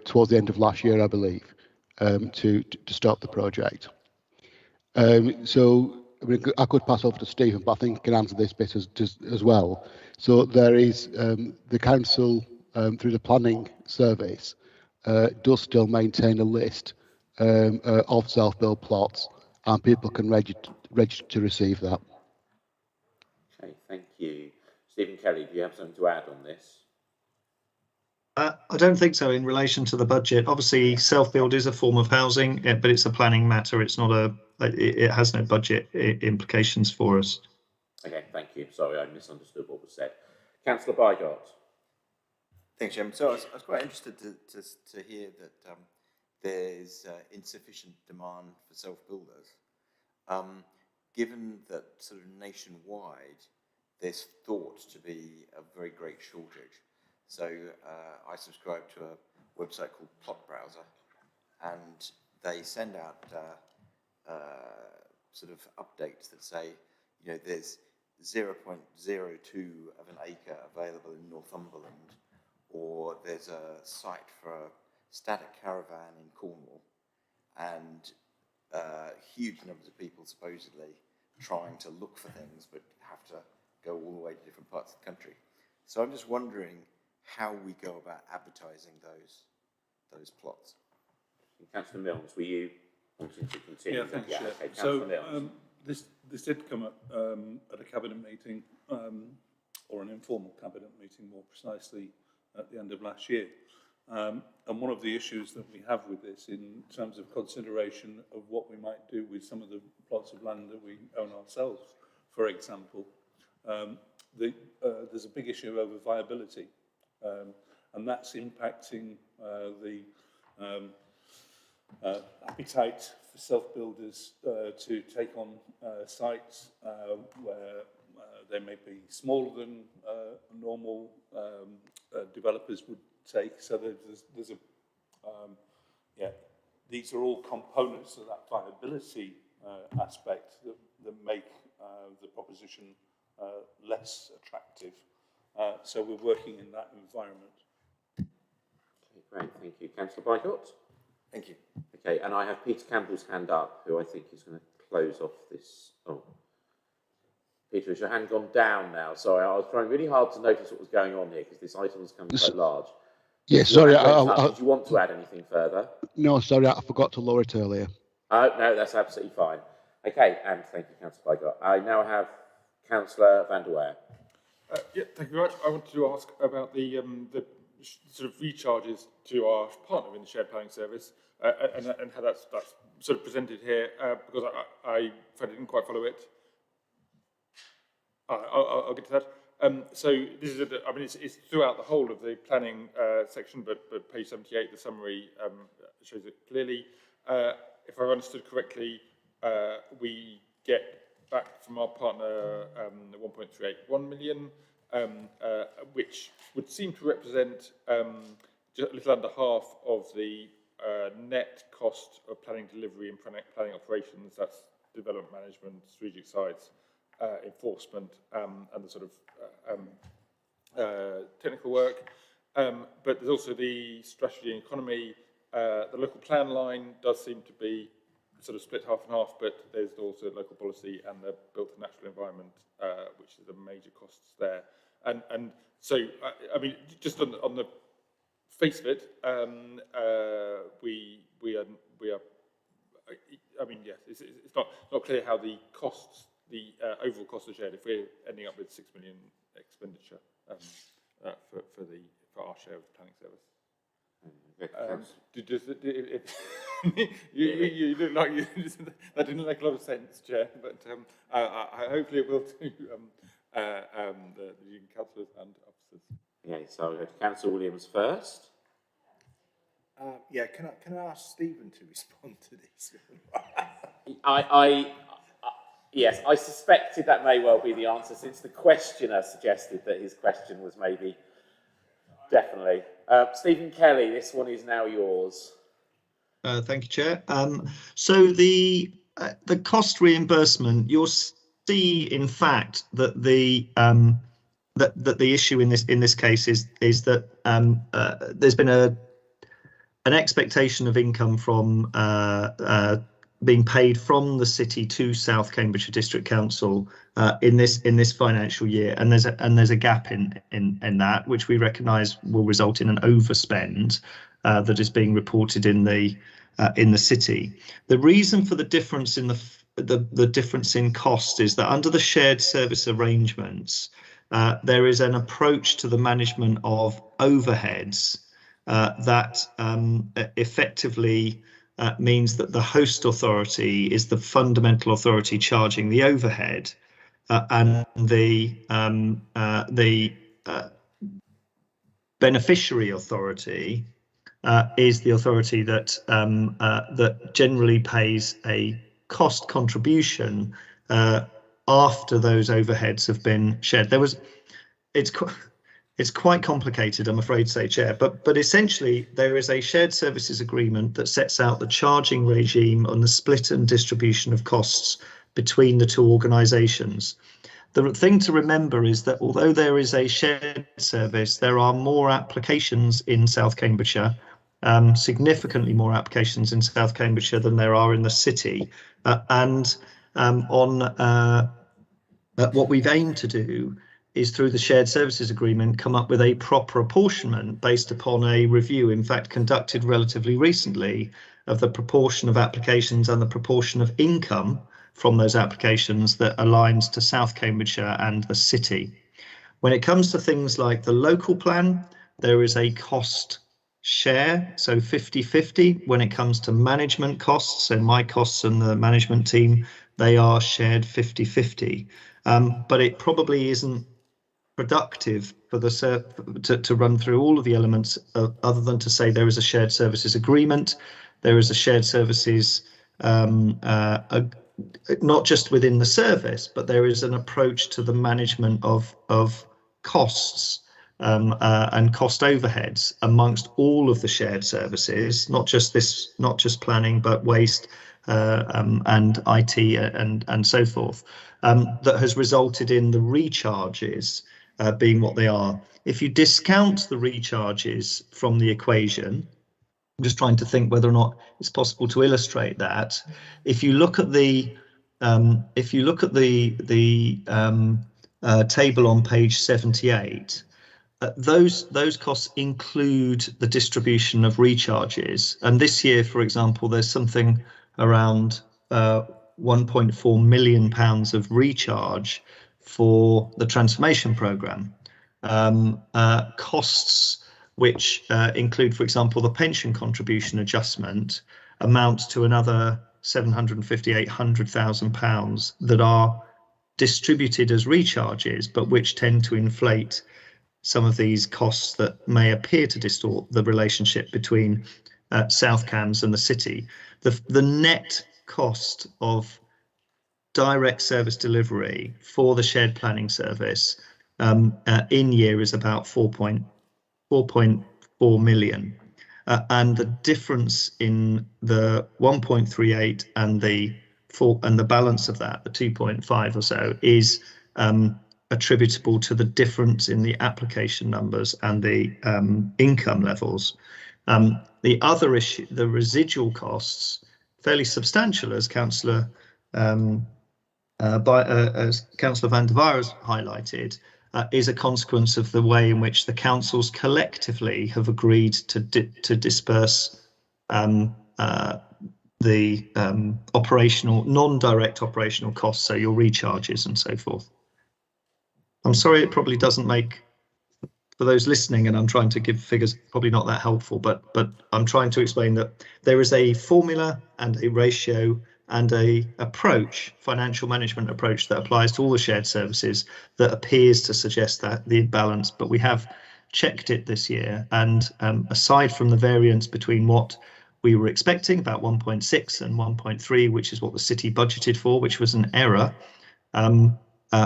towards the end of last year, I believe, to stop the project. So mean, I could pass over to Stephen, but I think he can answer this bit as well. So there is the council through the planning service does still maintain a list of self-build plots, and people can register to receive that. Okay, thank you. Stephen Kelly, do you have something to add on this? I don't think so in relation to the budget. Obviously, self-build is a form of housing, but it's a planning matter. It's not it has no budget implications for us. Okay, thank you. Sorry, I misunderstood what was said. Councillor Bygart. Thanks, Chairman. So I was quite interested to hear that there's insufficient demand for self-builders. Given that sort of nationwide, there's thought to be a very great shortage. So I subscribe to a website called Plot Browser, and they send out sort of updates that say, you know, there's 0.02 of an acre available in Northumberland, or there's a site for a static caravan in Cornwall, and huge numbers of people supposedly trying to look for things but have to go all the way to different parts of the country. So I'm just wondering how we go about advertising those plots. Councillor Milnes, were you wanting to continue? Yeah, thanks, Chair. Okay, so this did come up at a cabinet meeting, or an informal cabinet meeting more precisely, at the end of last year. And one of the issues that we have with this in terms of consideration of what we might do with some of the plots of land that we own ourselves, for example, there's a big issue over viability, and that's impacting the appetite for self-builders to take on sites where they may be smaller than normal developers would take. So there's a these are all components of that viability aspect that make the proposition less attractive. So we're working in that environment. Okay, great, thank you. Councillor Bygart? Thank you. Okay, and I have Peter Campbell's hand up, who I think is going to close off this. Oh, Peter, has your hand gone down now? Sorry, I was trying really hard to notice what was going on here because this item was coming quite large. Yeah, sorry. Did you want to add anything further? No, sorry, I forgot to lower it earlier. No, that's absolutely fine. Okay, and thank you, Councillor Bygart. I now have Councillor van der Weyer. Yeah, thank you very much. I wanted to ask about the sort of recharges to our partner in the shared planning service, and how that's sort of presented here, because I didn't quite follow it. I'll get to that. So this is, I mean, it's throughout the whole of the planning section, but page 78, the summary shows it clearly. If I've understood correctly, we get back from our partner 1.381 million, which would seem to represent just a little under half of the net cost of planning delivery and planning operations. That's development management, strategic sites, enforcement, and the sort of technical work. But there's also the strategy and economy. The local plan line does seem to be sort of split half and half, but there's also local policy and the built to natural environment, which is the major costs there. And so, I mean, just on the face of it, we are. I mean, yes, it's not clear how the costs, the overall cost are shared. If we're ending up with 6 million expenditure for our share of the planning service. You look like that didn't make a lot of sense, Chair, but hopefully it will to the councillors and officers. Okay, so I'll go to Councillor Williams first. Yeah, can I ask Stephen to respond to this? Yes, I suspected that may well be the answer, since the questioner suggested that his question was maybe definitely. Stephen Kelly, this one is now yours. Thank you, Chair. So the cost reimbursement, you'll see, in fact, that the that the issue in this case is that there's been an expectation of income from being paid from the city to South Cambridgeshire District Council in this financial year, and there's a gap in that, which we recognise will result in an overspend that is being reported in the city. The reason for the difference in the difference in cost is that under the shared service arrangements, there is an approach to the management of overheads that effectively means that the host authority is the fundamental authority charging the overhead, and the beneficiary authority is the authority that that generally pays a cost contribution after those overheads have been shared. It's quite complicated, I'm afraid to say, Chair, but essentially there is a shared services agreement that sets out the charging regime and the split and distribution of costs between the two organisations. The thing to remember is that although there is a shared service, there are more applications in South Cambridgeshire, significantly more applications in South Cambridgeshire than there are in the city. What we've aimed to do is, through the shared services agreement, come up with a proper apportionment based upon a review, in fact, conducted relatively recently, of the proportion of applications and the proportion of income from those applications that aligns to South Cambridgeshire and the city. When it comes to things like the local plan, there is a cost share, so 50-50. When it comes to management costs, so my costs and the management team, they are shared 50-50. But it probably isn't productive for the to run through all of the elements other than to say there is a shared services agreement, there is a shared services not just within the service, but there is an approach to the management of costs and cost overheads amongst all of the shared services, not just planning, but waste and IT and so forth, that has resulted in the recharges being what they are. If you discount the recharges from the equation, I'm just trying to think whether or not it's possible to illustrate that. If you look at the table on page 78, those costs include the distribution of recharges. And this year, for example, there's something around £1.4 million of recharge for the transformation programme. Costs which include, for example, the pension contribution adjustment, amounts to another £750,000-800,000 that are distributed as recharges, but which tend to inflate some of these costs that may appear to distort the relationship between South Cambs and the city. The net cost of direct service delivery for the shared planning service in year is about 4.4 million. And the difference in the 1.38 and the balance of that, the 2.5 or so, is attributable to the difference in the application numbers and the income levels. The other issue, the residual costs, fairly substantial, as Councillor Van der Vaar has highlighted, is a consequence of the way in which the councils collectively have agreed to disperse the operational, non-direct operational costs, so your recharges and so forth. I'm sorry, it probably doesn't make, for those listening, and I'm trying to give figures, probably not that helpful, but I'm trying to explain that there is a formula and a ratio and a approach, financial management approach, that applies to all the shared services that appears to suggest that the imbalance, but we have checked it this year, and aside from the variance between what we were expecting, about 1.6 and 1.3, which is what the city budgeted for, which was an error,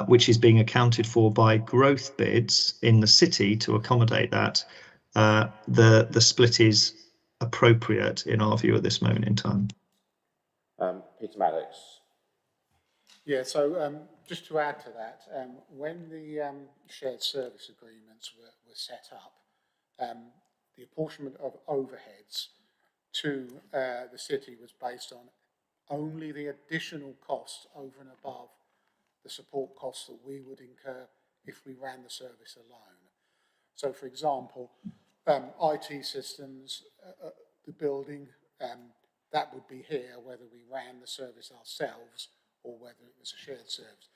which is being accounted for by growth bids in the city to accommodate that, the split is appropriate in our view at this moment in time. Peter Maddox. Yeah, so just to add to that, when the shared service agreements were set up, the apportionment of overheads to the city was based on only the additional costs over and above the support costs that we would incur if we ran the service alone. So, for example, IT systems, the building, that would be here whether we ran the service ourselves or whether it was a shared service.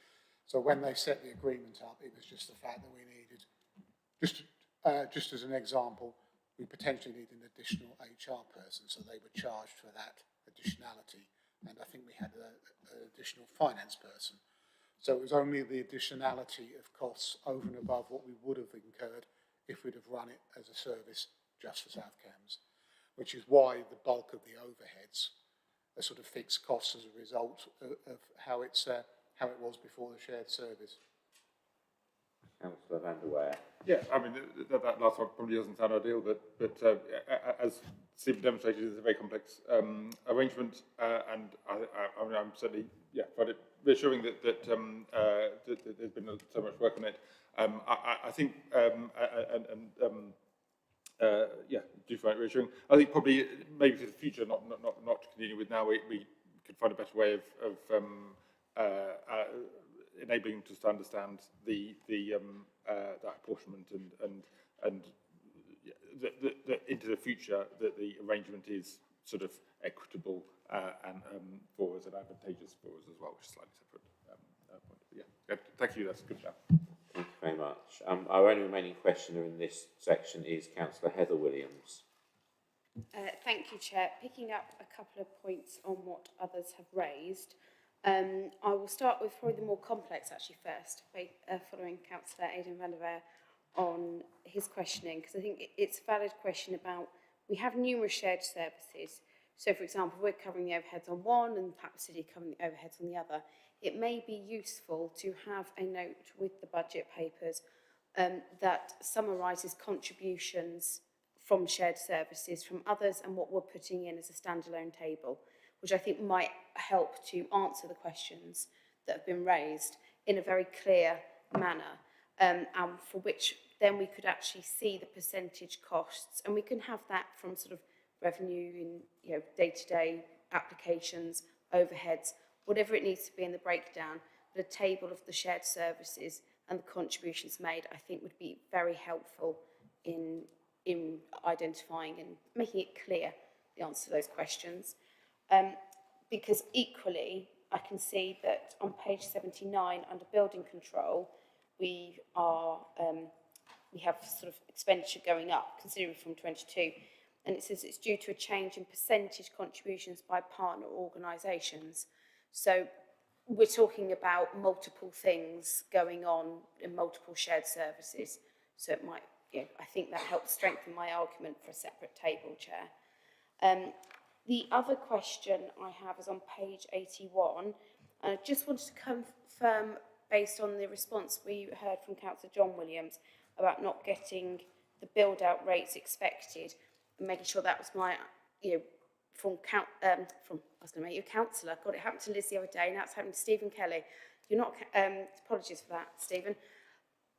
So when they set the agreement up, it was just the fact that we needed, just as an example, we potentially need an additional HR person, so they were charged for that additionality. And I think we had an additional finance person. So it was only the additionality of costs over and above what we would have incurred if we'd have run it as a service just for South Cambs, which is why the bulk of the overheads are sort of fixed costs as a result of how it was before the shared service. Councillor van der Weyer. Yeah, I mean, that last one probably doesn't sound ideal, but as Stephen demonstrated, it's a very complex arrangement, and I mean, I'm certainly, find it reassuring that there's been so much work on it. I think, do find it reassuring. I think probably maybe for the future, not to continue with now, we could find a better way of enabling us to understand that apportionment and into the future that the arrangement is sort of equitable and for us and advantageous for us as well, which is a slightly separate point. But yeah, thank you. That's a good job. Thank you very much. Our only remaining questioner in this section is Councillor Heather Williams. Thank you, Chair. Picking up a couple of points on what others have raised. I will start with probably the more complex actually first, following Councillor Aidan van der Weyer on his questioning, because I think it's a valid question about, we have numerous shared services. So, for example, we're covering the overheads on one and perhaps City covering the overheads on the other. It may be useful to have a note with the budget papers that summarises contributions from shared services from others and what we're putting in as a standalone table, which I think might help to answer the questions that have been raised in a very clear manner, and for which then we could actually see the percentage costs, and we can have that from sort of revenue in day-to-day applications, overheads, whatever it needs to be in the breakdown. But a table of the shared services and the contributions made, I think, would be very helpful in identifying and making it clear the answer to those questions. Because equally, I can see that on page 79 under building control, we have sort of expenditure going up considerably from 22, and it says it's due to a change in percentage contributions by partner organisations. So we're talking about multiple things going on in multiple shared services. So it might, I think that helps strengthen my argument for a separate table, Chair. The other question I have is on page 81, and I just wanted to confirm, based on the response we heard from Councillor John Williams about not getting the build-out rates expected, and making sure that was my, from I was going to make you a councillor. God, it happened to Liz the other day, now it's happening to Stephen Kelly. You're not, apologies for that, Stephen.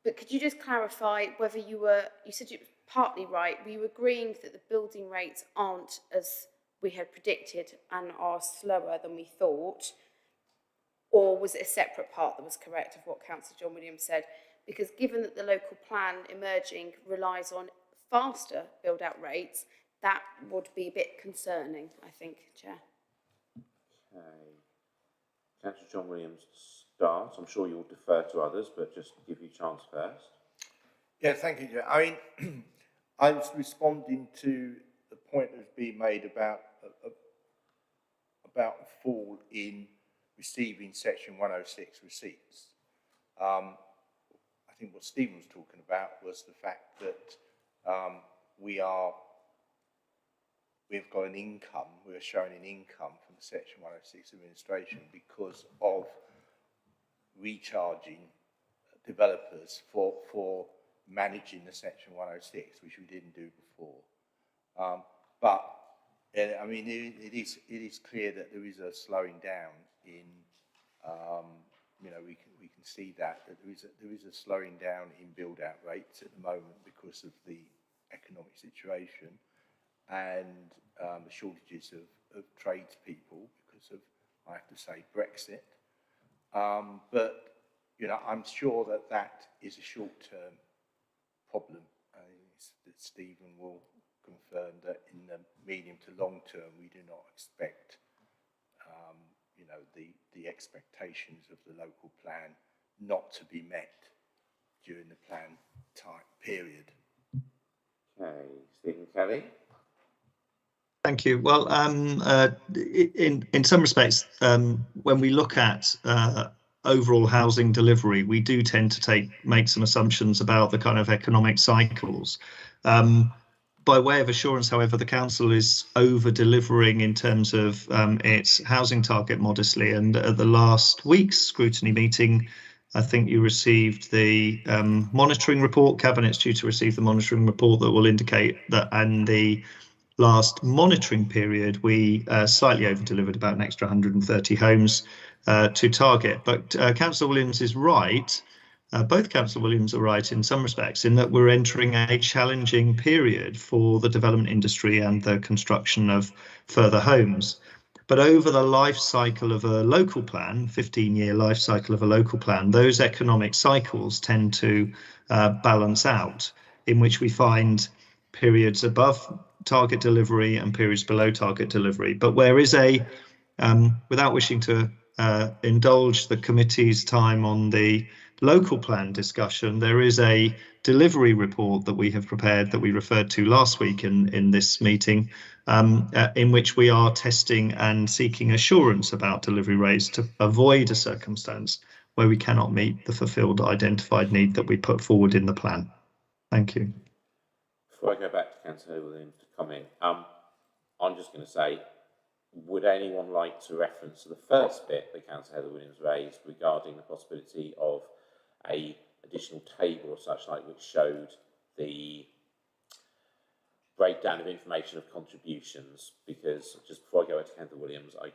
But could you just clarify whether you said it was partly right, were you agreeing that the building rates aren't as we had predicted and are slower than we thought, or was it a separate part that was correct of what Councillor John Williams said? Because given that the local plan emerging relies on faster build-out rates, that would be a bit concerning, I think, Chair. Okay. Councillor John Williams to start. I'm sure you'll defer to others, but just give you a chance first. Yeah, thank you, Chair. I mean, I was responding to the point that's been made about a fall in receiving Section 106 receipts. I think what Stephen was talking about was the fact that we've got an income, we're showing an income from the Section 106 administration because of recharging developers for managing the Section 106, which we didn't do before. But I mean, it is clear that there is a slowing down in, we can see that there is a slowing down in build-out rates at the moment because of the economic situation and the shortages of tradespeople because of I have to say, Brexit. But, you know, I'm sure that that is a short-term problem. That Stephen will confirm that in the medium to long term, we do not expect, you know, the expectations of the local plan not to be met during the plan time period. Okay, Stephen Kelly. Thank you. Well, in some respects, when we look at overall housing delivery, we do tend to make some assumptions about the kind of economic cycles. By way of assurance, however, the council is over-delivering in terms of its housing target modestly. And at the last week's scrutiny meeting, I think you received the monitoring report. Cabinet's due to receive the monitoring report that will indicate that, and the last monitoring period, we slightly over-delivered about an extra 130 homes to target. But Councillor Williams is right. Both Councillor Williams are right in some respects, in that we're entering a challenging period for the development industry and the construction of further homes. But over the life cycle of a local plan, 15-year life cycle of a local plan, those economic cycles tend to balance out, in which we find periods above target delivery and periods below target delivery. But where is a, without wishing to indulge the committee's time on the local plan discussion, there is a delivery report that we have prepared that we referred to last week in this meeting, in which we are testing and seeking assurance about delivery rates to avoid a circumstance where we cannot meet the fulfilled identified need that we put forward in the plan. Thank you. Before I go back to Councillor Williams to comment, I'm just going to say, would anyone like to reference to the first bit that Councillor Heather Williams raised regarding the possibility of a additional table or such like, which showed the breakdown of information of contributions? Because just before I go to Councillor Williams, I'm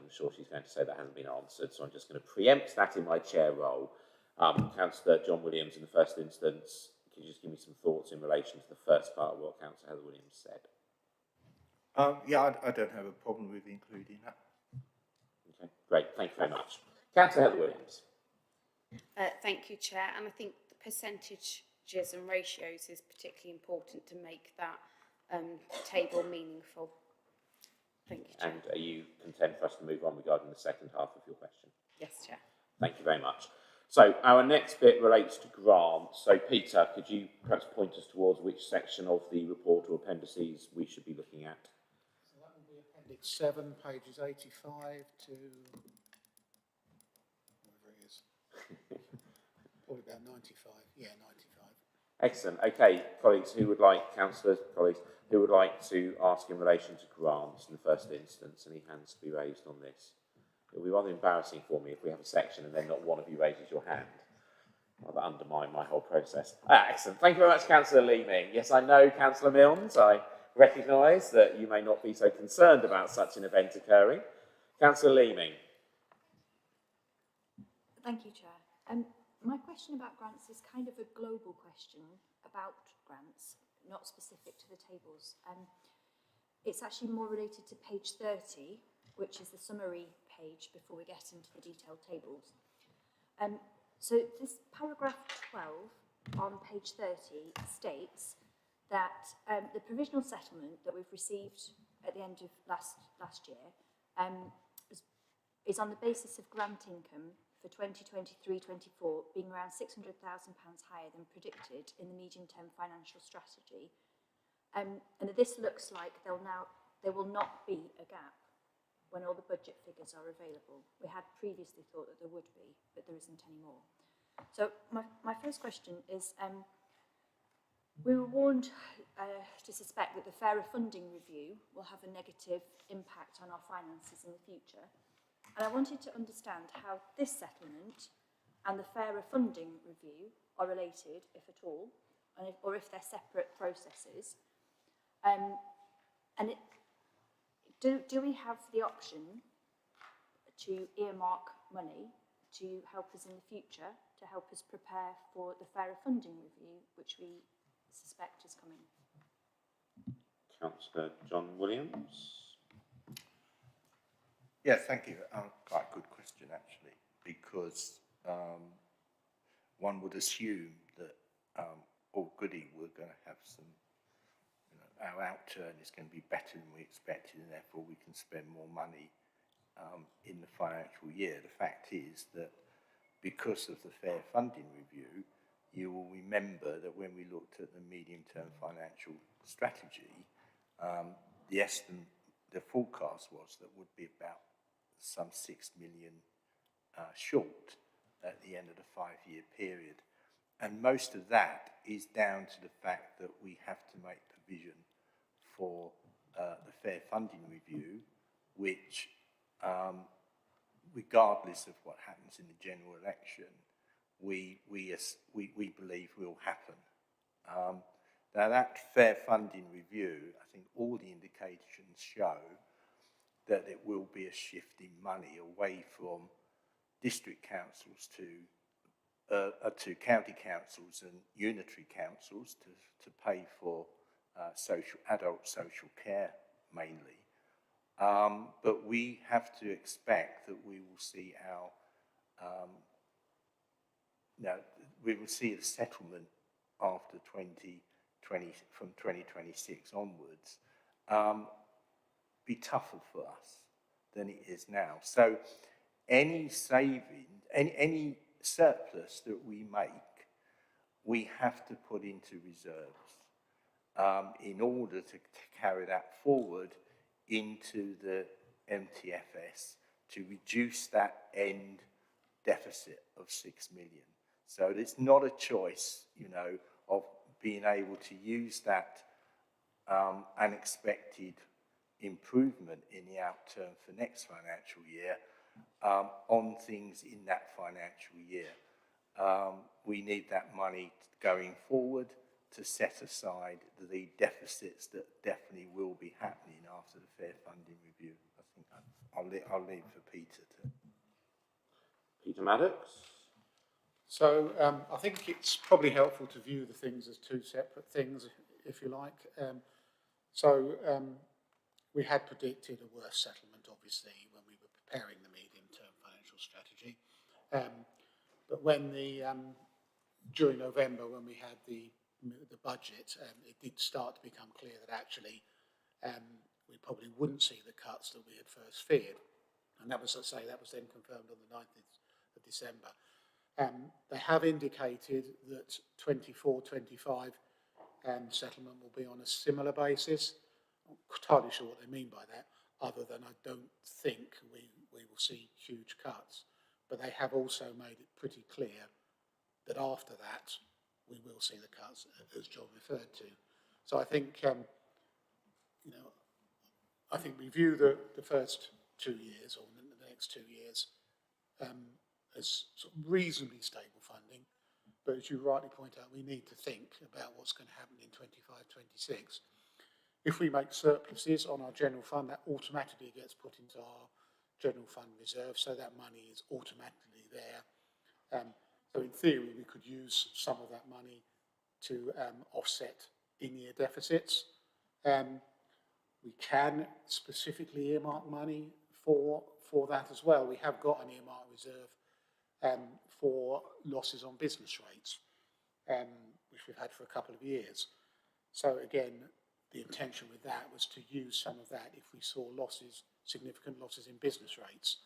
sure she's going to say that hasn't been answered, so I'm just going to preempt that in my chair role. Councillor John Williams, in the first instance, could you just give me some thoughts in relation to the first part of what Councillor Heather Williams said? Yeah, I don't have a problem with including that. Okay, great, thank you very much. Councillor Heather Williams. Thank you, Chair. And I think the percentages and ratios is particularly important to make that table meaningful. Thank you, Chair. And are you content for us to move on regarding the second half of your question? Yes, Chair. Thank you very much. So our next bit relates to grants. So Peter, could you perhaps point us towards which section of the report or appendices we should be looking at? So that will be Appendix 7, pages 85 to whatever it is. Probably about 95. Yeah, 95. Excellent. Okay, colleagues, councillors, colleagues, who would like to ask in relation to grants in the first instance? Any hands to be raised on this? It will be rather embarrassing for me if we have a section and then not one of you raises your hand. Rather undermine my whole process. Excellent. Thank you very much, Councillor Leeming. Yes, I know, Councillor Milnes, I recognise that you may not be so concerned about such an event occurring. Councillor Leeming. Thank you, Chair. My question about grants is kind of a global question about grants, not specific to the tables. It's actually more related to page 30, which is the summary page before we get into the detailed tables. So this paragraph 12 on page 30 states that the provisional settlement that we've received at the end of last year is on the basis of grant income for 2023-24 being around £600,000 higher than predicted in the medium-term financial strategy. And this looks like there will not be a gap when all the budget figures are available. We had previously thought that there would be, but there isn't anymore. So my first question is, we were warned to suspect that the fairer funding review will have a negative impact on our finances in the future. And I wanted to understand how this settlement and the fairer funding review are related, if at all, or if they're separate processes. Do we have the option to earmark money to help us in the future, to help us prepare for the fairer funding review, which we suspect is coming? Councillor John Williams. Yeah, thank you. Quite a good question, actually, because one would assume that all goody, we're going to have some, our outturn is going to be better than we expected, and therefore we can spend more money in the financial year. The fact is that because of the fair funding review, you will remember that when we looked at the medium-term financial strategy, the forecast was that would be about some 6 million short at the end of the 5-year period. And most of that is down to the fact that we have to make provision for the fair funding review, which, regardless of what happens in the general election, we believe will happen. Now that fair funding review, I think all the indications show that it will be a shift in money away from district councils to county councils and unitary councils to pay for adult social care mainly. But we have to expect that we will see we will see the settlement after 2020, from 2026 onwards, be tougher for us than it is now. So any saving, any surplus that we make, we have to put into reserves in order to carry that forward into the MTFS to reduce that end deficit of 6 million. So it's not a choice, of being able to use that unexpected improvement in the outturn for next financial year on things in that financial year. We need that money going forward to set aside the deficits that definitely will be happening after the fair funding review. I think I'll leave for Peter to. Peter Maddox. So I think it's probably helpful to view the things as two separate things, if you like. We had predicted a worse settlement, obviously, when we were preparing the medium-term financial strategy. But when during November, when we had the budget, it did start to become clear that actually we probably wouldn't see the cuts that we had first feared. And that was, let's say, that was then confirmed on the 9th of December. They have indicated that 24-25 settlement will be on a similar basis. I'm not entirely sure what they mean by that, other than I don't think we will see huge cuts. But they have also made it pretty clear that after that, we will see the cuts, as John referred to. So I think, I think we view the first 2 years, or the next 2 years, as sort of reasonably stable funding. But as you rightly point out, we need to think about what's going to happen in 25-26. If we make surpluses on our general fund, that automatically gets put into our general fund reserve, so that money is automatically there. So in theory, we could use some of that money to offset in-year deficits. We can specifically earmark money for that as well. We have got an earmark reserve for losses on business rates, which we've had for a couple of years. So again, the intention with that was to use some of that if we saw significant losses in business rates.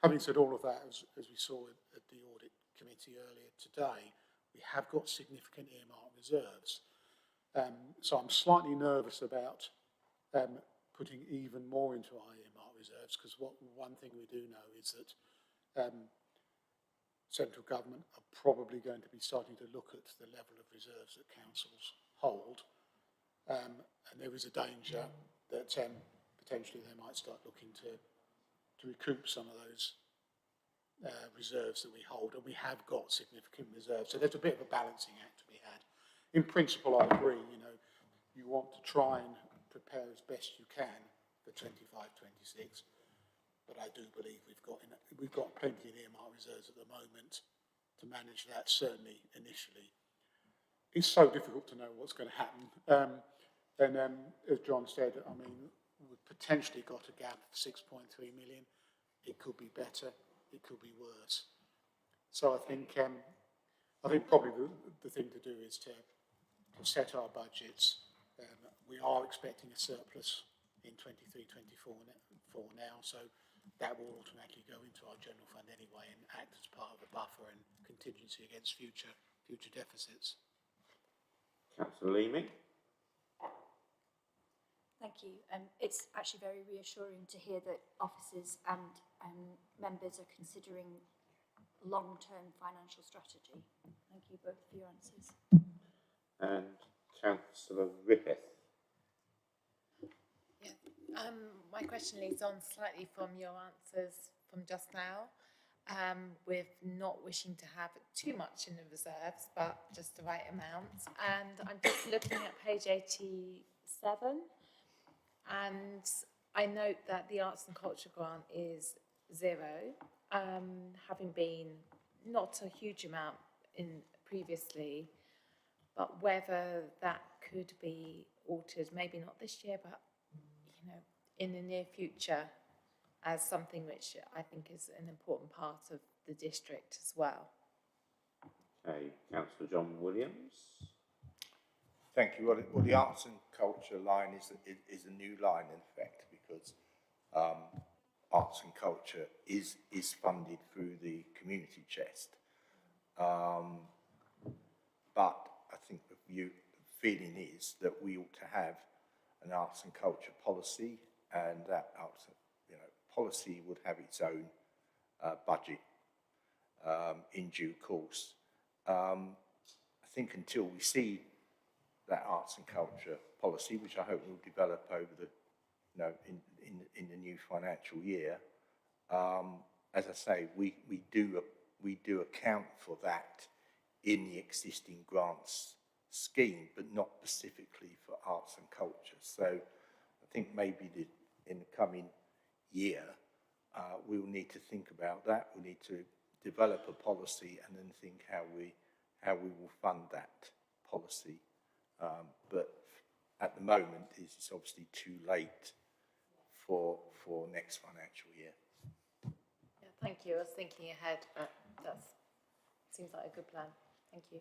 Having said all of that, as we saw at the audit committee earlier today, we have got significant earmark reserves. So I'm slightly nervous about putting even more into our earmark reserves, because one thing we do know is that central government are probably going to be starting to look at the level of reserves that councils hold. And there is a danger that potentially they might start looking to recoup some of those reserves that we hold, and we have got significant reserves. So there's a bit of a balancing act to be had. In principle, I agree, you want to try and prepare as best you can for 25-26, but I do believe we've got plenty of earmark reserves at the moment to manage that, certainly initially. It's so difficult to know what's going to happen. And as John said, I mean, we've potentially got a gap of 6.3 million. It could be better, it could be worse. So I think probably the thing to do is to set our budgets. We are expecting a surplus in 23-24 now, so that will automatically go into our general fund anyway and act as part of a buffer and contingency against future deficits. Councillor Leamy. Thank you. It's actually very reassuring to hear that officers and members are considering long-term financial strategy. Thank you both for your answers. And Councillor Rippeth. Yeah. My question leads on slightly from your answers from just now, with not wishing to have too much in the reserves, but just the right amount. And I'm just looking at page 87, and I note that the Arts and Culture grant is 0, having been not a huge amount in previously, but whether that could be altered, maybe not this year, but in the near future, as something which I think is an important part of the district as well. Okay, Councillor John Williams. Thank you. Well, the arts and culture line is a new line in effect, because arts and culture is funded through the community chest. But I think the feeling is that we ought to have an arts and culture policy, and that policy would have its own budget in due course. I think until we see that arts and culture policy, which I hope will develop over the in the new financial year, as I say, we do account for that in the existing grants scheme, but not specifically for arts and culture. So I think maybe in the coming year, we'll need to think about that. We need to develop a policy and then think how we will fund that policy. But at the moment, it's obviously too late for next financial year. Yeah, thank you. I was thinking ahead, but that seems like a good plan. Thank you.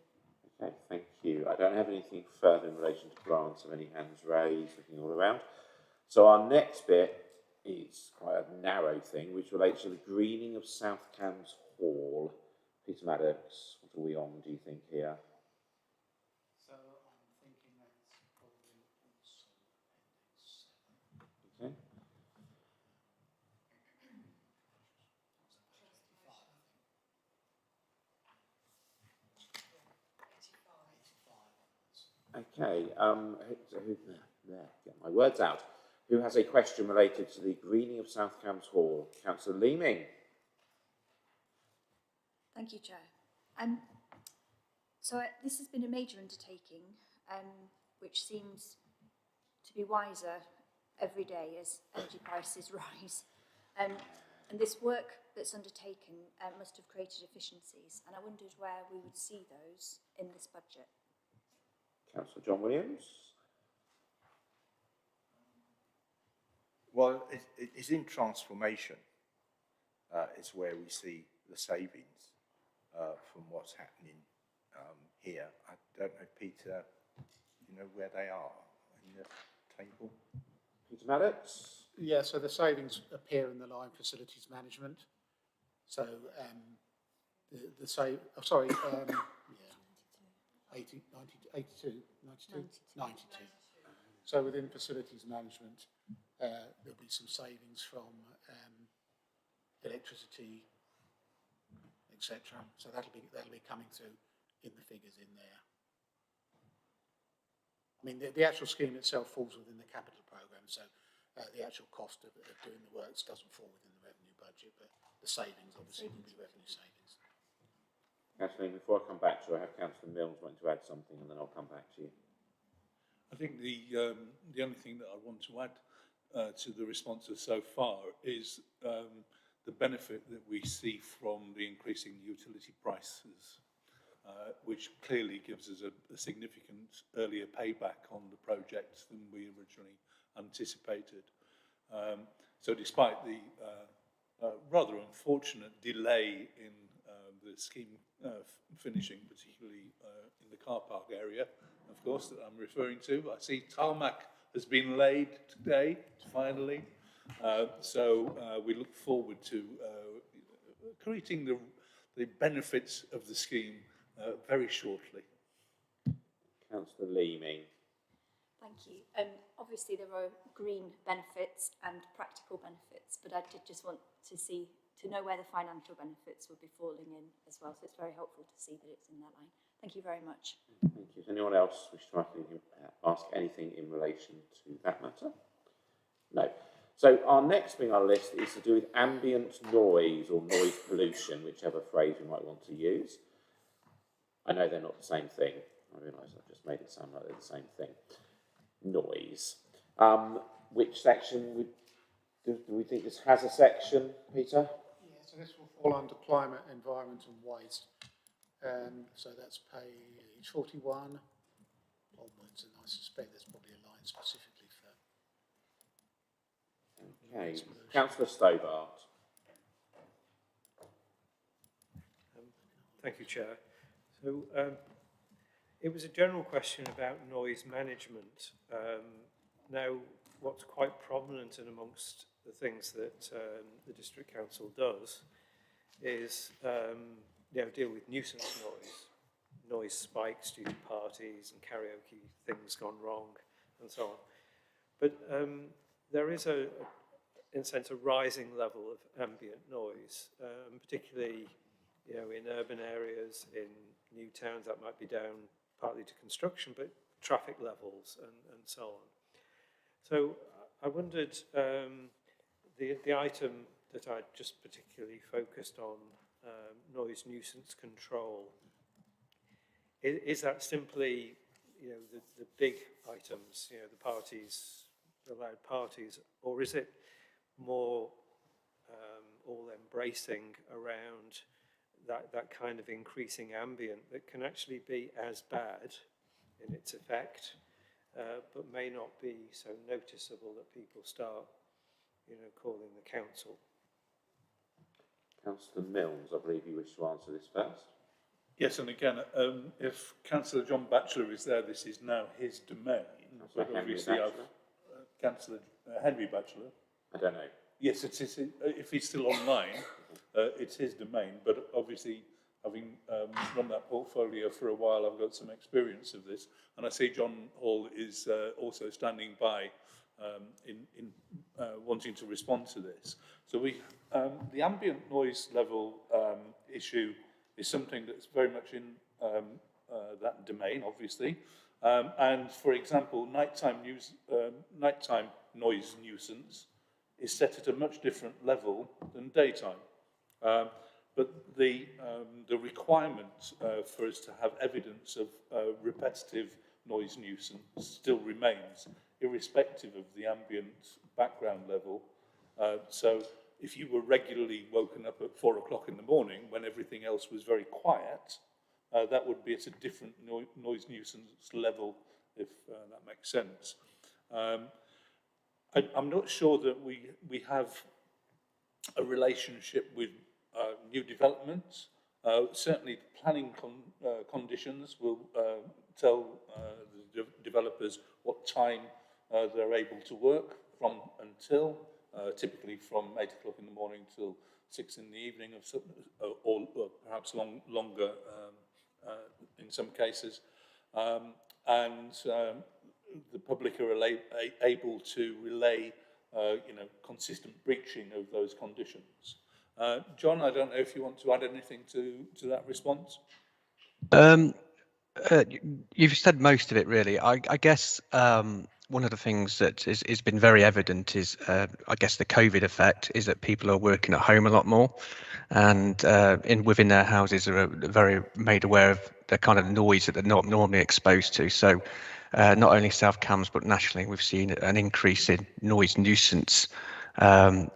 Okay, thank you. I don't have anything further in relation to grants of any hands raised, looking all around. So our next bit is quite a narrow thing, which relates to the greening of South Cambs Hall. Peter Maddox, what are we on, do you think, here? So I'm thinking that's probably also appendix 7. Okay. Okay, get my words out. Who has a question related to the greening of South Cambs Hall? Councillor Leaming. Thank you, Chair. So this has been a major undertaking, which seems to be wiser every day as energy prices rise. And this work that's undertaken must have created efficiencies, and I wondered where we would see those in this budget. Councillor John Williams. Well, it's in transformation. It's where we see the savings from what's happening here. I don't know, Peter, you know where they are in the table? Peter Maddox? Yeah, so the savings appear in the line facilities management. So the save, oh, sorry, yeah, 80, 90, 82, 92, 92. So within facilities management, there'll be some savings from electricity, etc. So that'll be coming through in the figures in there. I mean, the actual scheme itself falls within the capital programme, so the actual cost of doing the works doesn't fall within the revenue budget, but the savings obviously will be revenue savings. Councillor, before I come back to you, I have Councillor Mills wanting to add something, and then I'll come back to you. I think the only thing that I want to add to the responses so far is the benefit that we see from the increasing utility prices, which clearly gives us a significant earlier payback on the project than we originally anticipated. So despite the rather unfortunate delay in the scheme finishing, particularly in the car park area, of course, that I'm referring to, I see tarmac has been laid today, finally. So we look forward to creating the benefits of the scheme very shortly. Councillor Leeming. Thank you. Obviously, there are green benefits and practical benefits, but I did just want to know where the financial benefits would be falling in as well. So it's very helpful to see that it's in that line. Thank you very much. Thank you. Does anyone else wish to ask anything in relation to that matter? No. So our next thing on our list is to do with ambient noise or noise pollution, whichever phrase we might want to use. I know they're not the same thing. I realise I've just made it sound like they're the same thing. Noise. Which section do we think this has a section, Peter? Yeah, so this will fall under climate, environment and waste. So that's page 41 onwards, and I suspect there's probably a line specifically for... Okay. Councillor Stobart. Thank you, Chair. So it was a general question about noise management. Now, what's quite prominent and amongst the things that the District Council does is deal with nuisance noise spikes due to parties and karaoke things gone wrong and so on. But there is in a sense, a rising level of ambient noise, particularly in urban areas, in new towns that might be down partly to construction, but traffic levels and so on. So I wondered, the item that I just particularly focused on, noise nuisance control, is that simply, the big items, the parties, the loud parties, or is it more all embracing around that kind of increasing ambient that can actually be as bad in its effect, but may not be so noticeable that people start, calling the council? Councillor Milnes, I believe you wish to answer this first. Yes, and again, if Councillor John Batchelor is there, this is now his domain. But obviously, Councillor Henry Batchelor. I don't know. Yes, it is. If he's still online, it's his domain. But obviously, having run that portfolio for a while, I've got some experience of this. And I see John Hall is also standing by in wanting to respond to this. So the ambient noise level issue is something that's very much in that domain, obviously. And for example, nighttime noise nuisance is set at a much different level than daytime. But the requirement for us to have evidence of repetitive noise nuisance still remains, irrespective of the ambient background level. So if you were regularly woken up at 4 o'clock in the morning when everything else was very quiet, that would be at a different noise nuisance level, if that makes sense. I'm not sure that we have a relationship with new developments. Certainly planning conditions will tell the developers what time they're able to work from until, typically from 8 o'clock in the morning till 6 in the evening, or perhaps longer in some cases. And the public are able to relay, consistent breaching of those conditions. John, I don't know if you want to add anything to that response. You've said most of it, really. I guess one of the things that has been very evident is, I guess, the COVID effect is that people are working at home a lot more, and within their houses are very made aware of the kind of noise that they're not normally exposed to. So not only South Cambs, but nationally, we've seen an increase in noise nuisance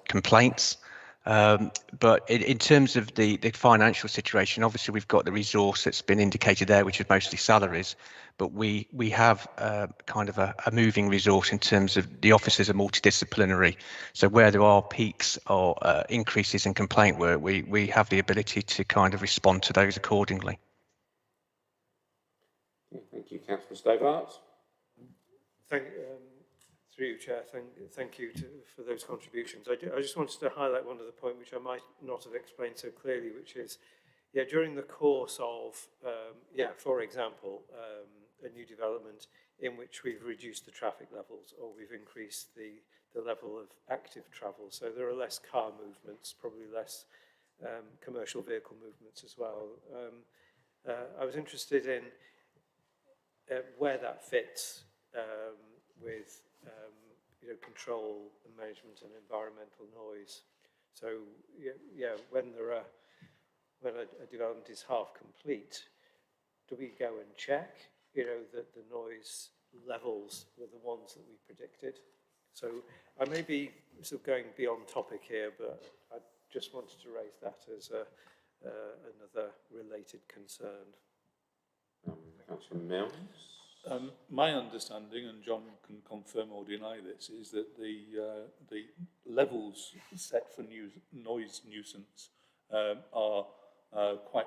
complaints. But in terms of the financial situation, obviously we've got the resource that's been indicated there, which is mostly salaries, but we have kind of a moving resource in terms of the officers are multidisciplinary. So where there are peaks or increases in complaint work, we have the ability to kind of respond to those accordingly. Thank you, Councillor Stobart. Through you, Chair, thank you for those contributions. I just wanted to highlight one other point which I might not have explained so clearly, which is, during the course of, for example, a new development in which we've reduced the traffic levels or we've increased the level of active travel. So there are less car movements, probably less commercial vehicle movements as well. I was interested in where that fits with control and management and environmental noise. So when a development is half complete, do we go and check, that the noise levels were the ones that we predicted? So I may be sort of going beyond topic here, but I just wanted to raise that as another related concern. Councillor Mills. My understanding, and John can confirm or deny this, is that the levels set for noise nuisance are quite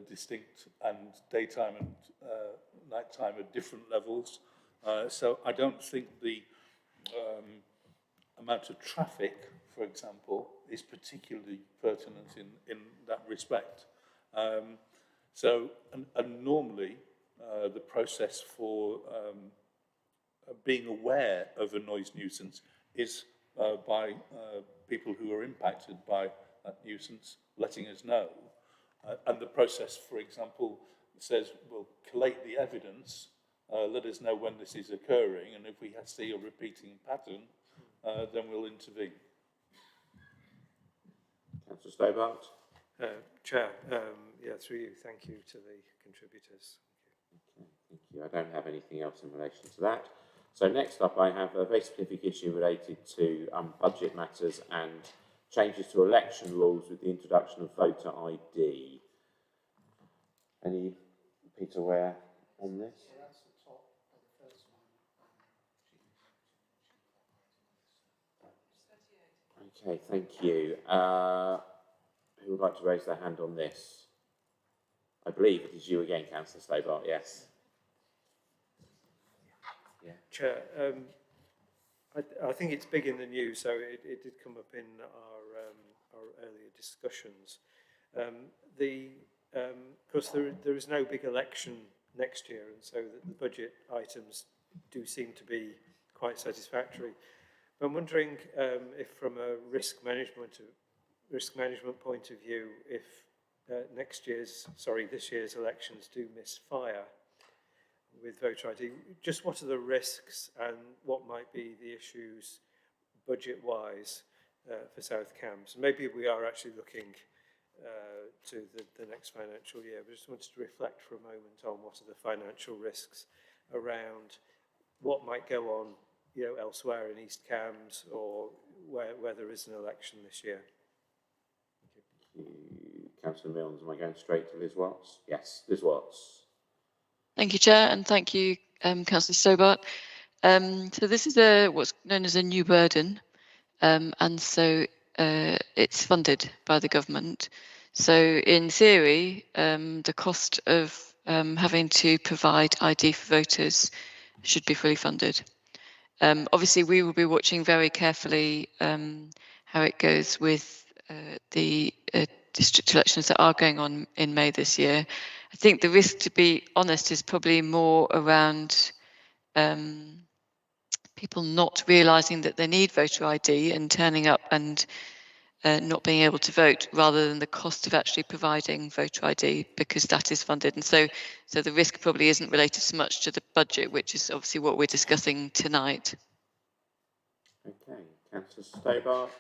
distinct, and daytime and nighttime are different levels. So I don't think the amount of traffic, for example, is particularly pertinent in that respect. And normally, the process for being aware of a noise nuisance is by people who are impacted by that nuisance letting us know. And the process, for example, says we'll collate the evidence, let us know when this is occurring, and if we see a repeating pattern, then we'll intervene. Councillor Stobart. Chair, through you, thank you to the contributors. Thank you. I don't have anything else in relation to that. So next up, I have a very specific issue related to budget matters and changes to election rules with the introduction of voter ID. Any, Peter, Ware on this? Okay, thank you. Who would like to raise their hand on this? I believe it is you again, Councillor Stobart, yes. Yeah. Chair, I think it's big in the news, so it did come up in our earlier discussions. Of course, there is no big election next year, and so the budget items do seem to be quite satisfactory. But I'm wondering if, from a risk management point of view, if this year's elections do misfire with voter ID, just what are the risks and what might be the issues budget-wise for South Cambs? Maybe we are actually looking to the next financial year, but I just wanted to reflect for a moment on what are the financial risks around what might go on, elsewhere in East Cambs or where there is an election this year. Thank you. Councillor Milnes, am I going straight to Liz Watts? Yes, Liz Watts. Thank you, Chair, and thank you, Councillor Stobart. So this is what's known as a new burden, and so it's funded by the government. So in theory, the cost of having to provide ID for voters should be fully funded. Obviously, we will be watching very carefully how it goes with the district elections that are going on in May this year. I think the risk, to be honest, is probably more around people not realising that they need voter ID and turning up and not being able to vote, rather than the cost of actually providing voter ID, because that is funded. And so the risk probably isn't related so much to the budget, which is obviously what we're discussing tonight. Okay, Councillor Stobart.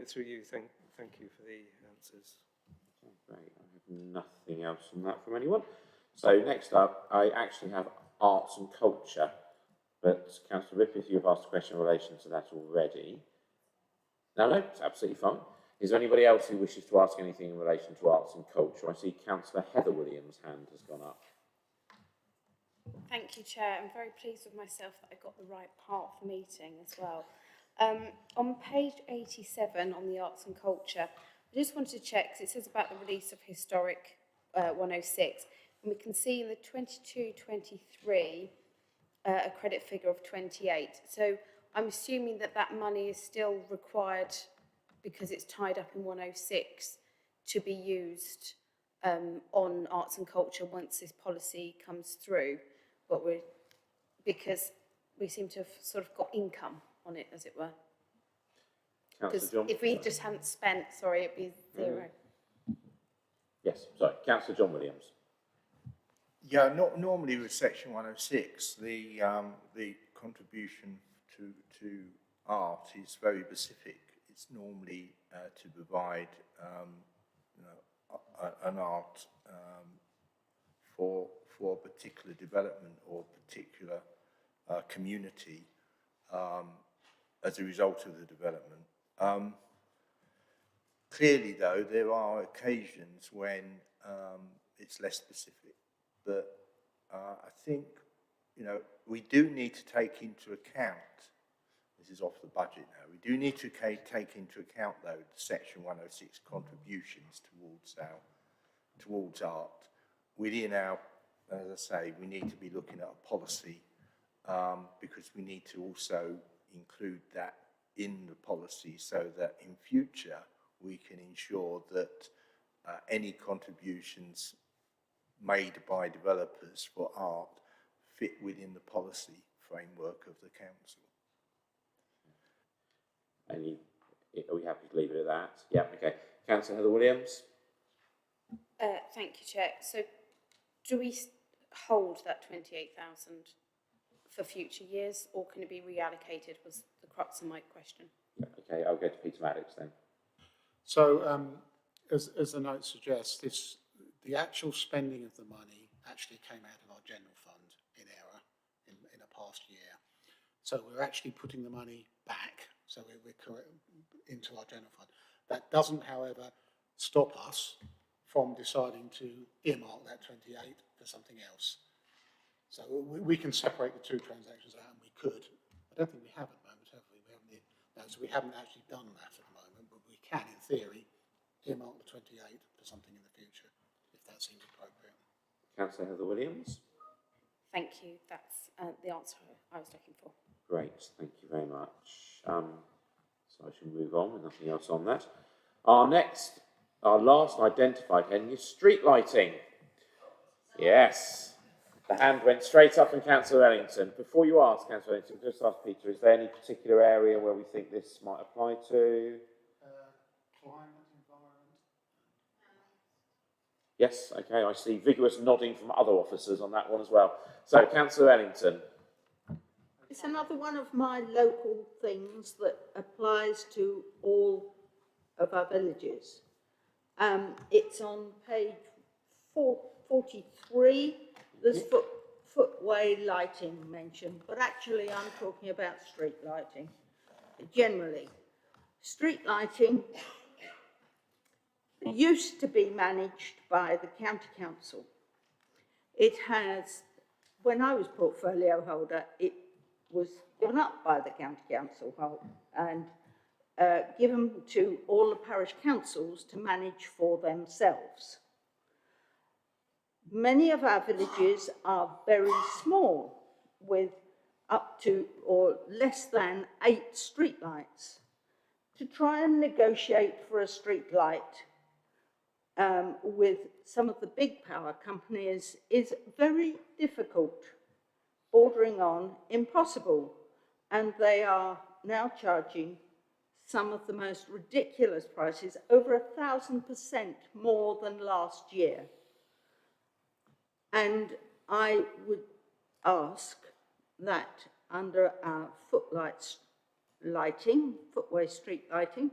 Through you, thank you for the answers. Okay, great. I have nothing else on that from anyone. So next up, I actually have arts and culture, but Councillor Rippeth, you've asked a question in relation to that already. No, it's absolutely fine. Is there anybody else who wishes to ask anything in relation to arts and culture? I see Councillor Heather Williams' hand has gone up. Thank you, Chair. I'm very pleased with myself that I got the right part of the meeting as well. On page 87 on the arts and culture, I just wanted to check, because it says about the release of historic 106, and we can see in the 22-23 a credit figure of 28. So I'm assuming that that money is still required because it's tied up in 106 to be used on arts and culture once this policy comes through, but because we seem to have sort of got income on it, as it were. Because if we just hadn't spent, sorry, it'd be zero. Yes, sorry, Councillor John Williams. Yeah, normally with Section 106, the contribution to art is very specific. It's normally to provide an art for a particular development or particular community as a result of the development. Clearly, though, there are occasions when it's less specific, but I think, we do need to take into account, this is off the budget now, we do need to take into account, though, the Section 106 contributions towards art. Within our, as I say, we need to be looking at a policy because we need to also include that in the policy so that in future we can ensure that any contributions made by developers for art fit within the policy framework of the council. Are we happy to leave it at that? Yeah, okay. Councillor Heather Williams. Thank you, Chair. So do we hold that 28,000 for future years, or can it be reallocated, was the crux of my question. Yeah, okay, I'll go to Peter Maddox then. So, as the note suggests, the actual spending of the money actually came out of our general fund in error in a past year. So we're actually putting the money back, so we're correct into our general fund. That doesn't, however, stop us from deciding to earmark that 28 for something else. So we can separate the two transactions out, and we could. I don't think we have at the moment, have we? So we haven't actually done that at the moment, but we can, in theory, earmark the 28 for something in the future, if that seems appropriate. Councillor Heather Williams. Thank you. That's the answer I was looking for. Great, thank you very much. So I shall move on with nothing else on that. Our last identified heading is street lighting. Yes. The hand went straight up from Councillor Ellington. Before you ask, Councillor Ellington, just ask Peter, is there any particular area where we think this might apply to? Climate, environment. Yes, okay, I see vigorous nodding from other officers on that one as well. So, Councillor Ellington. It's another one of my local things that applies to all of our villages. It's on page 43. There's footway lighting mentioned, but actually I'm talking about street lighting. Generally, street lighting used to be managed by the county council. It has, when I was portfolio holder, it was given up by the county council and given to all the parish councils to manage for themselves. Many of our villages are very small, with up to or less than 8 street lights. To try and negotiate for a street light with some of the big power companies is very difficult, bordering on impossible, and they are now charging some of the most ridiculous prices, over 1,000% more than last year. And I would ask that under our footway street lighting,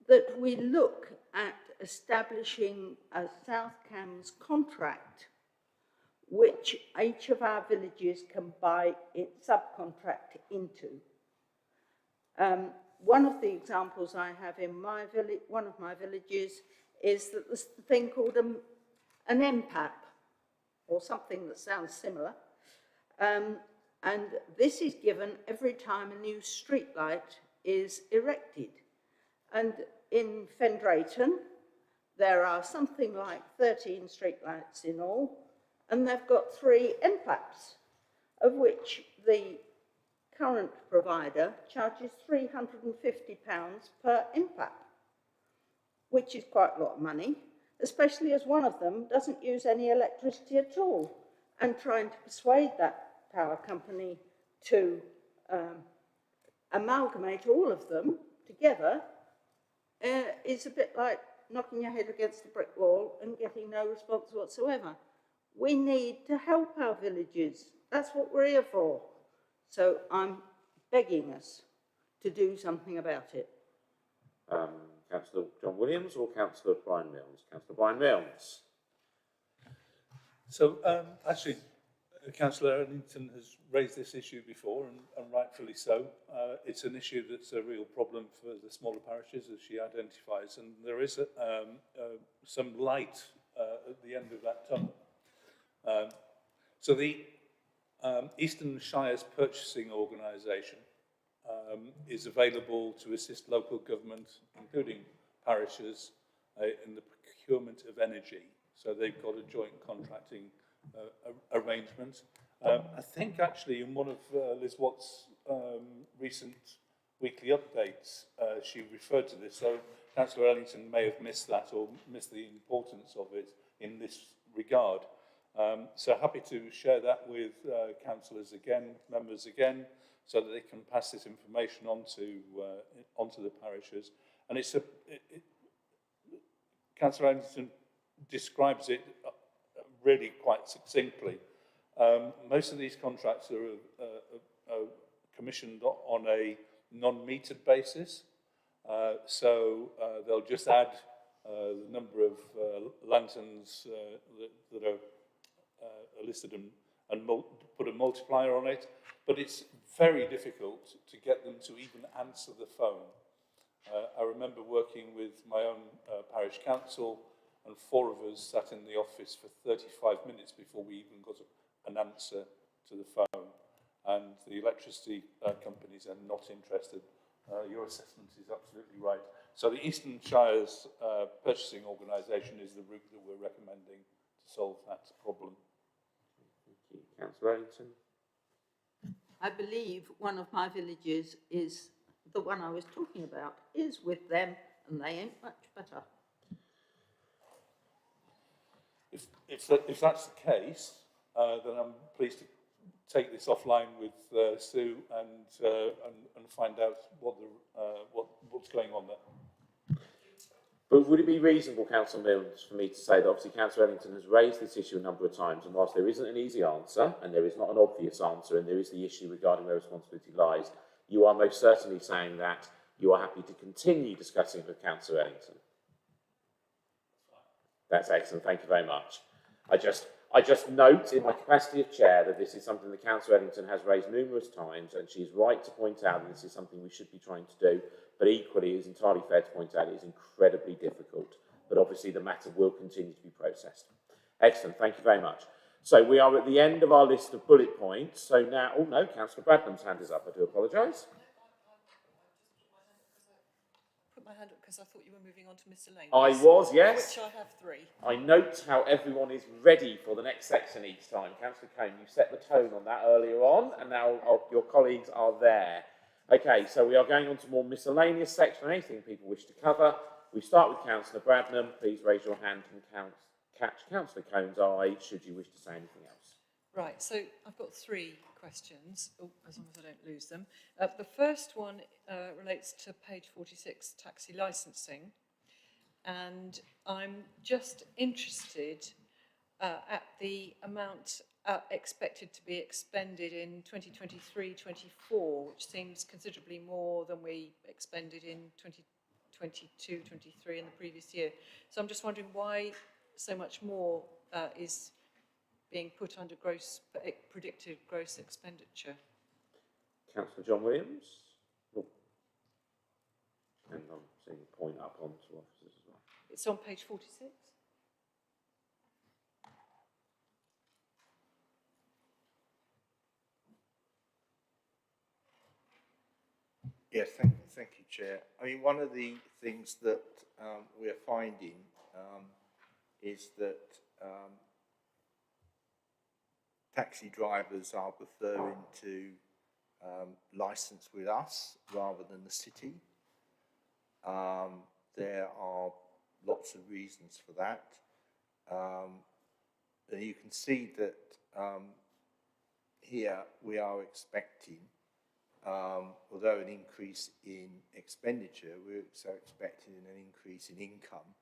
that we look at establishing a South Cambs contract which each of our villages can buy it subcontract into. one of the examples I have in my village, one of my villages, is that there's a thing called an MPAP, or something that sounds similar. And this is given every time a new street light is erected. And in Fen Drayton, there are something like 13 street lights in all, and they've got 3 MPAPs, of which the current provider charges £350 per MPAP, which is quite a lot of money, especially as one of them doesn't use any electricity at all. And trying to persuade that power company to amalgamate all of them together is a bit like knocking your head against a brick wall and getting no response whatsoever. We need to help our villages. That's what we're here for. So I'm begging us to do something about it. Councillor John Williams or Councillor Brian Milnes? Councillor Brian Milnes. So actually, Councillor Ellington has raised this issue before, and rightfully so. It's an issue that's a real problem for the smaller parishes, as she identifies, and there is some light at the end of that tunnel. So the Eastern Shires Purchasing Organisation is available to assist local government, including parishes, in the procurement of energy. So they've got a joint contracting arrangement. I think actually in one of Liz Watt's recent weekly updates, she referred to this. So Councillor Ellington may have missed that or missed the importance of it in this regard. So happy to share that with councillors again, members again, so that they can pass this information onto the parishes. And Councillor Ellington describes it really quite succinctly. Most of these contracts are commissioned on a non-metered basis, so they'll just add the number of lanterns that are listed and put a multiplier on it, but it's very difficult to get them to even answer the phone. I remember working with my own parish council, and 4 of us sat in the office for 35 minutes before we even got an answer to the phone. And the electricity companies are not interested. Your assessment is absolutely right. So the Eastern Shires Purchasing Organisation is the route that we're recommending to solve that problem. Thank you. Councillor Ellington. I believe one of my villages is the one I was talking about, is with them, and they ain't much better. If that's the case, then I'm pleased to take this offline with Sue and find out what's going on there. But would it be reasonable, Councillor Milnes, for me to say that obviously Councillor Ellington has raised this issue a number of times, and whilst there isn't an easy answer, and there is not an obvious answer, and there is the issue regarding where responsibility lies, you are most certainly saying that you are happy to continue discussing with Councillor Ellington. That's excellent, thank you very much. I just note in my capacity of chair that this is something that Councillor Ellington has raised numerous times, and she's right to point out that this is something we should be trying to do, but equally it is entirely fair to point out it is incredibly difficult, but obviously the matter will continue to be processed. Excellent, thank you very much. So we are at the end of our list of bullet points, so now, oh no, Councillor Bradnam's hand is up, I do apologise. My hand up because I thought you were moving on to miscellaneous. I was, yes. Which I have 3. I note how everyone is ready for the next section each time. Councillor Cone, you set the tone on that earlier on, and now your colleagues are there. Okay, so we are going on to more miscellaneous section, anything people wish to cover. We start with Councillor Bradnam. Please raise your hand and catch Councillor Cone's eye should you wish to say anything else. Right, so I've got 3 questions, as long as I don't lose them. The first one relates to page 46, taxi licensing, and I'm just interested at the amount expected to be expended in 2023-24, which seems considerably more than we expended in 2022-23 in the previous year. So I'm just wondering why so much more is being put under predicted gross expenditure. Councillor John Williams. And I'm seeing a point up onto officers as well. It's on page 46. Yes, thank you, Chair. I mean, one of the things that we're finding is that taxi drivers are preferring to license with us rather than the city. There are lots of reasons for that. And you can see that here we are expecting, although an increase in expenditure, we're also expecting an increase in income,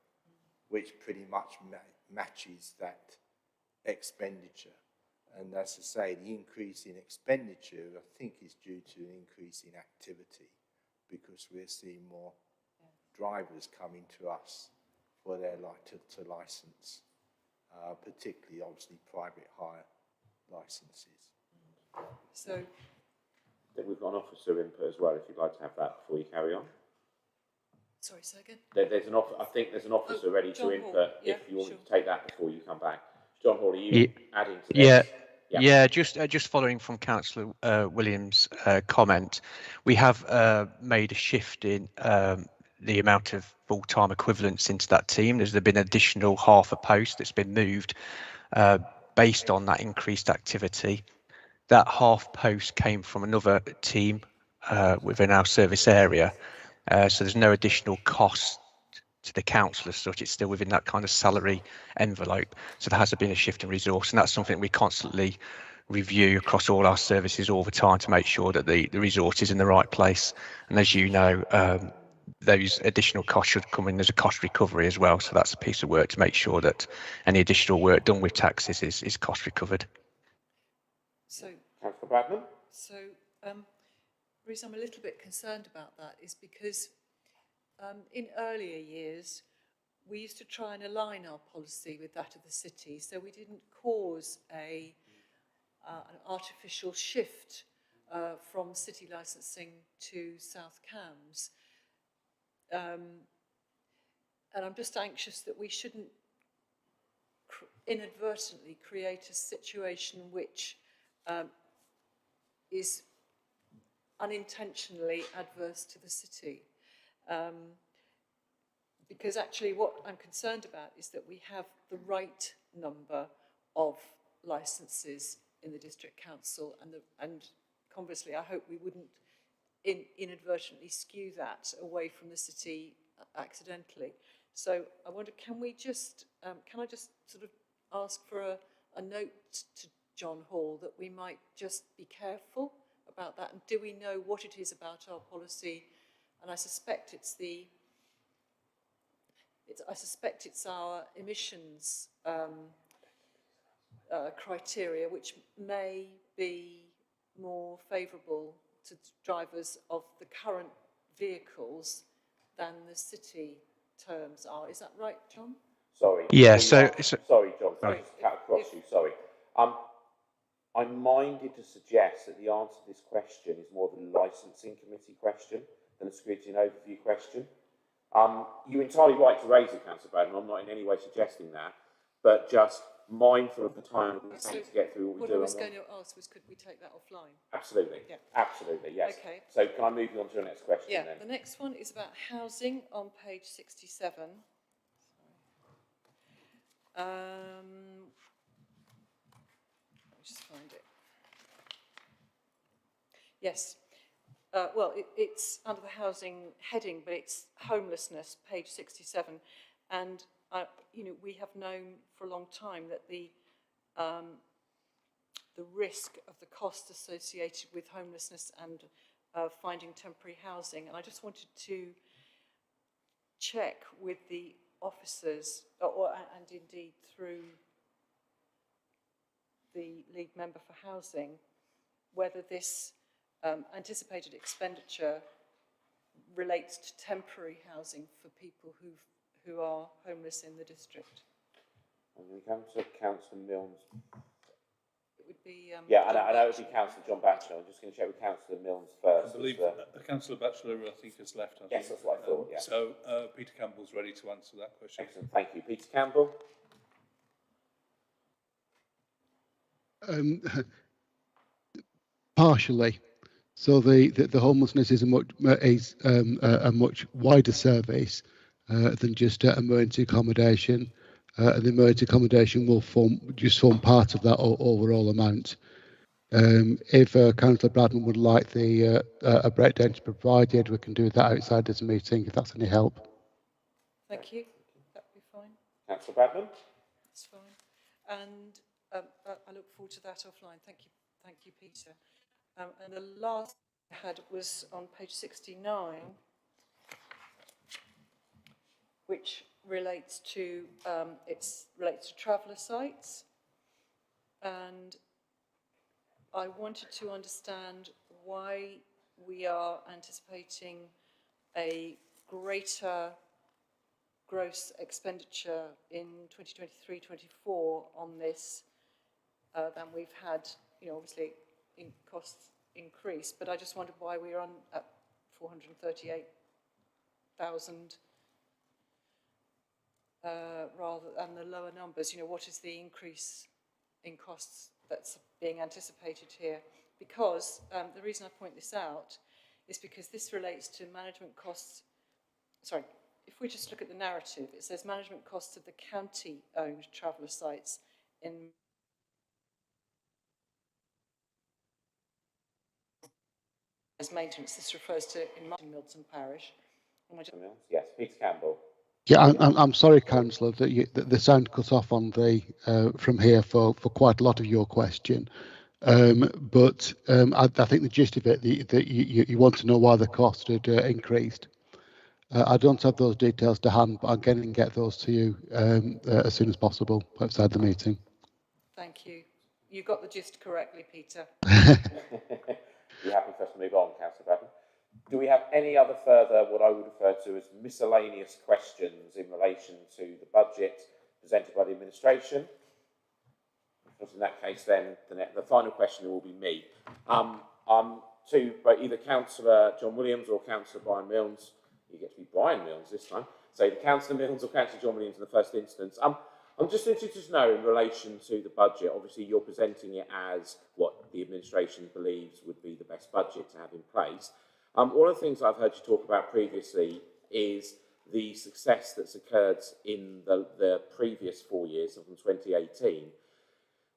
which pretty much matches that expenditure. And as I say, the increase in expenditure, I think, is due to an increase in activity, because we're seeing more drivers coming to us for their to license, particularly, obviously, private hire licenses. So, I think we've got an officer input as well, if you'd like to have that before you carry on. sorry, say again. There's an I think there's an officer ready John to input, Hall. Yeah, if you want sure. to take that before you come back. John Hall, are you adding to this? Yeah. Yeah, just following from Councillor Williams' comment, we have made a shift in the amount of full-time equivalents into that team. There's been an additional half a post that's been moved based on that increased activity. That half post came from another team within our service area, so there's no additional cost to the council as such. It's still within that kind of salary envelope. So there has been a shift in resource, and that's something we constantly review across all our services all the time to make sure that the resource is in the right place. And as you know, those additional costs should come in as a cost recovery as well. So that's a piece of work to make sure that any additional work done with taxes is cost recovered. So, Councillor Bradman? So, the reason I'm a little bit concerned about that is because in earlier years, we used to try and align our policy with that of the city, so we didn't cause an artificial shift from city licensing to South Cambs. And I'm just anxious that we shouldn't inadvertently create a situation which is unintentionally adverse to the city. Because actually what I'm concerned about is that we have the right number of licences in the district council, and conversely I hope we wouldn't inadvertently skew that away from the city accidentally. So I wonder, can I just sort of ask for a note to John Hall that we might just be careful about that, and do we know what it is about our policy? And I suspect it's our emissions criteria, which may be more favourable to drivers of the current vehicles than the city terms are. Is that right, John? Sorry. Yeah, sorry, John. Sorry. Sorry to cut across you. Sorry. I'm minded to suggest that the answer to this question is more of a licensing committee question than a scrutiny and overview question. You're entirely right to raise it, Councillor Bradman. I'm not in any way suggesting that, but just mindful of the time we take to get through what we do. What I was going to ask was, could we take that offline? Absolutely. Yeah. Absolutely, yes. Okay. So can I move you on to the next question then? The next one is about housing on page 67. Let me just find it. Yes. Well, it's under the housing heading, but it's homelessness, page 67. And, we have known for a long time that the risk of the cost associated with homelessness and finding temporary housing. And I just wanted to check with the officers, and indeed through the lead member for housing, whether this anticipated expenditure relates to temporary housing for people who are homeless in the district. I'm going to come to Councillor Milnes. it would be... yeah, I know it would be Councillor John Batchelor. I'm just going to check with Councillor Milnes first. I believe Councillor Batchelor, I think, has left. Yes, that's what I thought, yeah. So Peter Campbell's ready to answer that question. Excellent, thank you. Peter Campbell. Partially. So the homelessness is a much wider service than just emergency accommodation. The emergency accommodation will form part of that overall amount. If Councillor Bradman would like a breakdown to be provided, we can do that outside this meeting if that's any help. Thank you. That would be fine. Councillor Bradman. That's fine. And I look forward to that offline. Thank you, Peter. And the last I had was on page 69, which relates to traveller sites, and I wanted to understand why we are anticipating a greater gross expenditure in 2023-24 on this than we've had, obviously in costs increase, but I just wondered why we're on at 438,000 rather than the lower numbers. What is the increase in costs that's being anticipated here? Because the reason I point this out is because this relates to management costs. Sorry, if we just look at the narrative, it says management costs of the county-owned traveller sites in as maintenance. This refers to in Milton Parish. Yes, Peter Campbell. Yeah, I'm sorry, Councillor, that the sound cut off on the from here for quite a lot of your question. But I think the gist of it, that you want to know why the cost had increased. I don't have those details to hand, but I'm going to get those to you as soon as possible outside the meeting. Thank you. You got the gist correctly, Peter. You happy for us to move on, Councillor Bradman? Do we have any other further, what I would refer to as miscellaneous questions in relation to the budget presented by the administration? Because in that case, then the final question will be me. To either Councillor John Williams or Councillor Brian Milnes. You get to be Brian Milnes this time. So either Councillor Milnes or Councillor John Williams in the first instance. I'm just interested to know in relation to the budget. Obviously, you're presenting it as what the administration believes would be the best budget to have in place. One of the things I've heard you talk about previously is the success that's occurred in the previous 4 years, from 2018.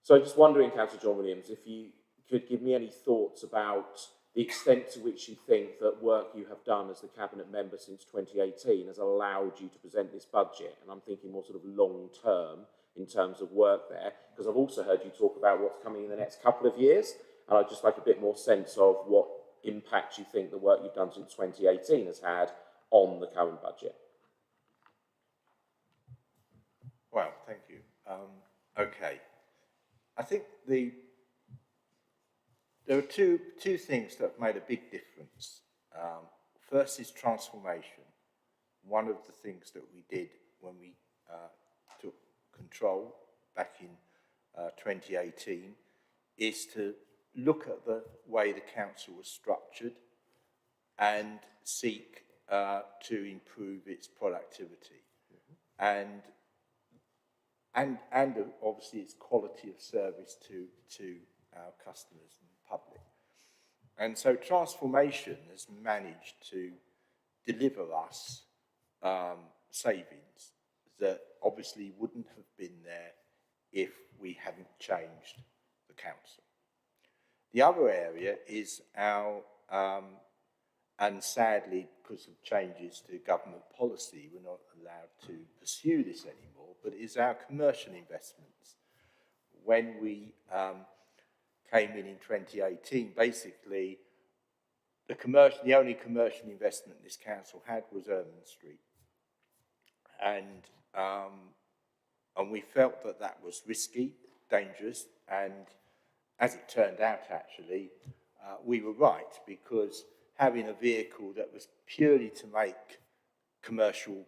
So I'm just wondering, Councillor John Williams, if you could give me any thoughts about the extent to which you think that work you have done as the Cabinet member since 2018 has allowed you to present this budget. And I'm thinking more sort of long term in terms of work there, because I've also heard you talk about what's coming in the next couple of years. And I'd just like a bit more sense of what impact you think the work you've done since 2018 has had on the current budget. Well, thank you. Okay. I think there are two things that have made a big difference. First is transformation. One of the things that we did when we took control back in 2018 is to look at the way the council was structured and seek to improve its productivity. And obviously its quality of service to our customers and the public. And so transformation has managed to deliver us savings that obviously wouldn't have been there if we hadn't changed the council. The other area is our, and sadly because of changes to government policy, we're not allowed to pursue this anymore, but is our commercial investments. When we came in 2018, basically the only commercial investment this council had was Ermine Street. And we felt that that was risky, dangerous, and as it turned out actually, we were right, because having a vehicle that was purely to make commercial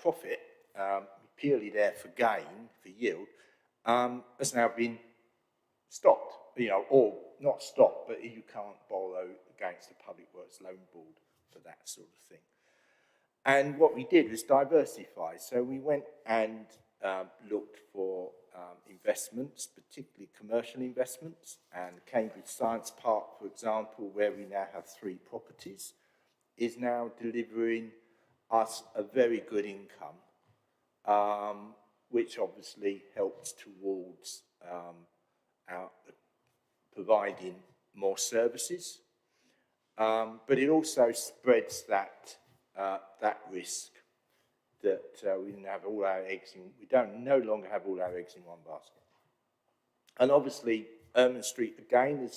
profit, purely there for gain, for yield, has now been stopped. you know, or not stop, but you can't borrow against the Public Works Loan Board for that sort of thing. And what we did was diversify. So we went and looked for investments, particularly commercial investments, and Cambridge Science Park, for example, where we now have 3 properties, is now delivering us a very good income, which obviously helps towards providing more services. But it also spreads that risk that we didn't have all our eggs in, we don't no longer have all our eggs in one basket. And obviously, Ermine Street again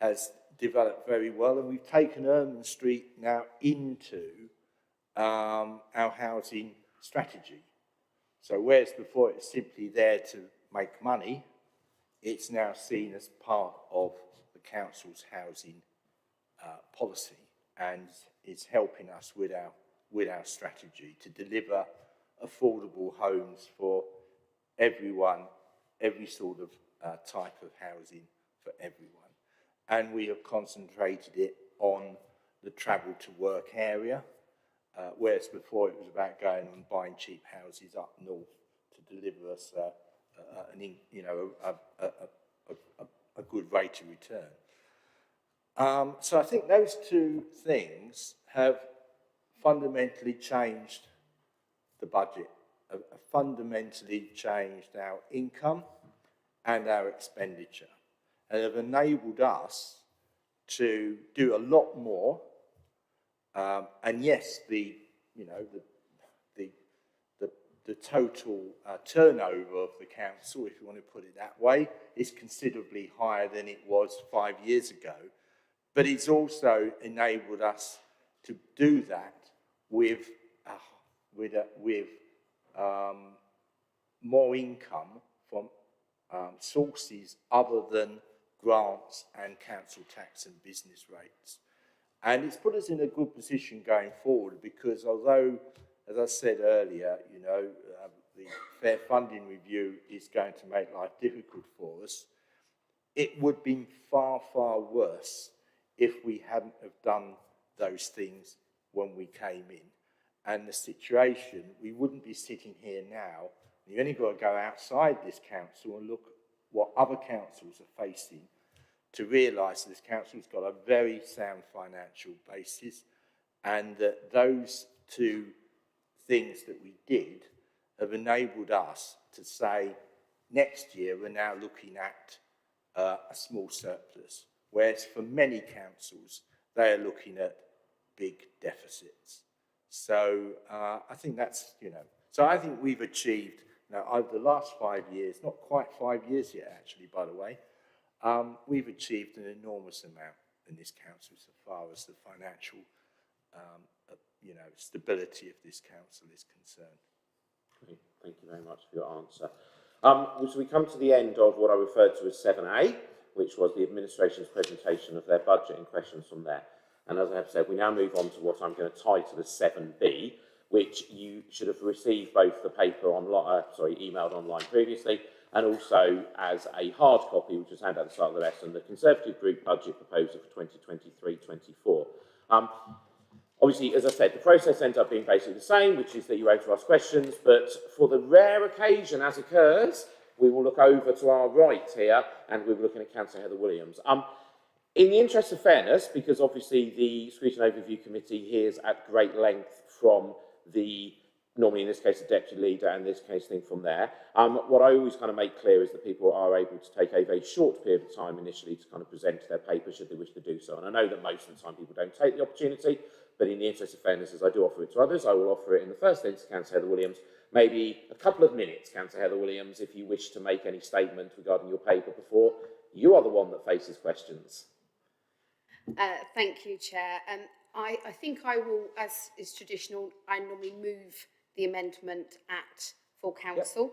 has developed very well, and we've taken Ermine Street now into our housing strategy. So whereas before it was simply there to make money, it's now seen as part of the council's housing policy, and it's helping us with our strategy to deliver affordable homes for everyone, every sort of type of housing for everyone. And we have concentrated it on the travel to work area, whereas before it was about going and buying cheap houses up north to deliver us a good rate of return. So I think those 2 things have fundamentally changed the budget, have fundamentally changed our income and our expenditure, and have enabled us to do a lot more. And yes, the total turnover of the council, if you want to put it that way, is considerably higher than it was 5 years ago. But it's also enabled us to do that with more income from sources other than grants and council tax and business rates. And it's put us in a good position going forward, because although, as I said earlier, the Fair Funding Review is going to make life difficult for us, it would be far, far worse if we hadn't have done those things when we came in. And the situation, we wouldn't be sitting here now. You've only got to go outside this council and look at what other councils are facing to realise that this council's got a very sound financial basis, and that those 2 things that we did have enabled us to say, next year we're now looking at a small surplus, whereas for many councils, they are looking at big deficits. So I think that's, so I think we've achieved, over the last 5 years, not quite 5 years yet actually, by the way, we've achieved an enormous amount in this council so far as the financial, stability of this council is concerned. Great. Thank you very much for your answer. So we come to the end of what I referred to as 7A, which was the administration's presentation of their budget and questions from there. And as I have said, we now move on to what I'm going to title as 7B, which you should have received both the paper online, emailed online previously, and also as a hard copy, which was handed at the start of the lesson, the Conservative Group budget proposal for 2023-24. Obviously, as I said, the process ends up being basically the same, which is that you able to ask questions, but for the rare occasion as occurs, we will look over to our right here, and we'll be looking at Councillor Heather Williams. In the interest of fairness, because obviously the Scrutiny Overview Committee hears at great length from the, normally in this case, the Deputy Leader, and in this case, thing from there, what I always kind of make clear is that people are able to take a very short period of time initially to kind of present their paper should they wish to do so. And I know that most of the time people don't take the opportunity, but in the interest of fairness, as I do offer it to others, I will offer it in the first instance to Councillor Heather Williams. Maybe a couple of minutes, Councillor Heather Williams, if you wish to make any statement regarding your paper before you are the one that faces questions. Thank you, Chair. I think I will, as is traditional, I normally move the amendment at full council,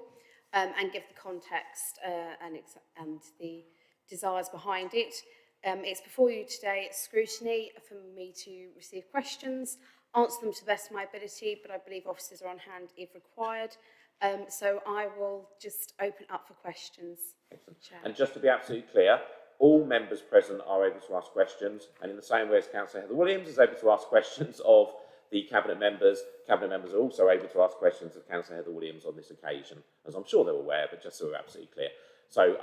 and give the context and the desires behind it. It's before you today, it's scrutiny for me to receive questions, answer them to the best of my ability, but I believe officers are on hand if required. So I will just open up for questions. Chair. And just to be absolutely clear, all members present are able to ask questions, and in the same way as Councillor Heather Williams is able to ask questions of the Cabinet members are also able to ask questions of Councillor Heather Williams on this occasion, as I'm sure they're aware, but just so we're absolutely clear. So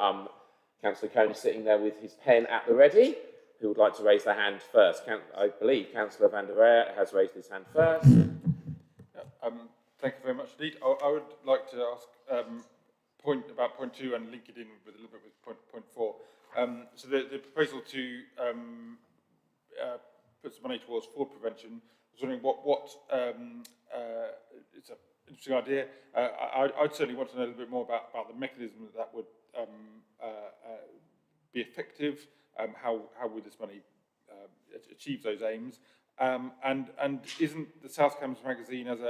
Councillor Cohn is sitting there with his pen at the ready. Who would like to raise their hand first? I believe Councillor van der Aer has raised his hand first. Thank you very much indeed. I would like to ask about point 2 and link it in with a little bit with point 4. So the proposal to put some money towards fraud prevention. I was wondering what it's an interesting idea. I'd certainly want to know a little bit more about the mechanism that would be effective. How would this money achieve those aims? And isn't the South Cambs magazine as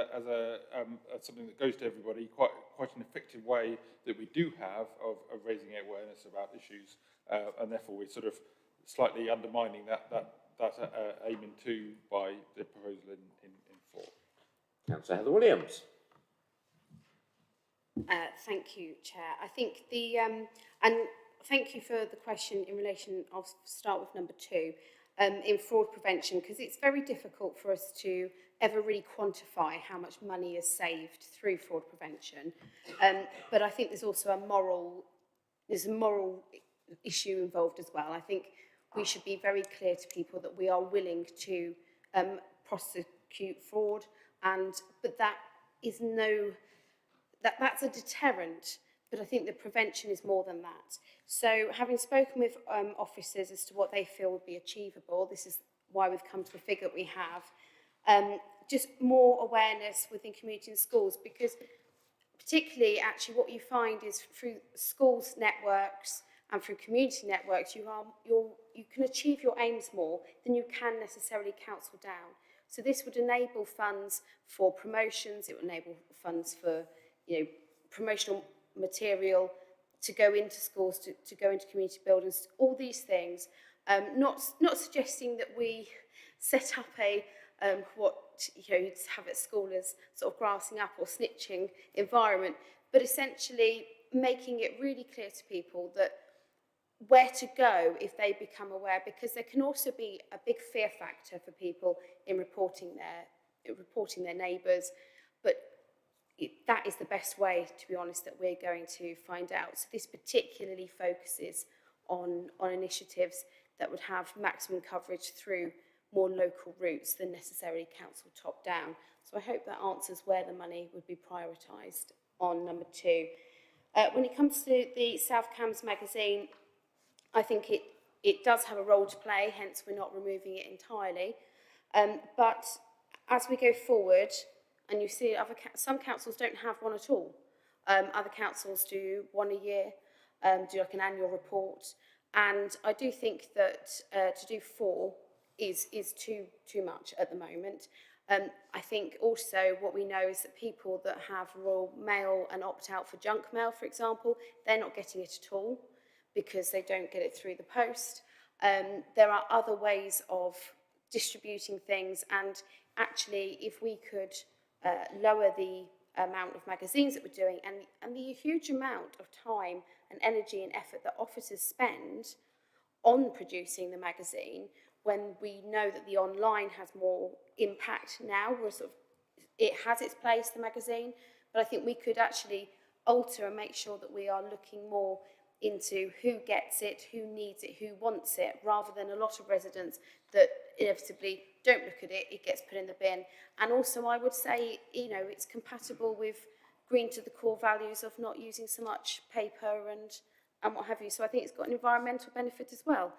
something that goes to everybody quite an effective way that we do have of raising awareness about issues, and therefore we're sort of slightly undermining that aim in 2 by the proposal in 4. Councillor Heather Williams. Thank you, Chair. I think and thank you for the question in relation. I'll start with number 2. In fraud prevention, because it's very difficult for us to ever really quantify how much money is saved through fraud prevention. But I think there's also a moral issue involved as well. I think we should be very clear to people that we are willing to prosecute fraud, but that is that's a deterrent. But I think the prevention is more than that. So having spoken with officers as to what they feel would be achievable, this is why we've come to the figure we have, just more awareness within community and schools, because particularly actually what you find is through schools networks and through community networks, you can achieve your aims more than you can necessarily council down. So this would enable funds for promotions, it would enable funds for promotional material to go into schools, to go into community buildings, all these things. Not suggesting that we set up a what you'd have at school as sort of grassing up or snitching environment, but essentially making it really clear to people that where to go if they become aware, because there can also be a big fear factor for people in reporting their neighbours, but that is the best way, to be honest, that we're going to find out. So this particularly focuses on initiatives that would have maximum coverage through more local routes than necessarily council top down. So I hope that answers where the money would be prioritised on number 2. When it comes to the South Cambs magazine, I think it does have a role to play, hence we're not removing it entirely. But as we go forward, and you see some councils don't have one at all. Other councils do one a year, do like an annual report. And I do think that to do 4 is too much at the moment. I think also what we know is that people that have Royal Mail and opt out for junk mail, for example, they're not getting it at all because they don't get it through the post. There are other ways of distributing things, and actually if we could lower the amount of magazines that we're doing and the huge amount of time and energy and effort that officers spend on producing the magazine, when we know that the online has more impact now, it has its place, the magazine, but I think we could actually alter and make sure that we are looking more into who gets it, who needs it, who wants it, rather than a lot of residents that inevitably don't look at it, it gets put in the bin. And also I would say, it's compatible with green to the core values of not using so much paper and what have you. So I think it's got an environmental benefit as well.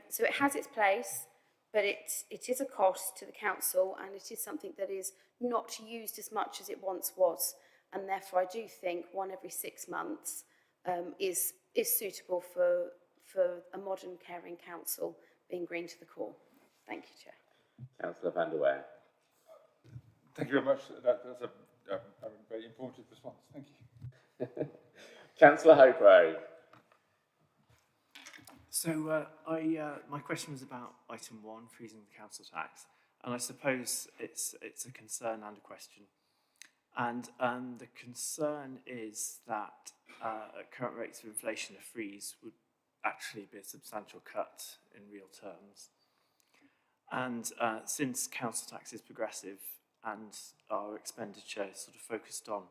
So it has its place, but it is a cost to the council, and it is something that is not used as much as it once was. And therefore I do think 1 every 6 months is suitable for a modern caring council being green to the core. Thank you, Chair. Councillor van der Aer. Thank you very much. That's a very informative response. Thank you. Councillor Hobro. So my question was about item 1, freezing the council tax, and I suppose it's a concern and a question. And the concern is that at current rates of inflation, a freeze would actually be a substantial cut in real terms. And since council tax is progressive and our expenditure is sort of focused on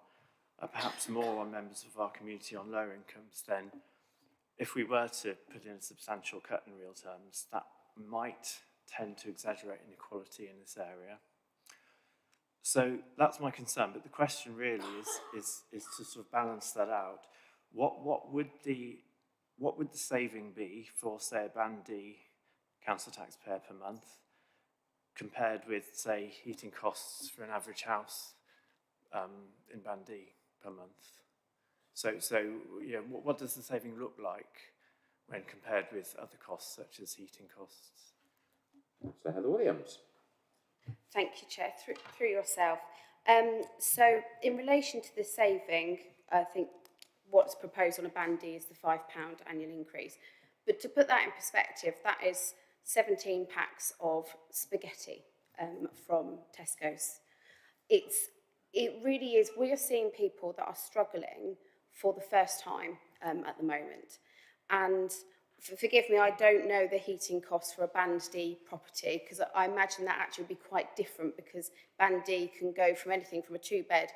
perhaps more on members of our community on lower incomes, then if we were to put in a substantial cut in real terms, that might tend to exaggerate inequality in this area. So that's my concern, but the question really is to sort of balance that out. What would the saving be for, say, a Band D council taxpayer per month compared with, say, heating costs for an average house in Band D per month? So you know, what does the saving look like when compared with other costs such as heating costs? So Heather Williams. Thank you, Chair. Through yourself. So in relation to the saving, I think what's proposed on a Band D is the £5 annual increase. But to put that in perspective, that is 17 packs of spaghetti from Tesco's. It really is, we are seeing people that are struggling for the first time at the moment. And forgive me, I don't know the heating costs for a Band D property, because I imagine that actually would be quite different, because Band D can go from anything from a 2-bed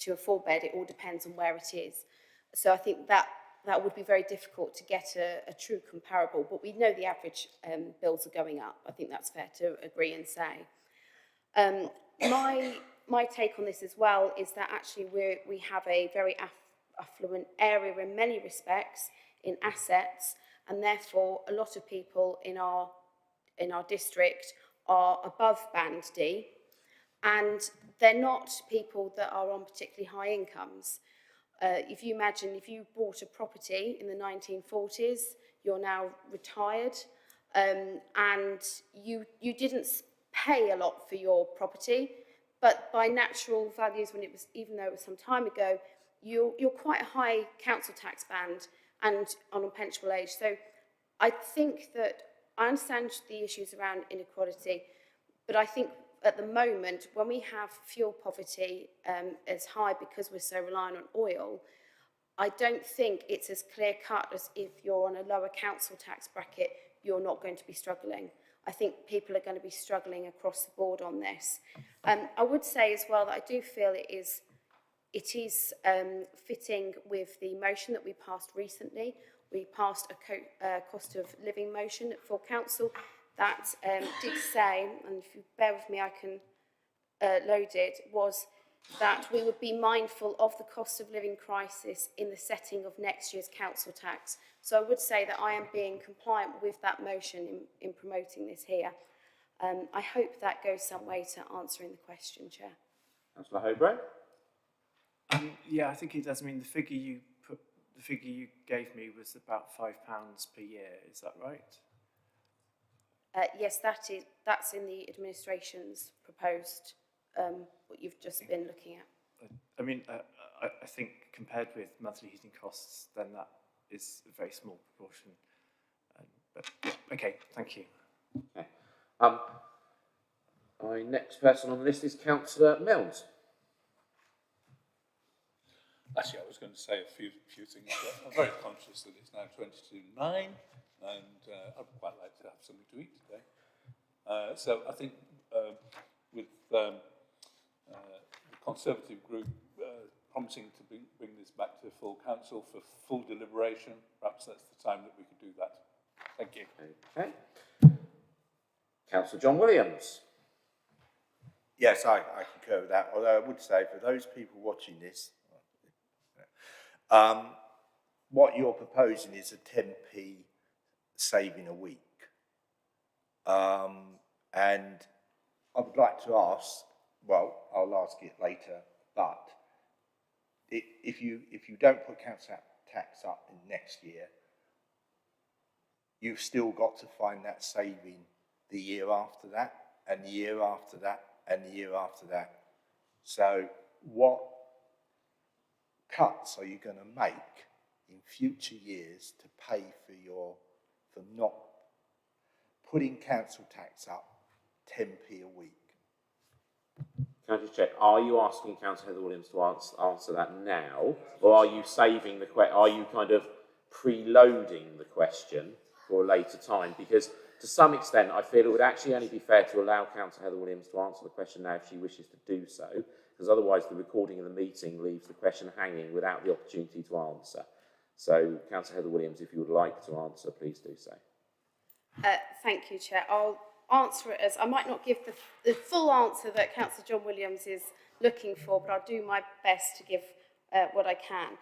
to a 4-bed. It all depends on where it is. So I think that would be very difficult to get a true comparable, but we know the average bills are going up. I think that's fair to agree and say. My take on this as well is that actually we have a very affluent area in many respects in assets, and therefore a lot of people in our district are above Band D, and they're not people that are on particularly high incomes. If you imagine, if you bought a property in the 1940s, you're now retired, and you didn't pay a lot for your property, but by natural values, even though it was some time ago, you're quite a high council tax band and on a pensionable age. So I think that I understand the issues around inequality, but I think at the moment, when we have fuel poverty as high because we're so reliant on oil, I don't think it's as clear cut as if you're on a lower council tax bracket, you're not going to be struggling. I think people are going to be struggling across the board on this. I would say as well that I do feel it is fitting with the motion that we passed recently. We passed a cost of living motion for council that did say, and if you bear with me I can load it, was that we would be mindful of the cost of living crisis in the setting of next year's council tax. So I would say that I am being compliant with that motion in promoting this here. I hope that goes some way to answering the question, Chair. Councillor Hobro. Yeah, I think it does. I mean, the figure you gave me was about £5 per year. Is that right? Yes, that's in the administration's proposed, what you've just been looking at. I mean, I think compared with monthly heating costs, then that is a very small proportion. But yeah, okay, thank you. Okay. My next person on the list is Councillor Mills. Actually, I was going to say a few things, but I'm very conscious that it's now 9:22, and I'd quite like to have something to eat today. So I think with the Conservative group promising to bring this back to full council for full deliberation, perhaps that's the time that we could do that. Thank you. Okay. Councillor John Williams. Yes, I concur with that, although I would say for those people watching this, what you're proposing is a 10p saving a week. And I would like to ask, well, I'll ask it later, but if you don't put council tax up in next year, you've still got to find that saving the year after that, and the year after that, and the year after that. So what cuts are you going to make in future years to pay for not putting council tax up 10p a week? Can I just check, are you asking Councillor Heather Williams to answer that now, or are you saving the question, are you kind of preloading the question for a later time? Because to some extent, I feel it would actually only be fair to allow Councillor Heather Williams to answer the question now if she wishes to do so, because otherwise the recording of the meeting leaves the question hanging without the opportunity to answer. So, Councillor Heather Williams, if you would like to answer, please do so. Thank you, Chair. I'll answer it as, I might not give the full answer that Councillor John Williams is looking for, but I'll do my best to give what I can.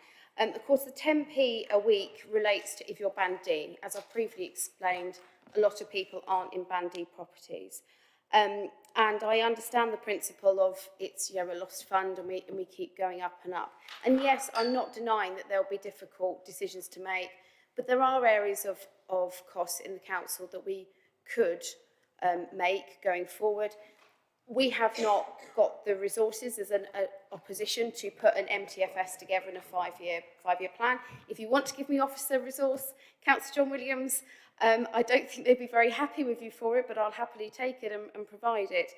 Of course, the 10p a week relates to if you're Band D. As I've previously explained, a lot of people aren't in Band D properties. And I understand the principle of it's, you know, a lost fund and we keep going up and up. And yes, I'm not denying that there'll be difficult decisions to make, but there are areas of costs in the council that we could make going forward. We have not got the resources as an opposition to put an MTFS together in a five-year plan. If you want to give me officer resource, Councillor John Williams, I don't think they'd be very happy with you for it, but I'll happily take it and provide it.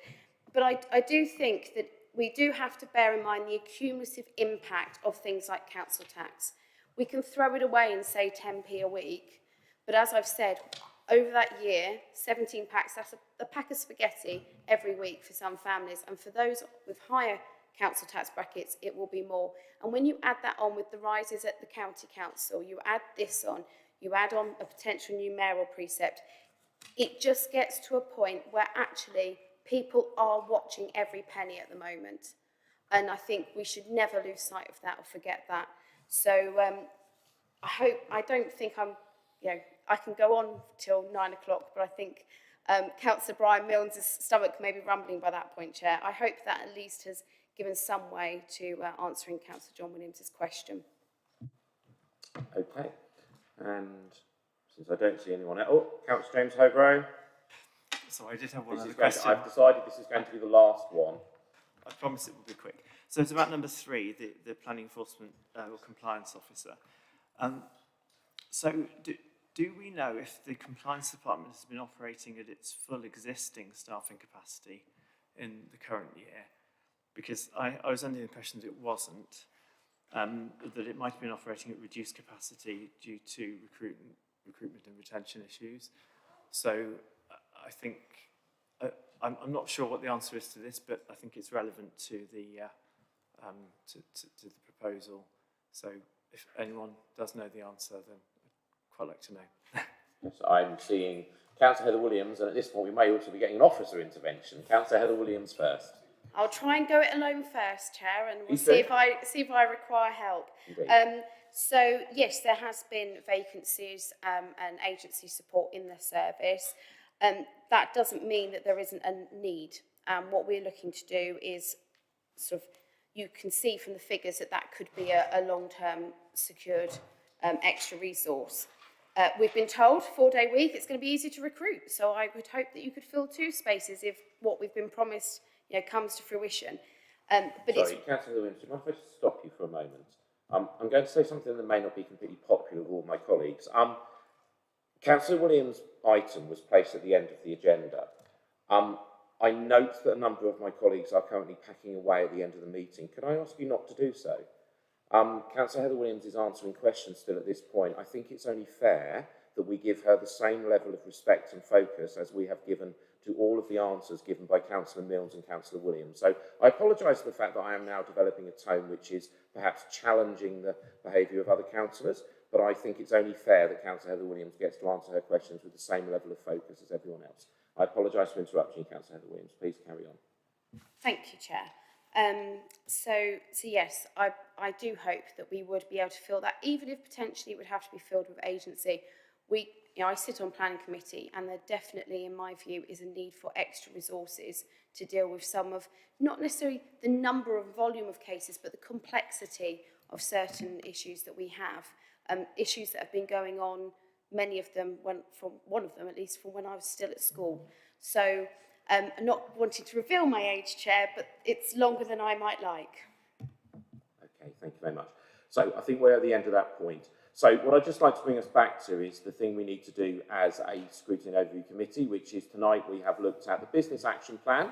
But I do think that we do have to bear in mind the cumulative impact of things like council tax. We can throw it away and say 10p a week, but as I've said, over that year, 17 packs, that's a pack of spaghetti every week for some families. And for those with higher council tax brackets, it will be more. And when you add that on with the rises at the county council, you add this on, you add on a potential new mayoral precept, it just gets to a point where actually people are watching every penny at the moment. And I think we should never lose sight of that or forget that. So I don't think I'm, you know, I can go on till 9 o'clock, but I think Councillor Brian Milnes' stomach may be rumbling by that point, Chair. I hope that at least has given some way to answering Councillor John Williams' question. Okay, and since I don't see anyone else, oh, Councillor James Hobrow. So I did have one other question. question. I've decided this is going to be the last one. I promise it will be quick. So it's about number 3, the planning enforcement or compliance officer. So do we know if the compliance department has been operating at its full existing staffing capacity in the current year? Because I was under the impression that it wasn't, that it might have been operating at reduced capacity due to recruitment and retention issues. So I think, I'm not sure what the answer is to this, but I think it's relevant to the proposal. So if anyone does know the answer, then I'd quite like to know. Yes, I'm seeing Councillor Heather Williams, and at this point we may also be getting an officer intervention. Councillor Heather Williams first. I'll try and go it alone first, Chair, and we'll see if I require help. So yes, there has been vacancies and agency support in the service. That doesn't mean that there isn't a need. What we're looking to do is sort of, you can see from the figures that could be a long-term secured extra resource. We've been told 4-day week, it's going to be easy to recruit. So I would hope that you could fill 2 spaces if what we've been promised, you know, comes to fruition. But sorry, Councillor Williams, do you mind if I just stop you for a moment? I'm going to say something that may not be completely popular with all my colleagues. Councillor Williams' item was placed at the end of the agenda. I note that a number of my colleagues are currently packing away at the end of the meeting. Can I ask you not to do so? Councillor Heather Williams is answering questions still at this point. I think it's only fair that we give her the same level of respect and focus as we have given to all of the answers given by Councillor Milnes and Councillor Williams. So I apologise for the fact that I am now developing a tone which is perhaps challenging the behaviour of other councillors, but I think it's only fair that Councillor Heather Williams gets to answer her questions with the same level of focus as everyone else. I apologise for interrupting you, Councillor Heather Williams. Please carry on. Thank you, Chair. So yes, I do hope that we would be able to fill that, even if potentially it would have to be filled with agency. I sit on planning committee, and there definitely, in my view, is a need for extra resources to deal with some of, not necessarily the number of volume of cases, but the complexity of certain issues that we have, issues that have been going on, many of them, one of them at least, from when I was still at school. So I'm not wanting to reveal my age, Chair, but it's longer than I might like. Okay, thank you very much. So I think we're at the end of that point. So what I'd just like to bring us back to is the thing we need to do as a Scrutiny and Overview Committee, which is tonight we have looked at the business action plan.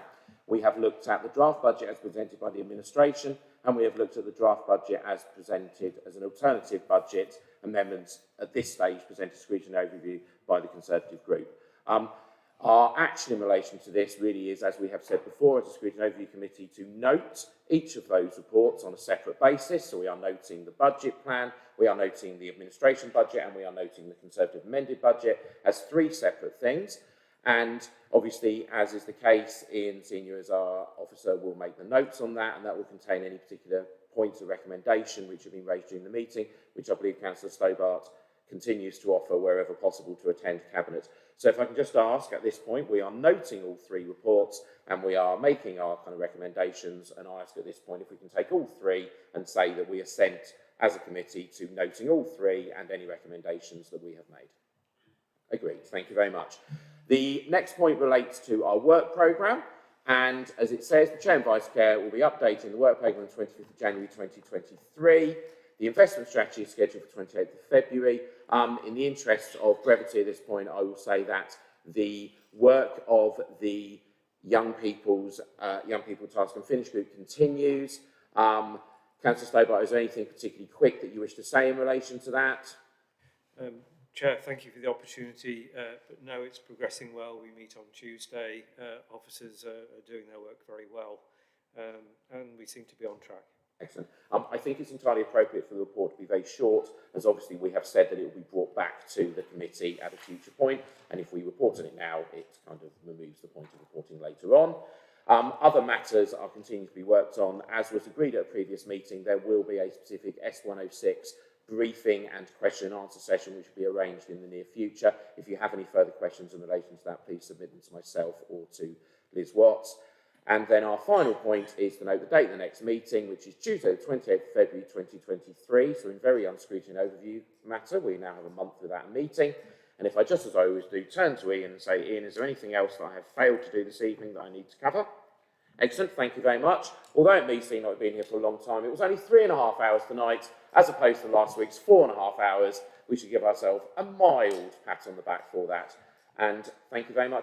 We have looked at the draft budget as presented by the administration, and we have looked at the draft budget as presented as an alternative budget amendments at this stage presented scrutiny overview by the Conservative group. Our action in relation to this really is, as we have said before, as a Scrutiny Overview Committee, to note each of those reports on a separate basis. So we are noting the budget plan, we are noting the administration budget, and we are noting the Conservative amended budget as three separate things. And obviously, as is the case, Ian, Senior as our officer, will make the notes on that, and that will contain any particular points of recommendation which have been raised during the meeting, which I believe Councillor Stobart continues to offer wherever possible to attend Cabinet. So if I can just ask at this point, we are noting all three reports and we are making our kind of recommendations, and I ask at this point if we can take all three and say that we assent as a committee to noting all three and any recommendations that we have made. Agreed. Thank you very much. The next point relates to our work programme, and as it says, the Chair and Vice Chair will be updating the work programme on 25th of January 2023. The investment strategy is scheduled for 28th of February. In the interest of brevity at this point, I will say that the work of the Young People Task and Finish group continues. Councillor Stobart, is there anything particularly quick that you wish to say in relation to that? Chair, thank you for the opportunity, but no, it's progressing well. We meet on Tuesday. Officers are doing their work very well, and we seem to be on track. Excellent. I think it's entirely appropriate for the report to be very short, as obviously we have said that it will be brought back to the committee at a future point, and if we report on it now, it kind of removes the point of reporting later on. Other matters are continuing to be worked on. As was agreed at a previous meeting, there will be a specific S106 briefing and question and answer session which will be arranged in the near future. If you have any further questions in relation to that, please submit them to myself or to Liz Watts. And then our final point is to note the date of the next meeting, which is Tuesday, the 28th of February 2023. So in very unscrutiny overview matter, we now have a month without a meeting. And if I, just as I always do, turn to Ian and say, Ian, is there anything else that I have failed to do this evening that I need to cover? Excellent, thank you very much. Although it may seem like I've been here for a long time, it was only 3.5 hours tonight, as opposed to last week's 4.5 hours. We should give ourselves a mild pat on the back for that. And thank you very much.